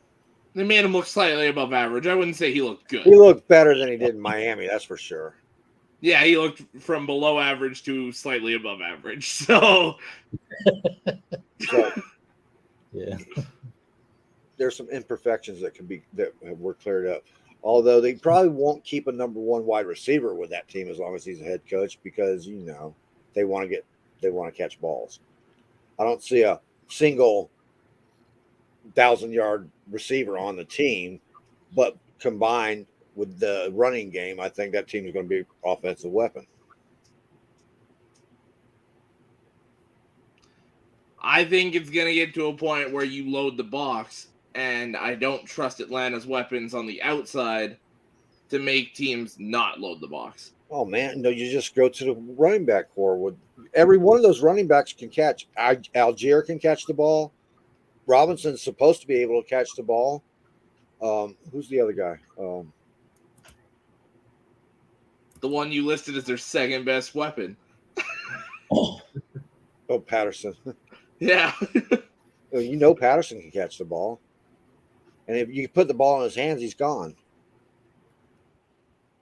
[SPEAKER 1] They made him look slightly above average. I wouldn't say he looked good.
[SPEAKER 5] He looked better than he did in Miami, that's for sure.
[SPEAKER 1] Yeah, he looked from below average to slightly above average. So
[SPEAKER 4] yeah.
[SPEAKER 5] There's some imperfections that were cleared up. Although they probably won't keep a number one wide receiver with that team as long as he's a head coach because they want to catch balls. I don't see a single 1,000-yard receiver on the team, but combined with the running game, I think that team is going to be an offensive weapon.
[SPEAKER 1] I think it's going to get to a point where you load the box. And I don't trust Atlanta's weapons on the outside to make teams not load the box.
[SPEAKER 5] Oh, man. No, you just go to the running back core. With every one of those running backs can catch. Algier can catch the ball. Robinson's supposed to be able to catch the ball. Who's the other guy?
[SPEAKER 1] The one you listed as their second best weapon.
[SPEAKER 5] Oh, Patterson.
[SPEAKER 1] Yeah.
[SPEAKER 5] Patterson can catch the ball. And if you put the ball in his hands, he's gone.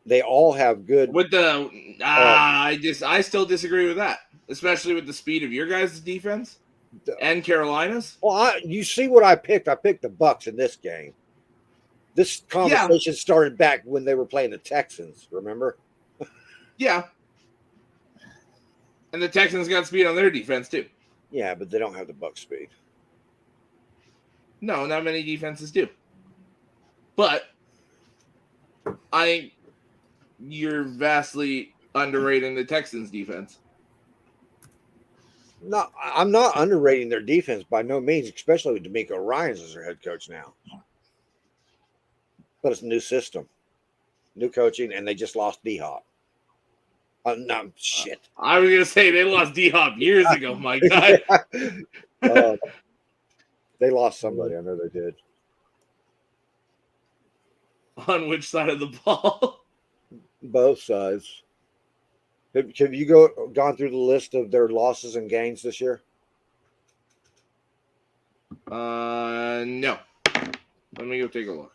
[SPEAKER 5] They all have good.
[SPEAKER 1] With the I still disagree with that, especially with the speed of your guys' defense and Carolina's.
[SPEAKER 5] Well, you see what I picked? I picked the Bucs in this game. This conversation started back when they were playing the Texans. Remember?
[SPEAKER 1] Yeah. And the Texans got speed on their defense too.
[SPEAKER 5] Yeah, but they don't have the Bucs speed.
[SPEAKER 1] No, not many defenses do. But I think you're vastly underrating the Texans' defense.
[SPEAKER 5] No, I'm not underrating their defense by no means, especially with D'Amico Ryans as their head coach now. But it's a new system, new coaching, and they just lost D-Hop. No, shit.
[SPEAKER 1] I was going to say they lost D-Hop years ago, my guy.
[SPEAKER 5] They lost somebody. I know they did.
[SPEAKER 1] On which side of the ball?
[SPEAKER 5] Both sides. Have you gone through the list of their losses and gains this year?
[SPEAKER 1] No. Let me go take a look.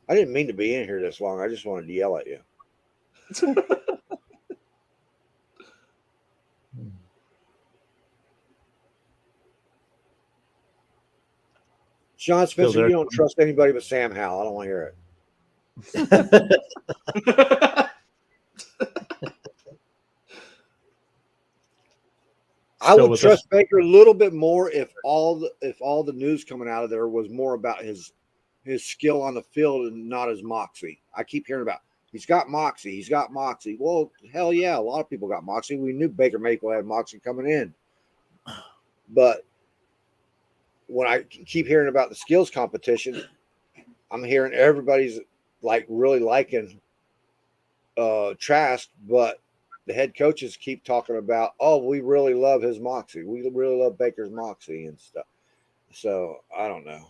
[SPEAKER 5] I didn't mean to be in here this long. I just wanted to yell at you. Sean Spencer, you don't trust anybody but Sam Howell. I don't want to hear it. I would trust Baker a little bit more if all the news coming out of there was more about his skill on the field and not his moxie. I keep hearing about he's got moxie. He's got moxie. Well, hell yeah, a lot of people got moxie. We knew Baker Mayfield had moxie coming in, but when I keep hearing about the skills competition, I'm hearing everybody's like really liking Trask, but the head coaches keep talking about, oh, we really love his moxie. We really love Baker's moxie and stuff. So I don't know.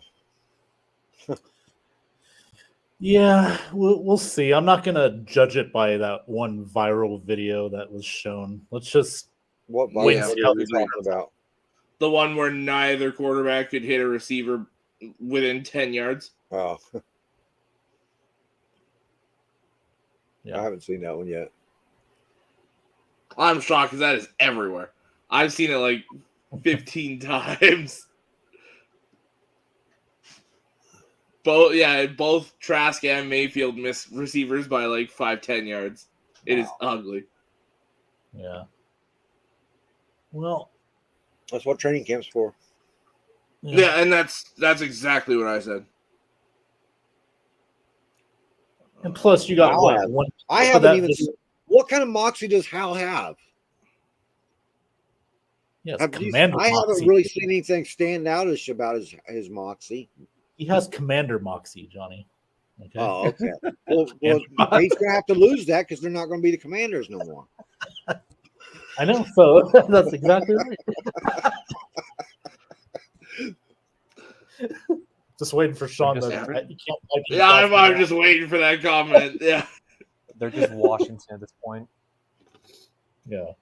[SPEAKER 4] Yeah, we'll see. I'm not gonna judge it by that one viral video that was shown. Let's just
[SPEAKER 5] What
[SPEAKER 4] wait
[SPEAKER 1] Yeah.
[SPEAKER 4] and see
[SPEAKER 5] video
[SPEAKER 4] how
[SPEAKER 5] are you
[SPEAKER 4] this
[SPEAKER 5] talking
[SPEAKER 4] goes.
[SPEAKER 5] about?
[SPEAKER 1] The one where neither quarterback could hit a receiver within 10 yards.
[SPEAKER 5] Oh,
[SPEAKER 4] Yeah.
[SPEAKER 5] I haven't seen that one yet.
[SPEAKER 1] I'm shocked because that is everywhere. I've seen it like 15 times. Both Trask and Mayfield missed receivers by like 5-10 yards. It is ugly.
[SPEAKER 4] Yeah. Well,
[SPEAKER 5] That's what training camp's for.
[SPEAKER 1] Yeah, and that's exactly what I said.
[SPEAKER 4] And plus, you got
[SPEAKER 5] Wow.
[SPEAKER 4] one.
[SPEAKER 5] I
[SPEAKER 4] for
[SPEAKER 5] haven't
[SPEAKER 4] that
[SPEAKER 5] even
[SPEAKER 4] this-
[SPEAKER 5] seen. What kind of moxie does Hal have?
[SPEAKER 4] Yes,
[SPEAKER 5] Have you-
[SPEAKER 4] Commander
[SPEAKER 5] I
[SPEAKER 4] Moxie.
[SPEAKER 5] haven't really seen anything stand outish about his moxie.
[SPEAKER 4] He has Commander Moxie, Johnny. Okay.
[SPEAKER 5] Oh, okay. Well, he's going to have to lose that because they're not going to be the Commanders no more.
[SPEAKER 4] I know. So that's exactly right. Just waiting for Sean.
[SPEAKER 3] Just-
[SPEAKER 4] You can't type in
[SPEAKER 1] Yeah, I'm
[SPEAKER 4] fast
[SPEAKER 1] just waiting for that comment. Yeah.
[SPEAKER 3] They're just Washington at this point.
[SPEAKER 4] enough. Yeah.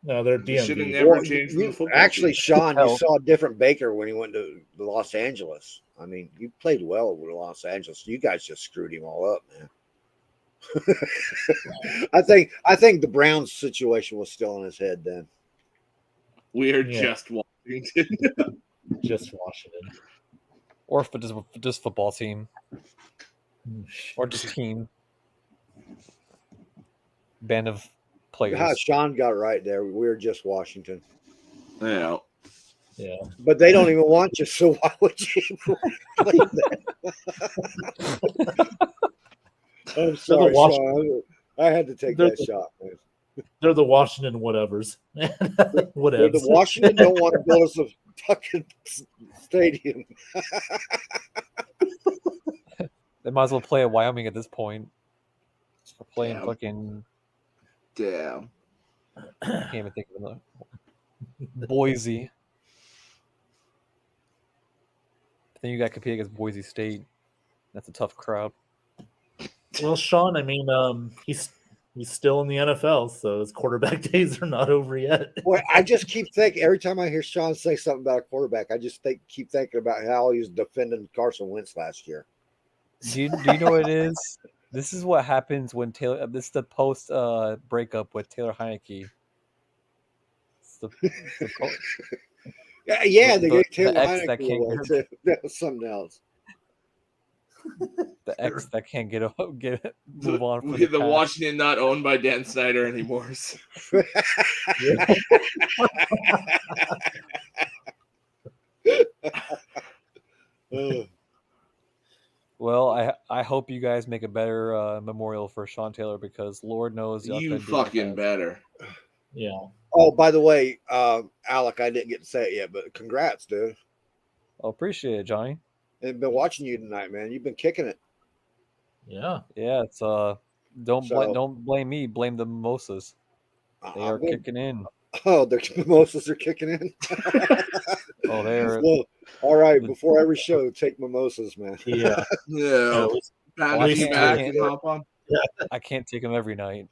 [SPEAKER 4] No, they're
[SPEAKER 1] They should have
[SPEAKER 4] DMV.
[SPEAKER 1] never
[SPEAKER 5] Well,
[SPEAKER 1] changed the football
[SPEAKER 5] actually,
[SPEAKER 1] team.
[SPEAKER 5] Sean, you
[SPEAKER 3] Hell.
[SPEAKER 5] saw a different Baker when he went to Los Angeles. I mean, you played well with Los Angeles. You guys just screwed him all up, man. I think the Browns situation was still in his head then.
[SPEAKER 1] We are
[SPEAKER 4] Yeah.
[SPEAKER 1] just Washington.
[SPEAKER 4] Just Washington.
[SPEAKER 3] Or for just football team. Or just team. Band of players.
[SPEAKER 5] Yeah, Sean got it right there. We're just Washington.
[SPEAKER 1] Yeah.
[SPEAKER 4] Yeah.
[SPEAKER 5] But they don't even want you, so why would you play that? I'm sorry, Sean. I had to take that shot, man.
[SPEAKER 4] They're the Washington whatevers.
[SPEAKER 5] The Washington don't want to build us a fucking stadium.
[SPEAKER 3] They might as well play at Wyoming at this point. For playing
[SPEAKER 1] Damn.
[SPEAKER 3] fucking
[SPEAKER 1] Damn.
[SPEAKER 3] I can't even think of another. Boise. But then you got to compete against Boise State. That's a tough crowd.
[SPEAKER 4] Well, Sean, I mean, he's still in the NFL, so his quarterback days are not over yet.
[SPEAKER 5] Boy, I just keep thinking every time I hear Sean say something about a quarterback, I just keep thinking about how he was defending Carson Wentz last year.
[SPEAKER 3] Do you know what it is? This is what happens when Taylor. This is the post breakup with Taylor Heineke. It's the
[SPEAKER 5] Yeah,
[SPEAKER 3] The-
[SPEAKER 5] they gave
[SPEAKER 3] the
[SPEAKER 5] Taylor
[SPEAKER 3] ex that
[SPEAKER 5] Heineke
[SPEAKER 3] can't
[SPEAKER 5] away,
[SPEAKER 3] get-
[SPEAKER 5] too. That was something else.
[SPEAKER 3] the ex that can't move on from
[SPEAKER 1] The
[SPEAKER 3] the past.
[SPEAKER 1] Washington not owned by Dan Snyder anymore.
[SPEAKER 5] Ugh.
[SPEAKER 3] Well, I hope you guys make a better memorial for Sean Taylor because Lord knows y'all
[SPEAKER 1] You
[SPEAKER 3] couldn't do that,
[SPEAKER 1] fucking
[SPEAKER 3] guys.
[SPEAKER 1] better.
[SPEAKER 4] Yeah.
[SPEAKER 5] Oh, by the way, Alec, I didn't get to say it yet, but congrats, dude.
[SPEAKER 3] Oh, appreciate it, Johnny.
[SPEAKER 5] I've been watching you tonight, man. You've been kicking it.
[SPEAKER 4] Yeah.
[SPEAKER 3] Yeah, it's don't blame me, blame the mimosas. They are
[SPEAKER 5] I'm good.
[SPEAKER 3] kicking in.
[SPEAKER 5] Oh, the mimosas are kicking in.
[SPEAKER 3] Oh, they're
[SPEAKER 5] Well, all right. Before every show, take mimosas, man.
[SPEAKER 4] Yeah.
[SPEAKER 1] Yeah.
[SPEAKER 3] I
[SPEAKER 1] You
[SPEAKER 3] can't-
[SPEAKER 1] back
[SPEAKER 3] I
[SPEAKER 1] and
[SPEAKER 3] can't-
[SPEAKER 1] hop on?
[SPEAKER 3] I can't take them every night.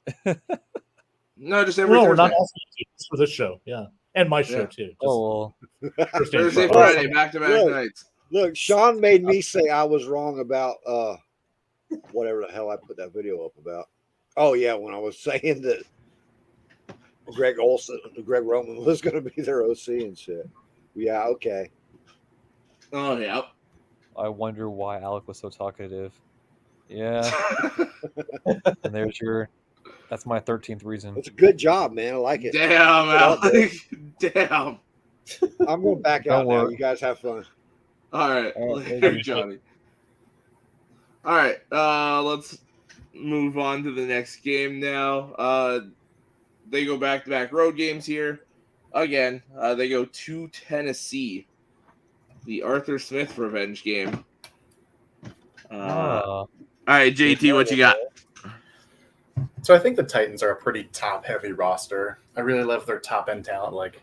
[SPEAKER 1] No, just every
[SPEAKER 4] No, we're
[SPEAKER 1] Thursday.
[SPEAKER 4] not asking you just for this show. Yeah. And my show,
[SPEAKER 1] Yeah.
[SPEAKER 4] too. Just
[SPEAKER 3] Oh,
[SPEAKER 4] Thursday and
[SPEAKER 1] Thursday,
[SPEAKER 4] Friday.
[SPEAKER 1] Friday, back-to-back
[SPEAKER 5] Look.
[SPEAKER 1] nights.
[SPEAKER 5] Look, Sean made me say I was wrong about whatever the hell I put that video up about. Oh yeah, when I was saying that Greg Roman was going to be their OC and shit. Yeah, okay.
[SPEAKER 1] Oh, yeah.
[SPEAKER 3] I wonder why Alec was so talkative. Yeah, and that's my 13th reason.
[SPEAKER 5] It's a good job, man. I like it.
[SPEAKER 1] Damn, Alec. Damn.
[SPEAKER 5] I'm going back
[SPEAKER 3] Don't
[SPEAKER 5] out now.
[SPEAKER 3] worry.
[SPEAKER 5] You guys have fun.
[SPEAKER 1] All right.
[SPEAKER 3] All right,
[SPEAKER 1] Later,
[SPEAKER 3] thank you.
[SPEAKER 1] Johnny. All right. Let's move on to the next game now. They go back-to-back road games here. Again, they go to Tennessee. The Arthur Smith revenge game. All right, JT, what you got?
[SPEAKER 2] So I think the Titans are a pretty top-heavy roster. I really love their top-end talent, like,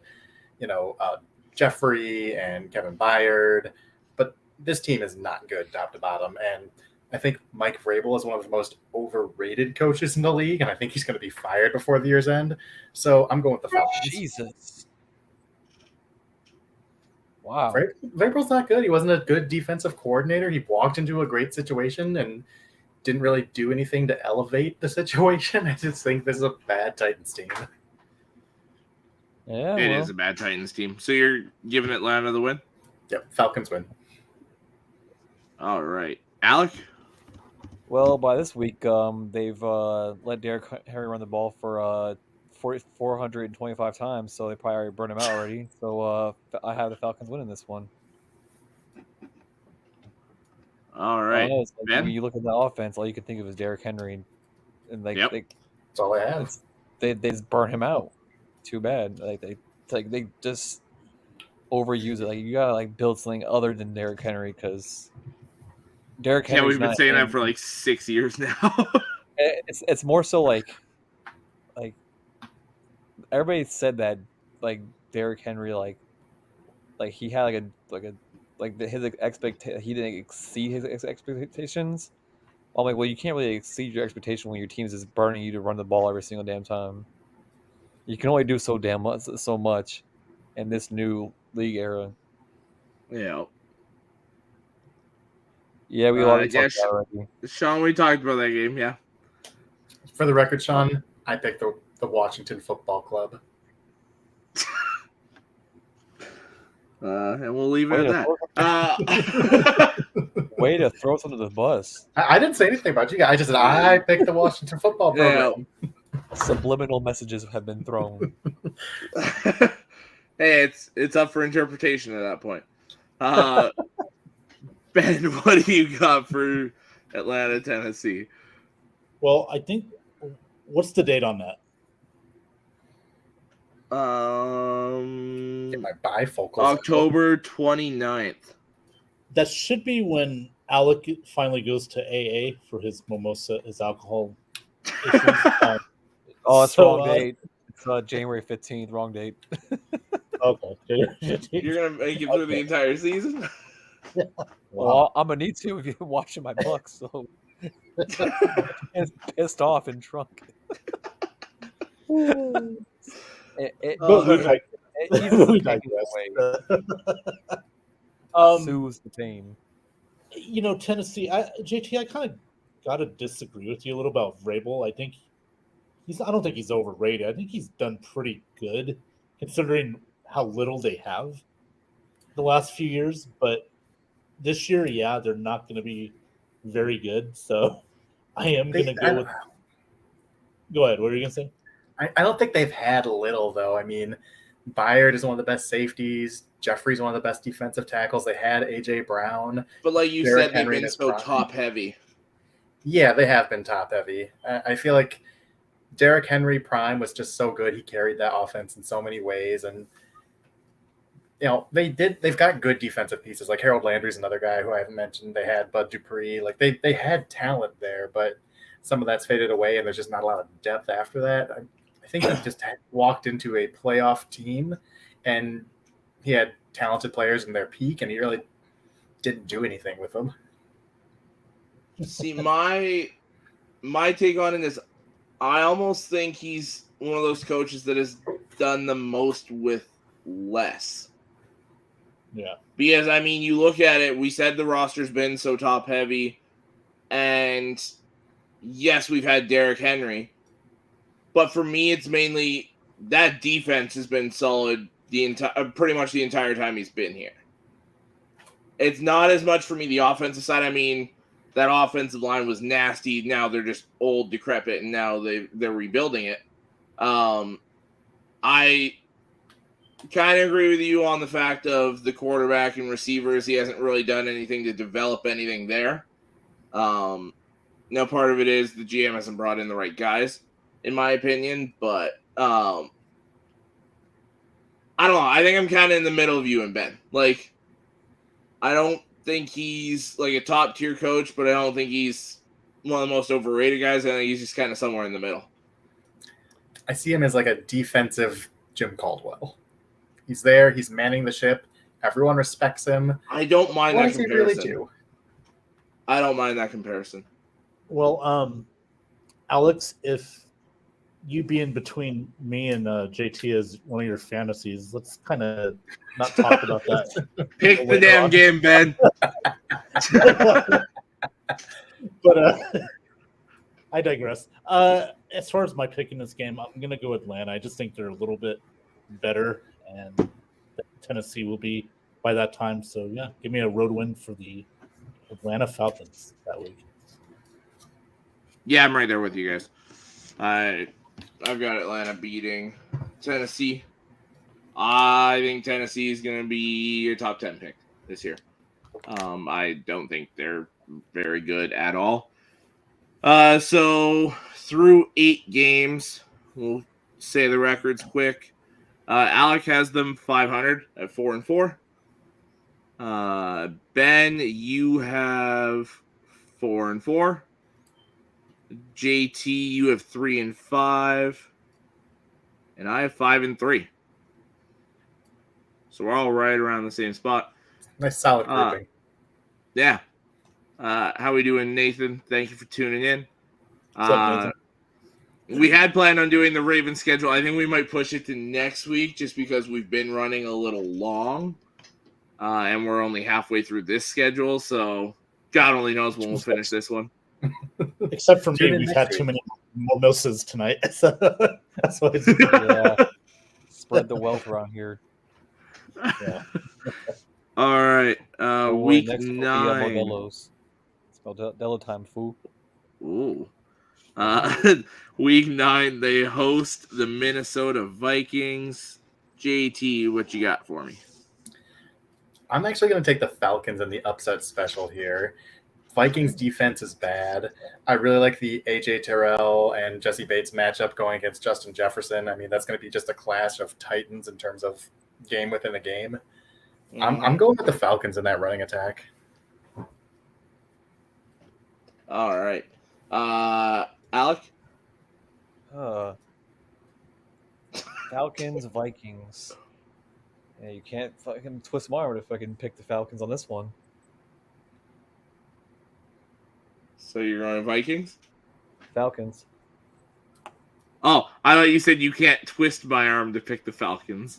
[SPEAKER 2] Jeffrey and Kevin Byard. But this team is not good top to bottom. And I think Mike Vrabel is one of the most overrated coaches in the league, and I think he's going to be fired before the year's end. So I'm going with the Falcons.
[SPEAKER 3] Jesus. Wow.
[SPEAKER 2] Vrabel's not good. He wasn't a good defensive coordinator. He walked into a great situation and didn't really do anything to elevate the situation. I just think this is a bad Titans team.
[SPEAKER 3] Yeah,
[SPEAKER 1] It is a bad Titans team. So you're giving Atlanta the win?
[SPEAKER 2] Yep, Falcons win.
[SPEAKER 1] All right. Alec?
[SPEAKER 3] Well, by this week, they've let Derrick Henry run the ball for 425 times, so they probably already burned him out already. So I have the Falcons winning this one.
[SPEAKER 1] All right.
[SPEAKER 3] Like, when you look at the offense, all you can think of is Derrick Henry, and
[SPEAKER 2] that's all I have.
[SPEAKER 3] They just burn him out. Too bad. They just overuse it. Like, you gotta build something other than Derrick Henry, because Derrick Henry.
[SPEAKER 1] Yeah, we've been saying that for 6 years now.
[SPEAKER 3] It's more so like everybody said that Derrick Henry he had he didn't exceed his expectations. I'm like, well, you can't really exceed your expectation when your team is just burning you to run the ball every single damn time. You can only do so much in this new league era.
[SPEAKER 1] Yeah.
[SPEAKER 3] Yeah, we already talked about it already.
[SPEAKER 1] Sean, we talked about that game, yeah.
[SPEAKER 2] For the record, Sean, I picked the Washington Football Club.
[SPEAKER 1] And we'll leave it at that.
[SPEAKER 3] Way to throw us under the bus.
[SPEAKER 2] I didn't say anything about you guys. I just said I picked the Washington Football Program.
[SPEAKER 3] Yeah. Subliminal messages have been thrown.
[SPEAKER 1] Hey, it's up for interpretation at that point. Ben, what do you got for Atlanta, Tennessee?
[SPEAKER 4] Well, I think, what's the date on that?
[SPEAKER 2] Get my bifocals.
[SPEAKER 1] October 29th.
[SPEAKER 4] That should be when Alec finally goes to AA for his mimosa, his alcohol issues.
[SPEAKER 3] It's wrong date. It's January 15th, wrong date.
[SPEAKER 4] Okay.
[SPEAKER 1] You're going to make it through the entire season?
[SPEAKER 4] Yeah.
[SPEAKER 3] Well, I'm going to need to if you're watching my Bucks, so it's pissed off and drunk. Soothes the pain.
[SPEAKER 4] Tennessee, JT, I kind of got to disagree with you a little about Vrabel. I don't think he's overrated. I think he's done pretty good considering how little they have the last few years. But this year, yeah, they're not going to be very good. So I am going to go with. Go ahead. What are you going to say?
[SPEAKER 2] I don't think they've had little, though. I mean, Byard is one of the best safeties. Jeffrey's one of the best defensive tackles. They had A.J. Brown.
[SPEAKER 1] But like you said, they've been so top-heavy.
[SPEAKER 2] Yeah, they have been top-heavy. I feel like Derrick Henry prime was just so good. He carried that offense in so many ways. And, they've got good defensive pieces. Like Harold Landry's another guy who I haven't mentioned. They had Bud Dupree. Like, they had talent there, but some of that's faded away, and there's just not a lot of depth after that. I think he just walked into a playoff team, and he had talented players in their peak, and he really didn't do anything with them.
[SPEAKER 1] See, my take on it is I almost think he's one of those coaches that has done the most with less.
[SPEAKER 4] Yeah.
[SPEAKER 1] Because, I mean, you look at it, we said the roster's been so top-heavy, and yes, we've had Derrick Henry, but for me, it's mainly that defense has been solid pretty much the entire time he's been here. It's not as much for me the offensive side. I mean, that offensive line was nasty. Now they're just old, decrepit, and now they're rebuilding it. I kind of agree with you on the fact of the quarterback and receivers. He hasn't really done anything to develop anything there. Now, part of it is the GM hasn't brought in the right guys, in my opinion. But I don't know. I think I'm kind of in the middle of you and Ben. Like, I don't think he's like a top-tier coach, but I don't think he's one of the most overrated guys. I think he's just kind of somewhere in the middle.
[SPEAKER 2] I see him as like a defensive Jim Caldwell. He's there. He's manning the ship. Everyone respects him.
[SPEAKER 1] I don't mind that comparison.
[SPEAKER 2] What does he really do?
[SPEAKER 1] I don't mind that comparison.
[SPEAKER 4] Well, Alex, if you being between me and JT as one of your fantasies, let's kind of not talk about that.
[SPEAKER 1] Pick the damn game, Ben.
[SPEAKER 4] But I digress. As far as my pick in this game, I'm going to go Atlanta. I just think they're a little bit better, and Tennessee will be by that time. So, yeah, give me a road win for the Atlanta Falcons that week.
[SPEAKER 1] Yeah, I'm right there with you guys. I've got Atlanta beating Tennessee. I think Tennessee is going to be a top 10 pick this year. I don't think they're very good at all. So through 8 games, we'll say the records quick. Alec has them 500 at 4-4. Ben, you have 4-4. JT, you have 3-5, and I have 5-3. So we're all right around the same spot.
[SPEAKER 2] Nice solid grouping.
[SPEAKER 1] Yeah. How we doing, Nathan? Thank you for tuning in.
[SPEAKER 4] What's up, Nathan?
[SPEAKER 1] We had planned on doing the Ravens schedule. I think we might push it to next week just because we've been running a little long, and we're only halfway through this schedule. So God only knows when we'll finish this one.
[SPEAKER 4] Except for me, we've had too many mimosas tonight. So that's why it's
[SPEAKER 3] Spread the wealth around here.
[SPEAKER 4] Yeah.
[SPEAKER 1] All right. Week
[SPEAKER 3] next
[SPEAKER 1] 9.
[SPEAKER 3] Modelo's. Spelled Della time, fool.
[SPEAKER 1] Ooh. Week 9, they host the Minnesota Vikings. JT, what you got for me?
[SPEAKER 2] I'm actually going to take the Falcons in the upset special here. Vikings defense is bad. I really like the AJ Terrell and Jesse Bates matchup going against Justin Jefferson. I mean, that's going to be just a clash of titans in terms of game within a game. I'm going with the Falcons in that running attack.
[SPEAKER 1] All right. Alec?
[SPEAKER 3] Falcons, Vikings. Yeah, you can't fucking twist my arm to fucking pick the Falcons on this one.
[SPEAKER 1] So you're going Vikings?
[SPEAKER 3] Falcons.
[SPEAKER 1] Oh, I thought you said you can't twist my arm to pick the Falcons.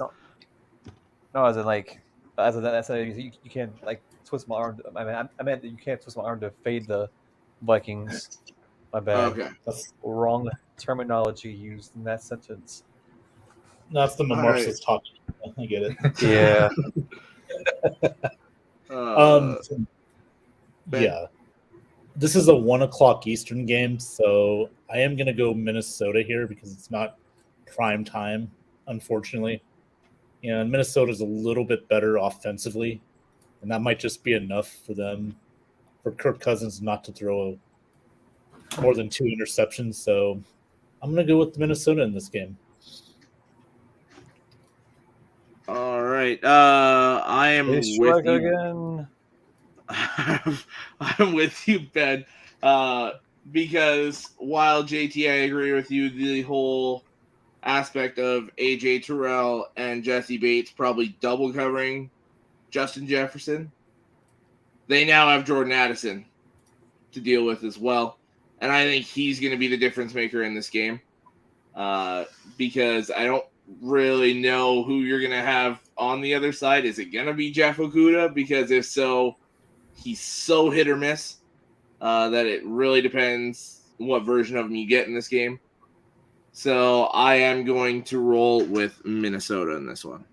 [SPEAKER 3] No, as in like, you can't like twist my arm. I meant that you can't twist my arm to fade the Vikings. My bad.
[SPEAKER 1] Okay.
[SPEAKER 3] That's wrong terminology used in that sentence.
[SPEAKER 4] That's the Mimosas talking. I get it.
[SPEAKER 3] Yeah.
[SPEAKER 4] Yeah. This is a 1:00 Eastern game, so I am going to go Minnesota here because it's not prime time, unfortunately. And Minnesota's a little bit better offensively, and that might just be enough for them, for Kirk Cousins not to throw more than 2 interceptions. So I'm going to go with Minnesota in this game.
[SPEAKER 1] All right. I am with you.
[SPEAKER 3] Again.
[SPEAKER 1] I'm with you, Ben. Because while JT, I agree with you, the whole aspect of AJ Terrell and Jesse Bates probably double covering Justin Jefferson. They now have Jordan Addison to deal with as well. And I think he's going to be the difference maker in this game. Because I don't really know who you're going to have on the other side. Is it going to be Jeff Okudah? Because if so, he's so hit or miss that it really depends what version of him you get in this game. So I am going to roll with Minnesota in this one.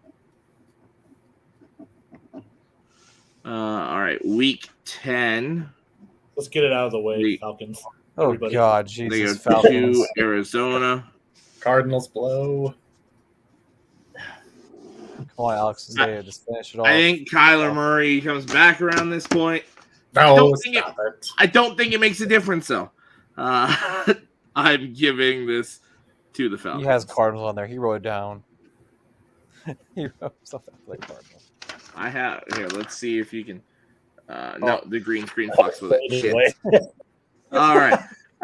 [SPEAKER 1] All right, week 10.
[SPEAKER 4] Let's get it out of the way, Falcons.
[SPEAKER 3] Oh,
[SPEAKER 4] Everybody.
[SPEAKER 3] God,
[SPEAKER 1] They
[SPEAKER 3] Jesus,
[SPEAKER 1] go
[SPEAKER 3] Falcons.
[SPEAKER 1] to Arizona.
[SPEAKER 2] Cardinals blow.
[SPEAKER 3] Come on, Alex, just finish it off.
[SPEAKER 1] I think Kyler Murray comes back around this point.
[SPEAKER 2] No,
[SPEAKER 1] I don't think it makes a difference, though. I'm giving this to the Falcons.
[SPEAKER 3] He has Cardinals on there. He wrote it down. He wrote stuff that like Cardinals.
[SPEAKER 1] I have here. Let's see if you can. No, the green screen fucks with it. Shit. All right.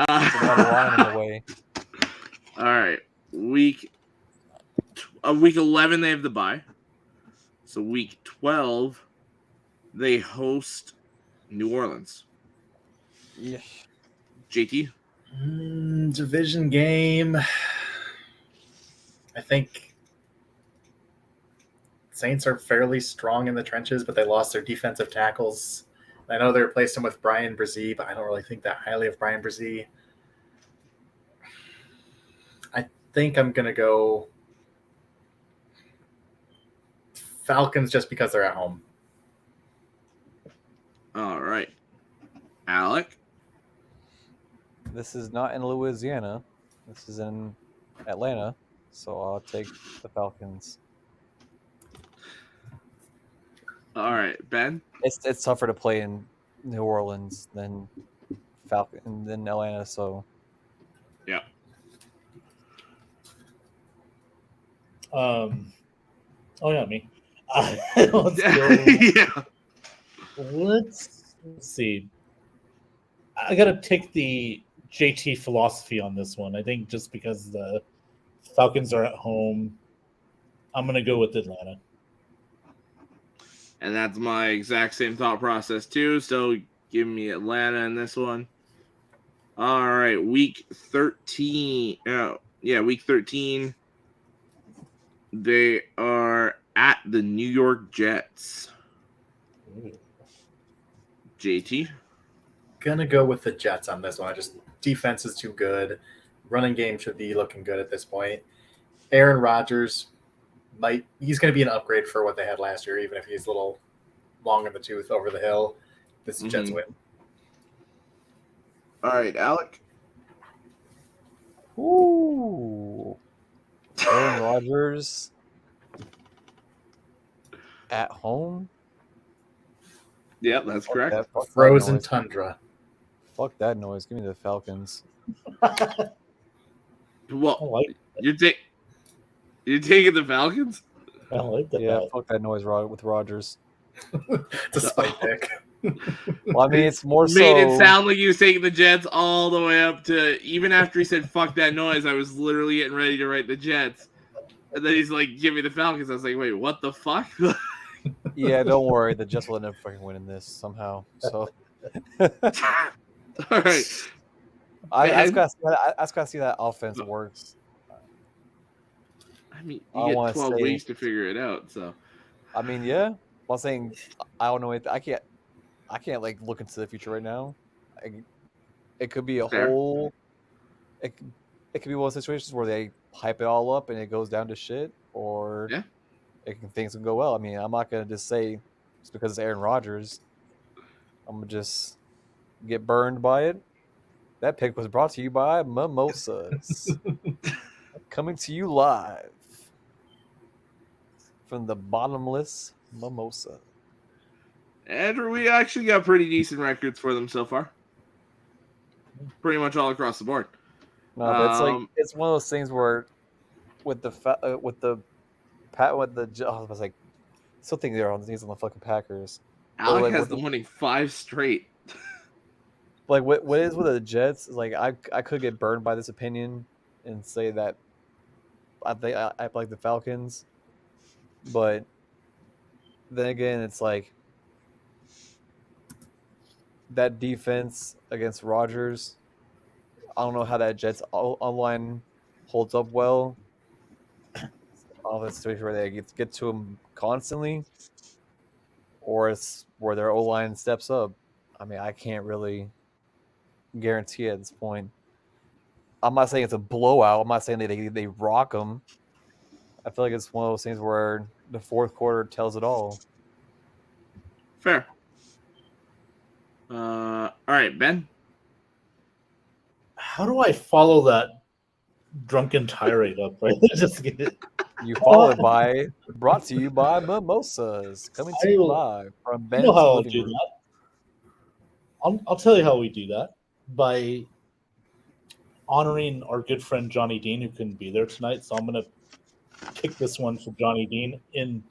[SPEAKER 3] Line in the way.
[SPEAKER 1] All right. Week 11, they have the bye. So week 12, they host New Orleans.
[SPEAKER 3] Yeah.
[SPEAKER 1] JT?
[SPEAKER 2] Division game. I think Saints are fairly strong in the trenches, but they lost their defensive tackles. I know they replaced him with Brian Brzee, but I don't really think that highly of Brian Brzee. I think I'm going to go Falcons just because they're at home.
[SPEAKER 1] All right. Alec?
[SPEAKER 3] This is not in Louisiana. This is in Atlanta. So I'll take the Falcons.
[SPEAKER 1] All right. Ben?
[SPEAKER 3] It's tougher to play in New Orleans than Atlanta, so
[SPEAKER 1] yeah.
[SPEAKER 4] Oh yeah, me. Let's go.
[SPEAKER 1] Yeah.
[SPEAKER 4] Let's see. I gotta take the JT philosophy on this one. I think just because the Falcons are at home, I'm gonna go with Atlanta.
[SPEAKER 1] And that's my exact same thought process too. So give me Atlanta in this one. All right, week 13. Week 13. They are at the New York Jets.
[SPEAKER 4] Ooh.
[SPEAKER 1] JT?
[SPEAKER 2] Gonna go with the Jets on this one. Defense is too good. Running game should be looking good at this point. Aaron Rodgers he's going to be an upgrade for what they had last year, even if he's a little long in the tooth over the hill. This is Jets win.
[SPEAKER 1] All right, Alec.
[SPEAKER 3] Ooh. Aaron Rodgers at home?
[SPEAKER 1] Yep, that's correct.
[SPEAKER 2] Frozen tundra.
[SPEAKER 3] Fuck that noise. Give me the Falcons.
[SPEAKER 1] Well, you're taking the Falcons?
[SPEAKER 4] I like that.
[SPEAKER 3] Yeah, fuck that noise with Rodgers.
[SPEAKER 2] It's a spite pick.
[SPEAKER 3] Well, I mean, it's more so.
[SPEAKER 1] Made it sound like he was taking the Jets all the way up to, even after he said fuck that noise, I was literally getting ready to write the Jets. And then he's like, give me the Falcons. I was like, wait, what the fuck?
[SPEAKER 3] Yeah, don't worry. The Jets will end up fucking winning this somehow. So.
[SPEAKER 1] All right.
[SPEAKER 3] I just gotta see that offense works.
[SPEAKER 1] I mean, you get 12 weeks to figure it out. So,
[SPEAKER 3] I mean, yeah. I'm saying I don't know. I can't like look into the future right now. It could be a whole. It could be one of those situations where they hype it all up and it goes down to shit, or things can go well. I mean, I'm not gonna just say just because it's Aaron Rodgers, I'm gonna just get burned by it. That pick was brought to you by Mimosas, coming to you live from the bottomless mimosa.
[SPEAKER 1] Andrew, we actually got pretty decent records for them so far. Pretty much all across the board.
[SPEAKER 3] No, but it's one of those things where with the I was like, still think they're on the fucking Packers.
[SPEAKER 1] Alec has them winning 5 straight.
[SPEAKER 3] Like what is with the Jets is like I could get burned by this opinion and say that I think I like the Falcons, but then again it's like that defense against Rodgers. I don't know how that Jets online holds up well. All the situation where they get to him constantly, or it's where their O-line steps up. I mean, I can't really guarantee at this point. I'm not saying it's a blowout. I'm not saying they rock them. I feel like it's one of those things where the fourth quarter tells it all.
[SPEAKER 1] Fair. All right, Ben.
[SPEAKER 4] How do I follow that drunken tirade up? Right? Just get it.
[SPEAKER 3] You follow it by brought to you by Mimosas, coming to you live from Ben's.
[SPEAKER 4] You know how I'll do that. I'll tell you how we do that by honoring our good friend Johnny Dean, who couldn't be there tonight. So I'm going to pick this one for Johnny Dean in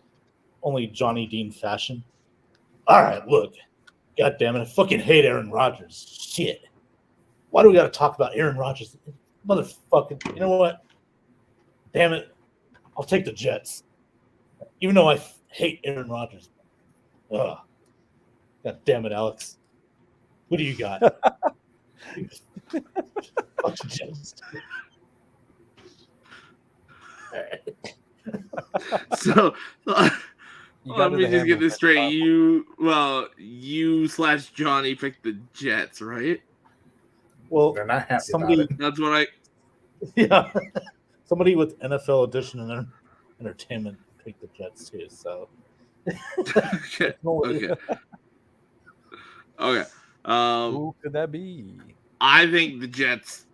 [SPEAKER 4] only Johnny Dean fashion. All right, look. God damn it. I fucking hate Aaron Rodgers. Shit. Why do we got to talk about Aaron Rodgers? Motherfucking, you know what? Damn it. I'll take the Jets. Even though I hate Aaron Rodgers. Ugh. God damn it, Alex. What do you got? Bunch of Jets.
[SPEAKER 1] So
[SPEAKER 3] You
[SPEAKER 1] let
[SPEAKER 3] do
[SPEAKER 1] me
[SPEAKER 3] the
[SPEAKER 1] just get
[SPEAKER 3] Hamlin
[SPEAKER 1] this straight.
[SPEAKER 3] thing.
[SPEAKER 1] You/Johnny picked the Jets, right?
[SPEAKER 4] Well,
[SPEAKER 2] They're not happy
[SPEAKER 4] somebody,
[SPEAKER 2] about it.
[SPEAKER 1] That's what I.
[SPEAKER 4] yeah, somebody with NFL Edition and Entertainment picked the Jets too. So
[SPEAKER 1] Okay. Okay. Okay.
[SPEAKER 3] Who could that be?
[SPEAKER 1] I think the Jets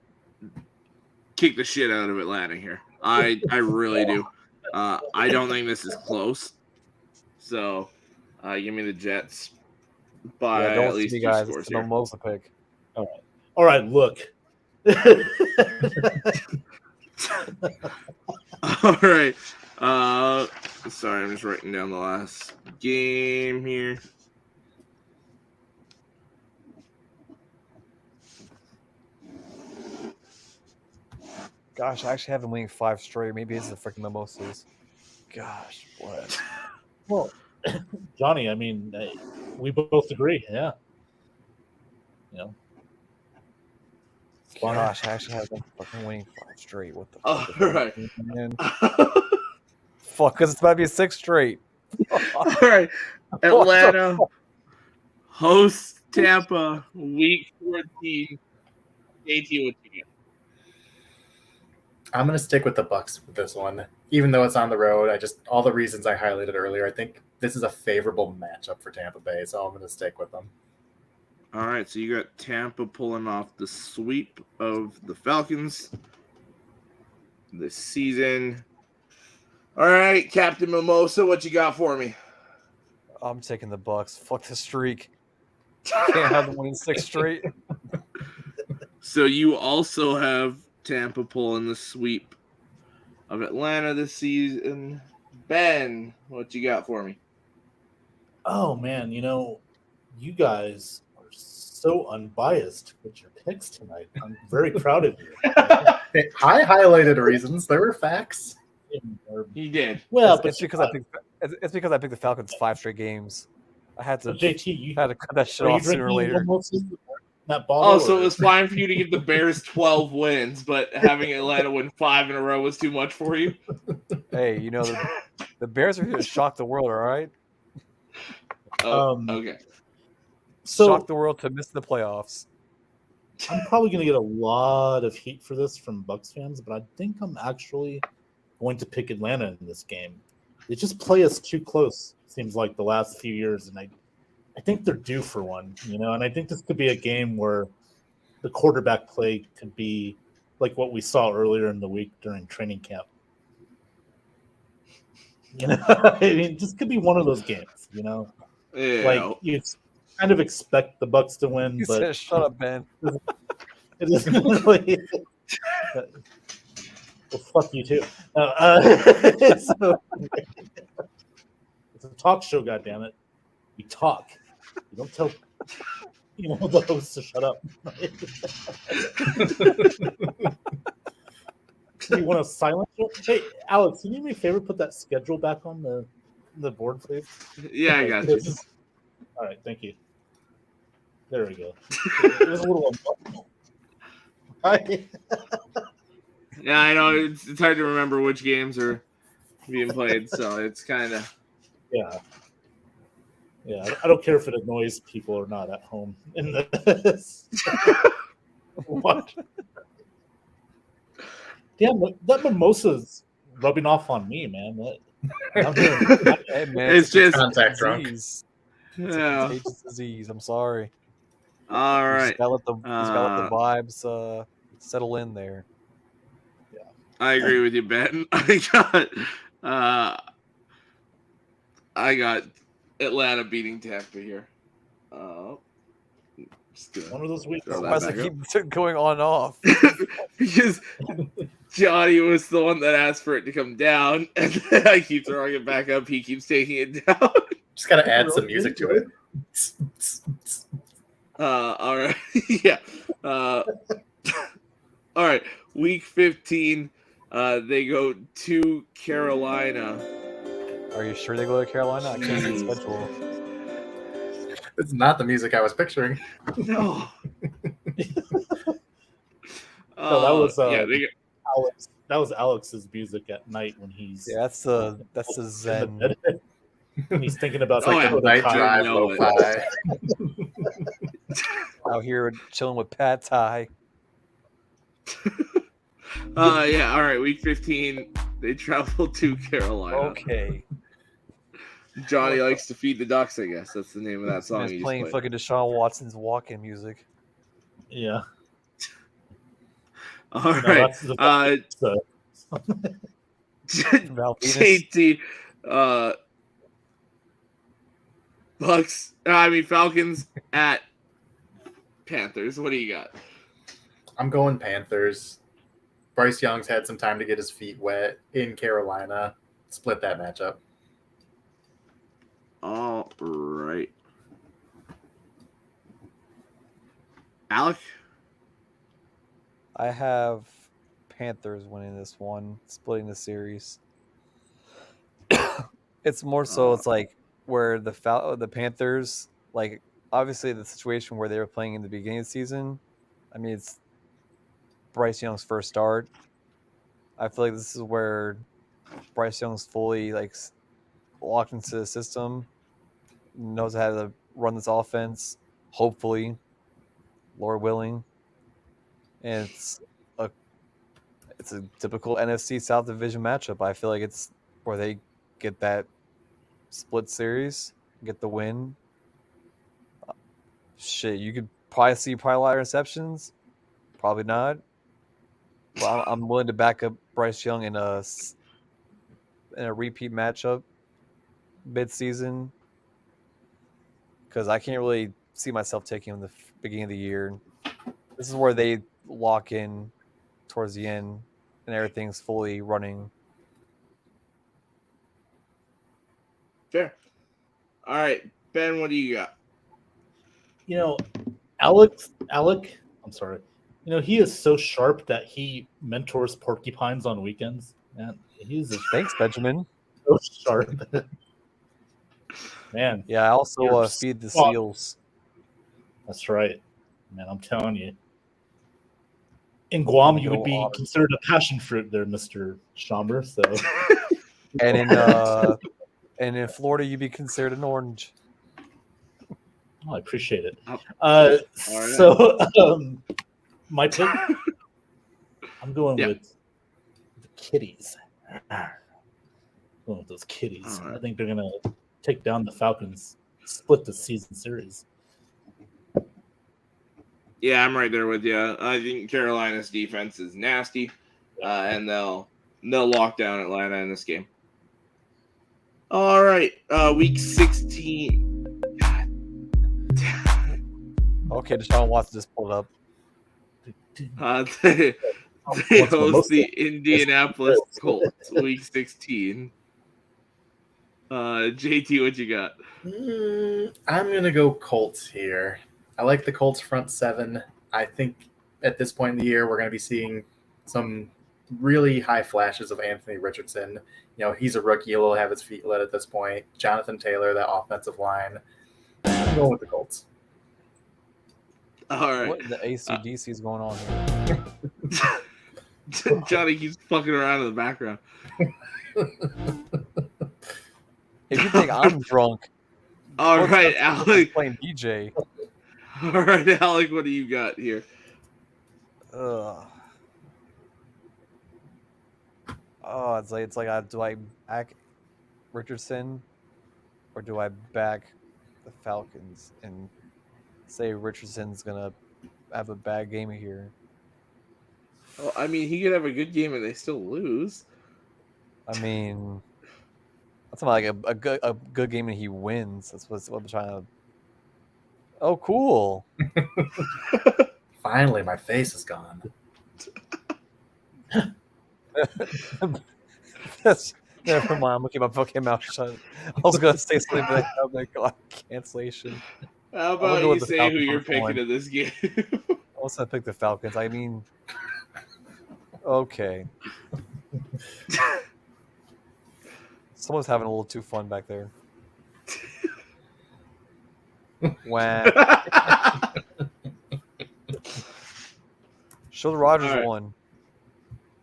[SPEAKER 1] kick the shit out of Atlanta here. I really do. I don't think this is close. So, give me the Jets by
[SPEAKER 3] Don't
[SPEAKER 1] at least
[SPEAKER 3] see
[SPEAKER 1] 2
[SPEAKER 3] guys.
[SPEAKER 1] scores
[SPEAKER 3] It's an
[SPEAKER 1] here.
[SPEAKER 3] Mimosa pick.
[SPEAKER 4] all right, look.
[SPEAKER 1] All right. Sorry, I'm just writing down the last game here.
[SPEAKER 3] Gosh, I actually have them winning 5 straight. Maybe it's the freaking Mimosas. Gosh, what?
[SPEAKER 4] Well, Johnny, I mean, we both agree. Yeah. You know.
[SPEAKER 3] Gosh, I actually have them fucking winning 5 straight. What the
[SPEAKER 1] All
[SPEAKER 3] fuck?
[SPEAKER 1] right.
[SPEAKER 3] Fuck, because it's about to be a 6 straight.
[SPEAKER 1] All right. Atlanta hosts Tampa week 14. JT, what you get?
[SPEAKER 2] I'm going to stick with the Bucks with this one, even though it's on the road. All the reasons I highlighted earlier. I think this is a favorable matchup for Tampa Bay, so I'm going to stick with them.
[SPEAKER 1] All right, so you got Tampa pulling off the sweep of the Falcons this season. All right, Captain Mimosa, what you got for me?
[SPEAKER 3] I'm taking the Bucks. Fuck the streak. Can't have them winning 6 straight.
[SPEAKER 1] So you also have Tampa pulling the sweep of Atlanta this season. Ben, what you got for me?
[SPEAKER 4] Oh man, you guys are so unbiased with your picks tonight. I'm very proud of you.
[SPEAKER 2] I highlighted reasons. There were facts.
[SPEAKER 1] He did.
[SPEAKER 4] Well,
[SPEAKER 3] It's because I picked the Falcons 5 straight games. I had to
[SPEAKER 4] JT, you
[SPEAKER 3] had to cut that shit
[SPEAKER 4] are you
[SPEAKER 3] off sooner or
[SPEAKER 4] drinking
[SPEAKER 3] later.
[SPEAKER 4] mimosas in that bottle?
[SPEAKER 1] Oh, so it was fine for you to give the Bears 12 wins, but having Atlanta win 5 in a row was too much for you?
[SPEAKER 3] Hey, the Bears are here to shock the world, all right?
[SPEAKER 1] Oh, okay.
[SPEAKER 4] So
[SPEAKER 3] Shock the world to miss the playoffs.
[SPEAKER 4] I'm probably going to get a lot of heat for this from Bucks fans, but I think I'm actually going to pick Atlanta in this game. They just play us too close, seems like, the last few years, and I think they're due for one, and I think this could be a game where the quarterback play could be like what we saw earlier in the week during training camp. I mean, this could be one of those games,
[SPEAKER 1] Yeah.
[SPEAKER 4] Like, you kind of expect the Bucks to win,
[SPEAKER 3] He
[SPEAKER 4] but
[SPEAKER 3] said, "Shut up, Ben."
[SPEAKER 4] it isn't really. Well, fuck you too. It's a talk show, goddammit. We talk. You don't tell the host to shut up. You want a silent show? Hey, Alex, can you do me a favor? Put that schedule back on the board, please.
[SPEAKER 1] Yeah, I got you.
[SPEAKER 4] All right, thank you. There we go. It was a little uncomfortable.
[SPEAKER 1] Yeah, I know. It's hard to remember which games are being played, so it's kind of...
[SPEAKER 4] Yeah. I don't care if it annoys people or not at home in this. What? Damn, that mimosa's rubbing off on me, man.
[SPEAKER 3] Hey, man,
[SPEAKER 1] It's just...
[SPEAKER 2] Contact drunk.
[SPEAKER 3] disease.
[SPEAKER 1] Yeah.
[SPEAKER 3] It's contagious disease. I'm sorry.
[SPEAKER 1] All
[SPEAKER 3] You
[SPEAKER 1] right.
[SPEAKER 3] just gotta let the vibes settle in there.
[SPEAKER 1] I agree with you, Ben. I got Atlanta beating Tampa here.
[SPEAKER 4] One of those weeks.
[SPEAKER 1] Throw that
[SPEAKER 3] Why does it
[SPEAKER 1] back
[SPEAKER 3] keep going on and off?
[SPEAKER 1] because Johnny was the one that asked for it to come down, and then I keep throwing it back up. He keeps taking it down.
[SPEAKER 2] Just got to add some music to it.
[SPEAKER 1] All right. Yeah. All right. Week 15, they go to Carolina.
[SPEAKER 3] Are you sure they go to Carolina? I can't see the schedule.
[SPEAKER 2] It's not the music I was picturing.
[SPEAKER 1] No.
[SPEAKER 4] No, that was
[SPEAKER 1] they got,
[SPEAKER 4] Alex. That was Alex's music at night when he's
[SPEAKER 3] that's the Zen.
[SPEAKER 4] He's thinking about
[SPEAKER 1] Oh, yeah.
[SPEAKER 2] Night
[SPEAKER 1] I
[SPEAKER 2] drive,
[SPEAKER 1] know it.
[SPEAKER 2] lo-fi.
[SPEAKER 3] Out here chilling with Pad Thai.
[SPEAKER 1] Yeah, all right. Week 15, they travel to Carolina.
[SPEAKER 3] Okay.
[SPEAKER 1] Johnny likes to feed the ducks, I guess. That's the name of that song.
[SPEAKER 3] He's
[SPEAKER 1] He just
[SPEAKER 3] playing
[SPEAKER 1] played.
[SPEAKER 3] fucking Deshaun Watson's walk-in music.
[SPEAKER 4] Yeah.
[SPEAKER 1] All
[SPEAKER 4] No,
[SPEAKER 1] right.
[SPEAKER 4] that's the
[SPEAKER 1] JT, Falcons at Panthers. What do you got?
[SPEAKER 2] I'm going Panthers. Bryce Young's had some time to get his feet wet in Carolina. Split that matchup.
[SPEAKER 1] All right. Alec?
[SPEAKER 3] I have Panthers winning this one, splitting the series. It's more so it's like where the Panthers, like obviously the situation where they were playing in the beginning of the season. I mean, it's Bryce Young's first start. I feel like this is where Bryce Young's fully like locked into the system, knows how to run this offense, hopefully, Lord willing. And it's a typical NFC South Division matchup. I feel like it's where they get that split series, get the win. Shit, you could probably see a lot of interceptions. Probably not. Well, I'm willing to back up Bryce Young in a repeat matchup mid-season because I can't really see myself taking him in the beginning of the year. This is where they lock in towards the end and everything's fully running.
[SPEAKER 1] Fair. All right, Ben, what do you got?
[SPEAKER 4] You know, Alec, I'm sorry. You know, he is so sharp that he mentors porcupines on weekends. Man, he's
[SPEAKER 3] Thanks, Benjamin.
[SPEAKER 4] so sharp. Man.
[SPEAKER 3] Yeah, I also feed the seals.
[SPEAKER 4] That's right. Man, I'm telling you. In Guam, you would be considered a passion fruit there, Mr. Schomber. So,
[SPEAKER 3] and in Florida, you'd be considered an orange.
[SPEAKER 4] Oh, I appreciate it.
[SPEAKER 1] Right.
[SPEAKER 4] So, my pick, I'm going with the Kitties. Going with those Kitties. Right. I think they're going to take down the Falcons, split the season series.
[SPEAKER 1] Yeah, I'm right there with you. I think Carolina's defense is nasty, and they'll lock down Atlanta in this game. All right, week 16.
[SPEAKER 3] Okay, Deshaun Watson just pulled up.
[SPEAKER 1] They host the Indianapolis Colts, week 16. JT, what you got?
[SPEAKER 2] I'm going to go Colts here. I like the Colts front seven. I think at this point in the year, we're going to be seeing some really high flashes of Anthony Richardson. You know, he's a rookie. He'll have his feet wet at this point. Jonathan Taylor, that offensive line. I'm going with the Colts.
[SPEAKER 1] All right.
[SPEAKER 3] What the AC/DC is going on here?
[SPEAKER 1] Johnny keeps fucking around in the background.
[SPEAKER 3] If you think I'm drunk.
[SPEAKER 1] All right, Alec.
[SPEAKER 3] Playing DJ.
[SPEAKER 1] All right, Alec, what do you got here?
[SPEAKER 3] Oh, it's like do I back Richardson or do I back the Falcons and say Richardson's gonna have a bad game here?
[SPEAKER 1] Well, I mean, he could have a good game and they still lose.
[SPEAKER 3] I mean, that's not like a good game and he wins. That's what I'm trying to. Oh, cool!
[SPEAKER 2] Finally, my face is gone.
[SPEAKER 3] Never mind. I'm looking at my fucking mouth shut. I was gonna say something, but I'm like, cancellation.
[SPEAKER 1] How about you say who you're picking in this game?
[SPEAKER 3] I was gonna pick the Falcons. I mean, okay. Someone's having a little too fun back there. Wow. Show the Rodgers
[SPEAKER 1] All right.
[SPEAKER 3] one.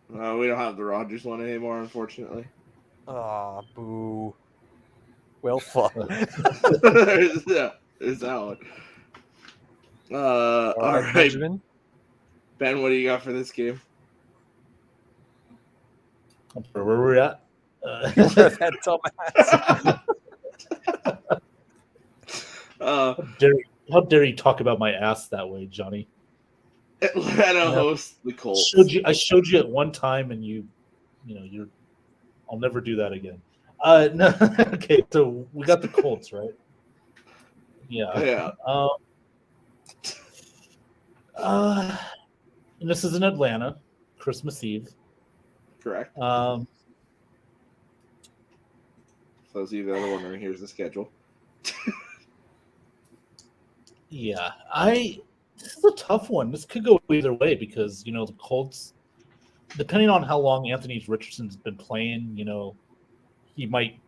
[SPEAKER 1] We don't have the Rodgers one anymore, unfortunately.
[SPEAKER 3] Ah, boo. Well, fuck.
[SPEAKER 1] There's that one. All right,
[SPEAKER 3] Benjamin.
[SPEAKER 1] Ben, what do you got for this game?
[SPEAKER 4] Where were we at?
[SPEAKER 3] That dumbass.
[SPEAKER 4] How dare you talk about my ass that way, Johnny?
[SPEAKER 1] Atlanta hosts the Colts.
[SPEAKER 4] I showed you at one time, and you're. I'll never do that again. No, okay. So we got the Colts, right? Yeah. And this is in Atlanta, Christmas Eve.
[SPEAKER 1] Correct.
[SPEAKER 4] Um,
[SPEAKER 1] For those of you that are wondering, here's the schedule.
[SPEAKER 4] Yeah, this is a tough one. This could go either way because the Colts, depending on how long Anthony Richardson's been playing, he might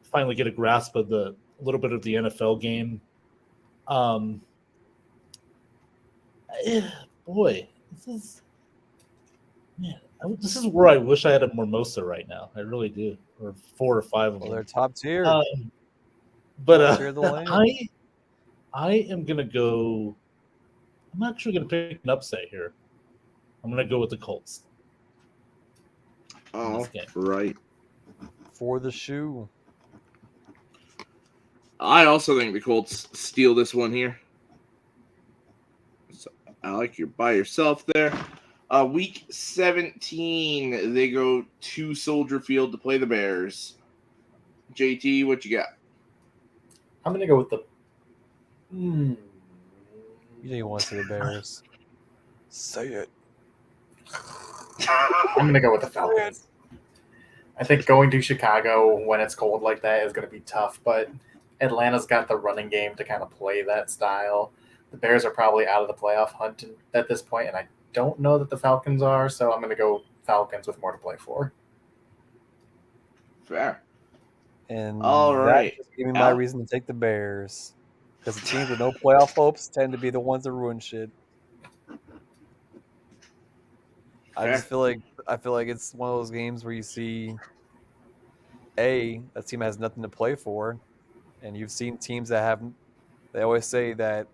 [SPEAKER 4] finally get a grasp of a little bit of the NFL game. Boy, this is where I wish I had a mimosa right now. I really do, or 4 or 5 of them.
[SPEAKER 3] They're top tier.
[SPEAKER 4] But I am gonna go. I'm actually gonna pick an upset here. I'm gonna go with the Colts.
[SPEAKER 1] Oh, right.
[SPEAKER 3] For the shoe.
[SPEAKER 1] I also think the Colts steal this one here. So, Alec, you're by yourself there. Week 17, they go to Soldier Field to play the Bears. JT, what you got?
[SPEAKER 2] I'm going to go with the...
[SPEAKER 3] You know you want to see the Bears. Say it.
[SPEAKER 2] I'm going to go with the Falcons. I think going to Chicago when it's cold like that is going to be tough, but Atlanta's got the running game to kind of play that style. The Bears are probably out of the playoff hunt at this point, and I don't know that the Falcons are, so I'm going to go Falcons with more to play for.
[SPEAKER 1] Fair.
[SPEAKER 3] And
[SPEAKER 1] all right,
[SPEAKER 3] just gave me my reason to take the Bears. Because the teams with no playoff hopes tend to be the ones that ruin shit. I feel like it's one of those games where you see that team has nothing to play for, and you've seen teams that have. They always say that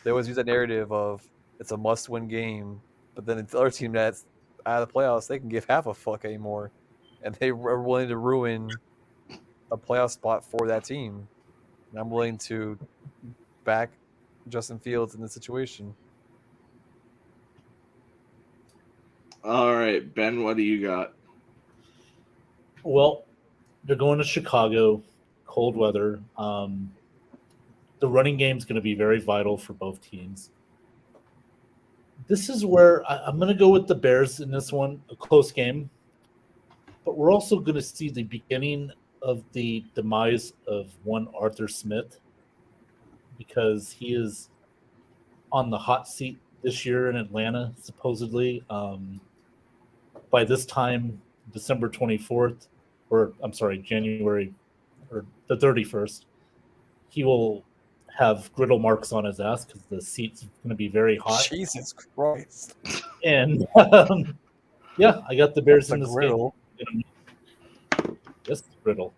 [SPEAKER 3] they always use that narrative of it's a must-win game, but then the other team that's out of the playoffs, they can give half a fuck anymore, and they are willing to ruin a playoff spot for that team. And I'm willing to back Justin Fields in this situation.
[SPEAKER 1] All right, Ben, what do you got?
[SPEAKER 4] Well, they're going to Chicago, cold weather. The running game is going to be very vital for both teams. This is where I'm going to go with the Bears in this one, a close game. But we're also going to see the beginning of the demise of one Arthur Smith because he is on the hot seat this year in Atlanta, supposedly. By this time, December 24th, January or the 31st, he will have griddle marks on his ass because the seat's going to be very hot.
[SPEAKER 3] Jesus Christ.
[SPEAKER 4] And yeah, I got the Bears in this
[SPEAKER 3] griddle.
[SPEAKER 4] Game. Yes, griddle.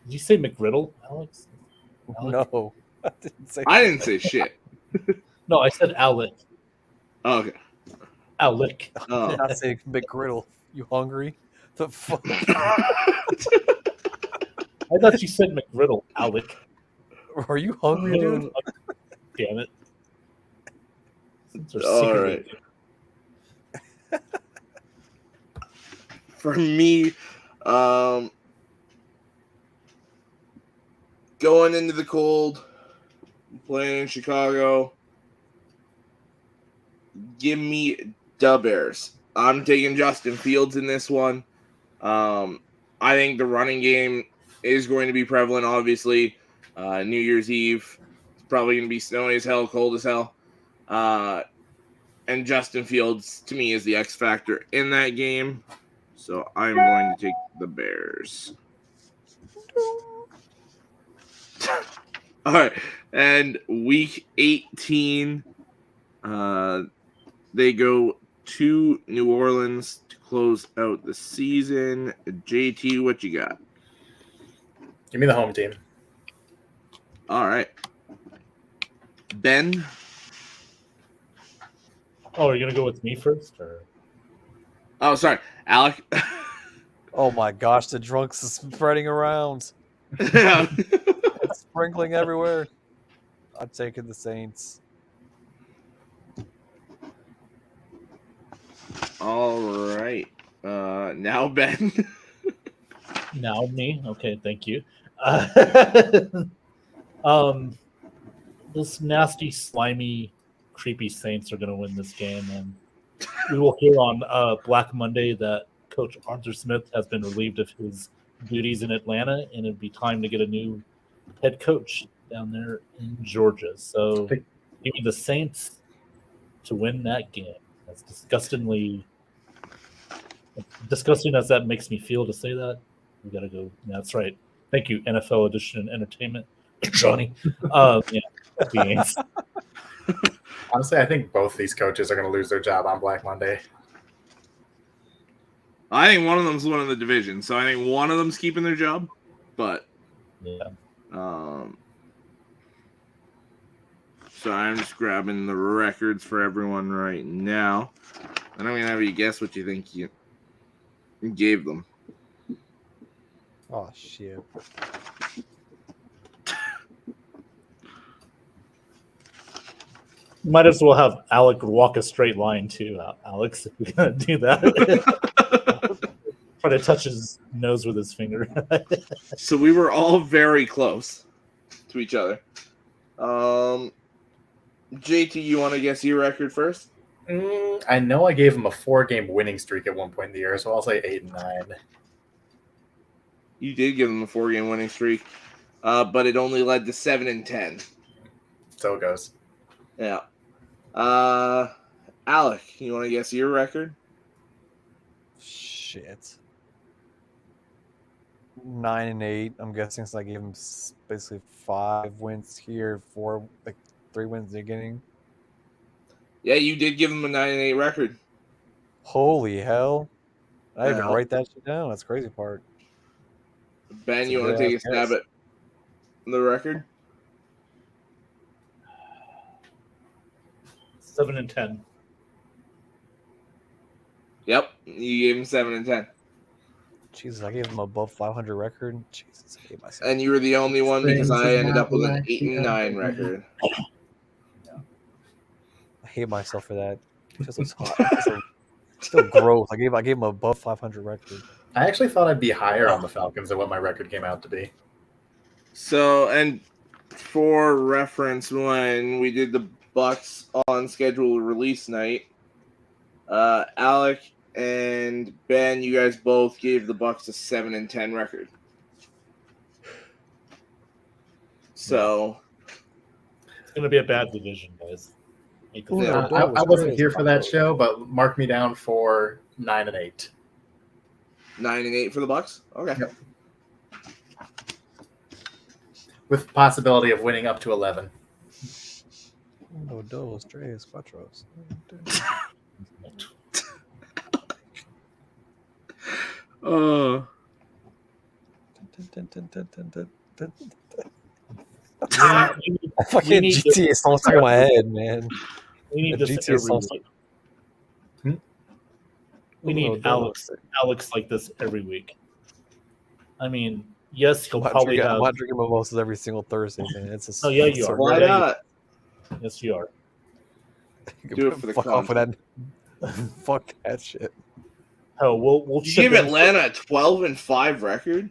[SPEAKER 4] Did you say McGriddle, Alex?
[SPEAKER 3] No, I didn't say.
[SPEAKER 1] I didn't say shit.
[SPEAKER 4] No, I said Alec.
[SPEAKER 1] Oh, okay.
[SPEAKER 4] Alec.
[SPEAKER 1] Oh.
[SPEAKER 3] I say McGriddle. You hungry? The fuck?
[SPEAKER 4] I thought you said McGriddle, Alec.
[SPEAKER 3] Are you hungry, dude?
[SPEAKER 4] Damn it.
[SPEAKER 1] All right. For me, going into the cold, playing in Chicago, give me the Bears. I'm taking Justin Fields in this one. I think the running game is going to be prevalent, obviously. New Year's Eve, it's probably going to be snowy as hell, cold as hell. And Justin Fields, to me, is the X factor in that game. So I'm going to take the Bears. All right. And week 18, They go to New Orleans to close out the season. JT, what you got?
[SPEAKER 2] Give me the home team.
[SPEAKER 1] All right. Ben?
[SPEAKER 4] Oh, are you going to go with me first? Or?
[SPEAKER 1] Oh, sorry. Alec?
[SPEAKER 3] Oh my gosh, the drunks is spreading around.
[SPEAKER 1] Yeah.
[SPEAKER 3] It's sprinkling everywhere. I'm taking the Saints.
[SPEAKER 1] All right. Now Ben.
[SPEAKER 4] Now me. Okay, thank you. This nasty, slimy, creepy Saints are going to win this game, and we will hear on Black Monday that Coach Arthur Smith has been relieved of his duties in Atlanta, and it'd be time to get a new head coach down there in Georgia. So give me the Saints to win that game. As disgusting as that makes me feel to say that, we got to go. That's right. Thank you, NFL Edition Entertainment, Johnny. Yeah,
[SPEAKER 2] Honestly, I think both these coaches are going to lose their job on Black Monday.
[SPEAKER 1] I think one of them's winning the division, so I think one of them's keeping their job. But
[SPEAKER 4] yeah.
[SPEAKER 1] So I'm just grabbing the records for everyone right now. I'm going to have you guess what you think you gave them.
[SPEAKER 3] Oh, shit.
[SPEAKER 4] Might as well have Alec walk a straight line too, Alex, if you're going to do that. Try to touch his nose with his finger.
[SPEAKER 1] So we were all very close to each other. JT, you want to guess your record first?
[SPEAKER 2] I know I gave him a 4-game winning streak at one point in the year, so I'll say 8-9.
[SPEAKER 1] You did give him a 4-game winning streak, but it only led to 7-10.
[SPEAKER 2] So it goes.
[SPEAKER 1] Yeah. Alec, you want to guess your record?
[SPEAKER 3] Shit. 9-8. I'm guessing since I gave him basically 5 wins here, 3 wins in the beginning.
[SPEAKER 1] Yeah, you did give him a 9-8 record.
[SPEAKER 3] Holy hell! I didn't even write that shit down. That's the crazy part.
[SPEAKER 1] Ben, you want to take a stab at the record?
[SPEAKER 4] 7-10.
[SPEAKER 1] Yep, you gave him 7-10.
[SPEAKER 3] Jesus, I gave him above 500 record. Jesus, I hate myself.
[SPEAKER 1] And you were the only one because I ended up with an 8-9 record.
[SPEAKER 3] I hate myself for that. It just looks hot. Still gross. I gave him above 500 record.
[SPEAKER 2] I actually thought I'd be higher on the Falcons than what my record came out to be.
[SPEAKER 1] So, and for reference, when we did the Bucks on schedule release night, Alec and Ben, you guys both gave the Bucks a 7-10 record. So
[SPEAKER 4] it's going to be a bad division, guys.
[SPEAKER 2] I wasn't here for that show, but mark me down for 9-8.
[SPEAKER 1] 9-8 for the Bucks. Okay.
[SPEAKER 2] Yep. With possibility of winning up to 11.
[SPEAKER 3] Uno, dos, tres, cuatros. Fucking GTA songs stuck in my head, man.
[SPEAKER 4] We need this
[SPEAKER 3] GTA songs.
[SPEAKER 4] We need Alex like this every week. I mean, yes, he'll probably have.
[SPEAKER 3] I'm not drinking mimosas every single Thursday, man. It's a,
[SPEAKER 4] yeah, you are.
[SPEAKER 1] Why not?
[SPEAKER 4] Yes, you are.
[SPEAKER 1] Do it for the
[SPEAKER 3] fuck off with that. Fuck that shit.
[SPEAKER 4] Oh, we'll
[SPEAKER 1] you give Atlanta a 12-5 record.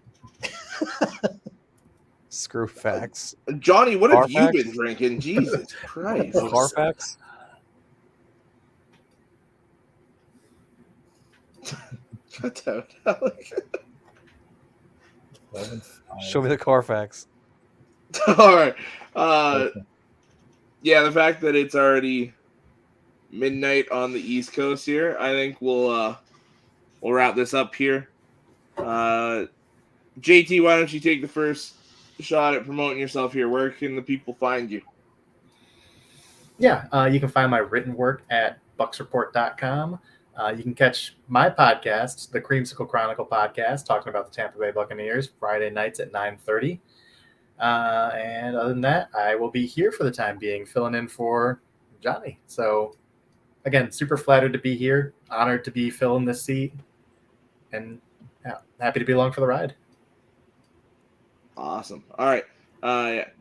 [SPEAKER 3] Screw facts.
[SPEAKER 1] Johnny, what have you been drinking? Jesus Christ.
[SPEAKER 3] Carfax?
[SPEAKER 1] Shut out, Alex.
[SPEAKER 3] Show me the Carfax.
[SPEAKER 1] All right. Yeah, the fact that it's already midnight on the East Coast here, I think we'll wrap this up here. JT, why don't you take the first shot at promoting yourself here? Where can the people find you?
[SPEAKER 2] Yeah, you can find my written work at bucksreport.com. You can catch my podcast, the Creamsicle Chronicle podcast, talking about the Tampa Bay Buccaneers, Friday nights at 9:30. And other than that, I will be here for the time being, filling in for Johnny. So, again, super flattered to be here, honored to be filling this seat, and happy to be along for the ride.
[SPEAKER 1] Awesome. All right.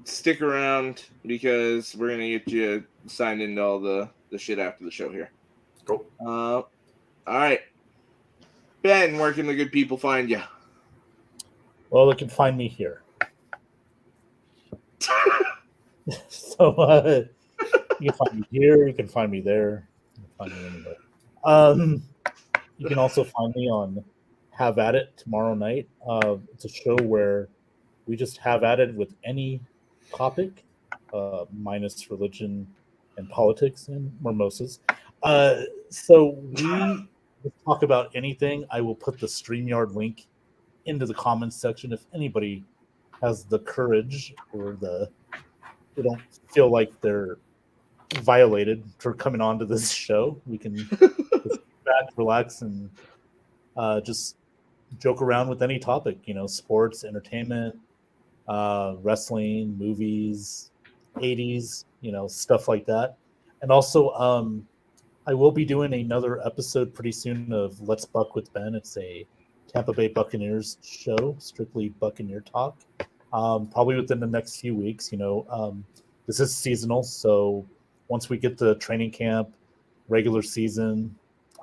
[SPEAKER 1] Stick around because we're going to get you signed into all the shit after the show here.
[SPEAKER 2] Cool.
[SPEAKER 1] All right. Ben, where can the good people find you?
[SPEAKER 4] Well, they can find me here. So you can find me here. You can find me there. You can find me anywhere. You can also find me on Have At It tomorrow night. It's a show where we just have at it with any topic, minus religion and politics and mimosas. So we talk about anything. I will put the StreamYard link into the comments section if anybody has the courage or they don't feel like they're violated for coming on to this show. We can just sit back, relax, and just joke around with any topic, sports, entertainment, wrestling, movies, 80s, stuff like that. And also, I will be doing another episode pretty soon of Let's Buck with Ben. It's a Tampa Bay Buccaneers show, strictly Buccaneer talk. Probably within the next few weeks. This is seasonal, so once we get to training camp, regular season,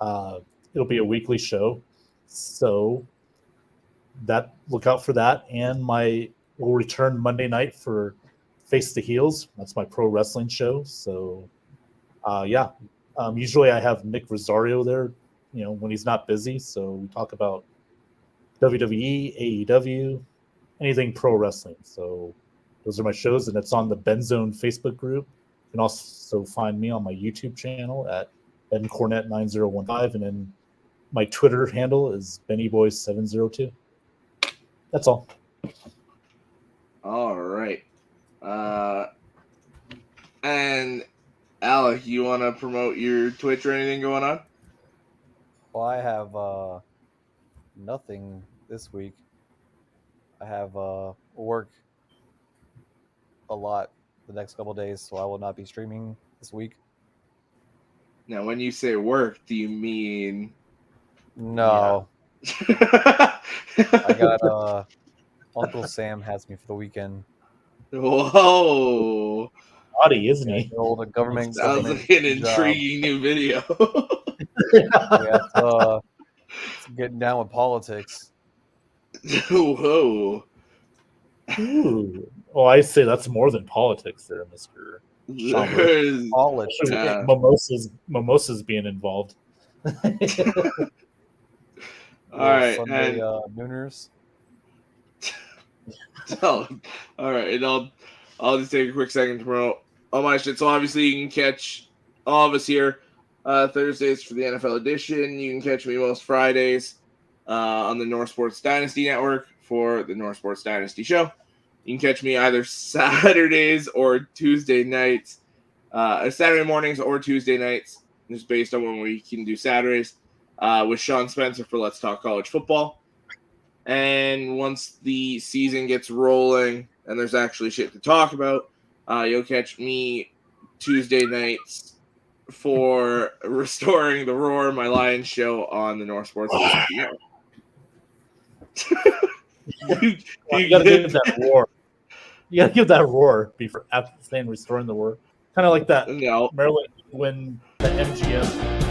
[SPEAKER 4] it'll be a weekly show. So look out for that. And we'll return Monday night for Face the Heels. That's my pro wrestling show. So usually I have Nick Rosario there, when he's not busy. So we talk about WWE, AEW, anything pro wrestling. So those are my shows, and it's on the Ben Zone Facebook group. You can also find me on my YouTube channel at Ben Cornett 9015, and then my Twitter handle is BennyBoy702. That's all.
[SPEAKER 1] All right. And Alec, you want to promote your Twitch or anything going on?
[SPEAKER 3] Well, I have nothing this week. I have work a lot the next couple of days, so I will not be streaming this week.
[SPEAKER 1] Now, when you say work, do you mean...
[SPEAKER 3] No. Yeah. I got Uncle Sam has me for the weekend.
[SPEAKER 1] Whoa.
[SPEAKER 4] Naughty, isn't he?
[SPEAKER 3] The government
[SPEAKER 1] Sounds like an intriguing new video.
[SPEAKER 3] Yeah, it's getting down with politics.
[SPEAKER 1] Whoa.
[SPEAKER 4] Ooh. Oh, I say that's more than politics there, Mr.
[SPEAKER 3] College.
[SPEAKER 4] Mimosas being involved.
[SPEAKER 1] All right.
[SPEAKER 3] Sunday nooners.
[SPEAKER 1] All right. And I'll just take a quick second to promote all my shit. So obviously you can catch all of us here Thursdays for the NFL edition. You can catch me most Fridays on the North Sports Dynasty Network for the North Sports Dynasty Show. You can catch me either Saturdays or Tuesday nights, Saturday mornings or Tuesday nights, just based on when we can do Saturdays, with Sean Spencer for Let's Talk College Football. And once the season gets rolling and there's actually shit to talk about, you'll catch me Tuesday nights for Restoring the Roar, my Lions show on the North Sports Network.
[SPEAKER 4] You gotta give that roar. You gotta give that roar before after saying Restoring the Roar. Kind of like that.
[SPEAKER 1] No.
[SPEAKER 4] Maryland when the MGM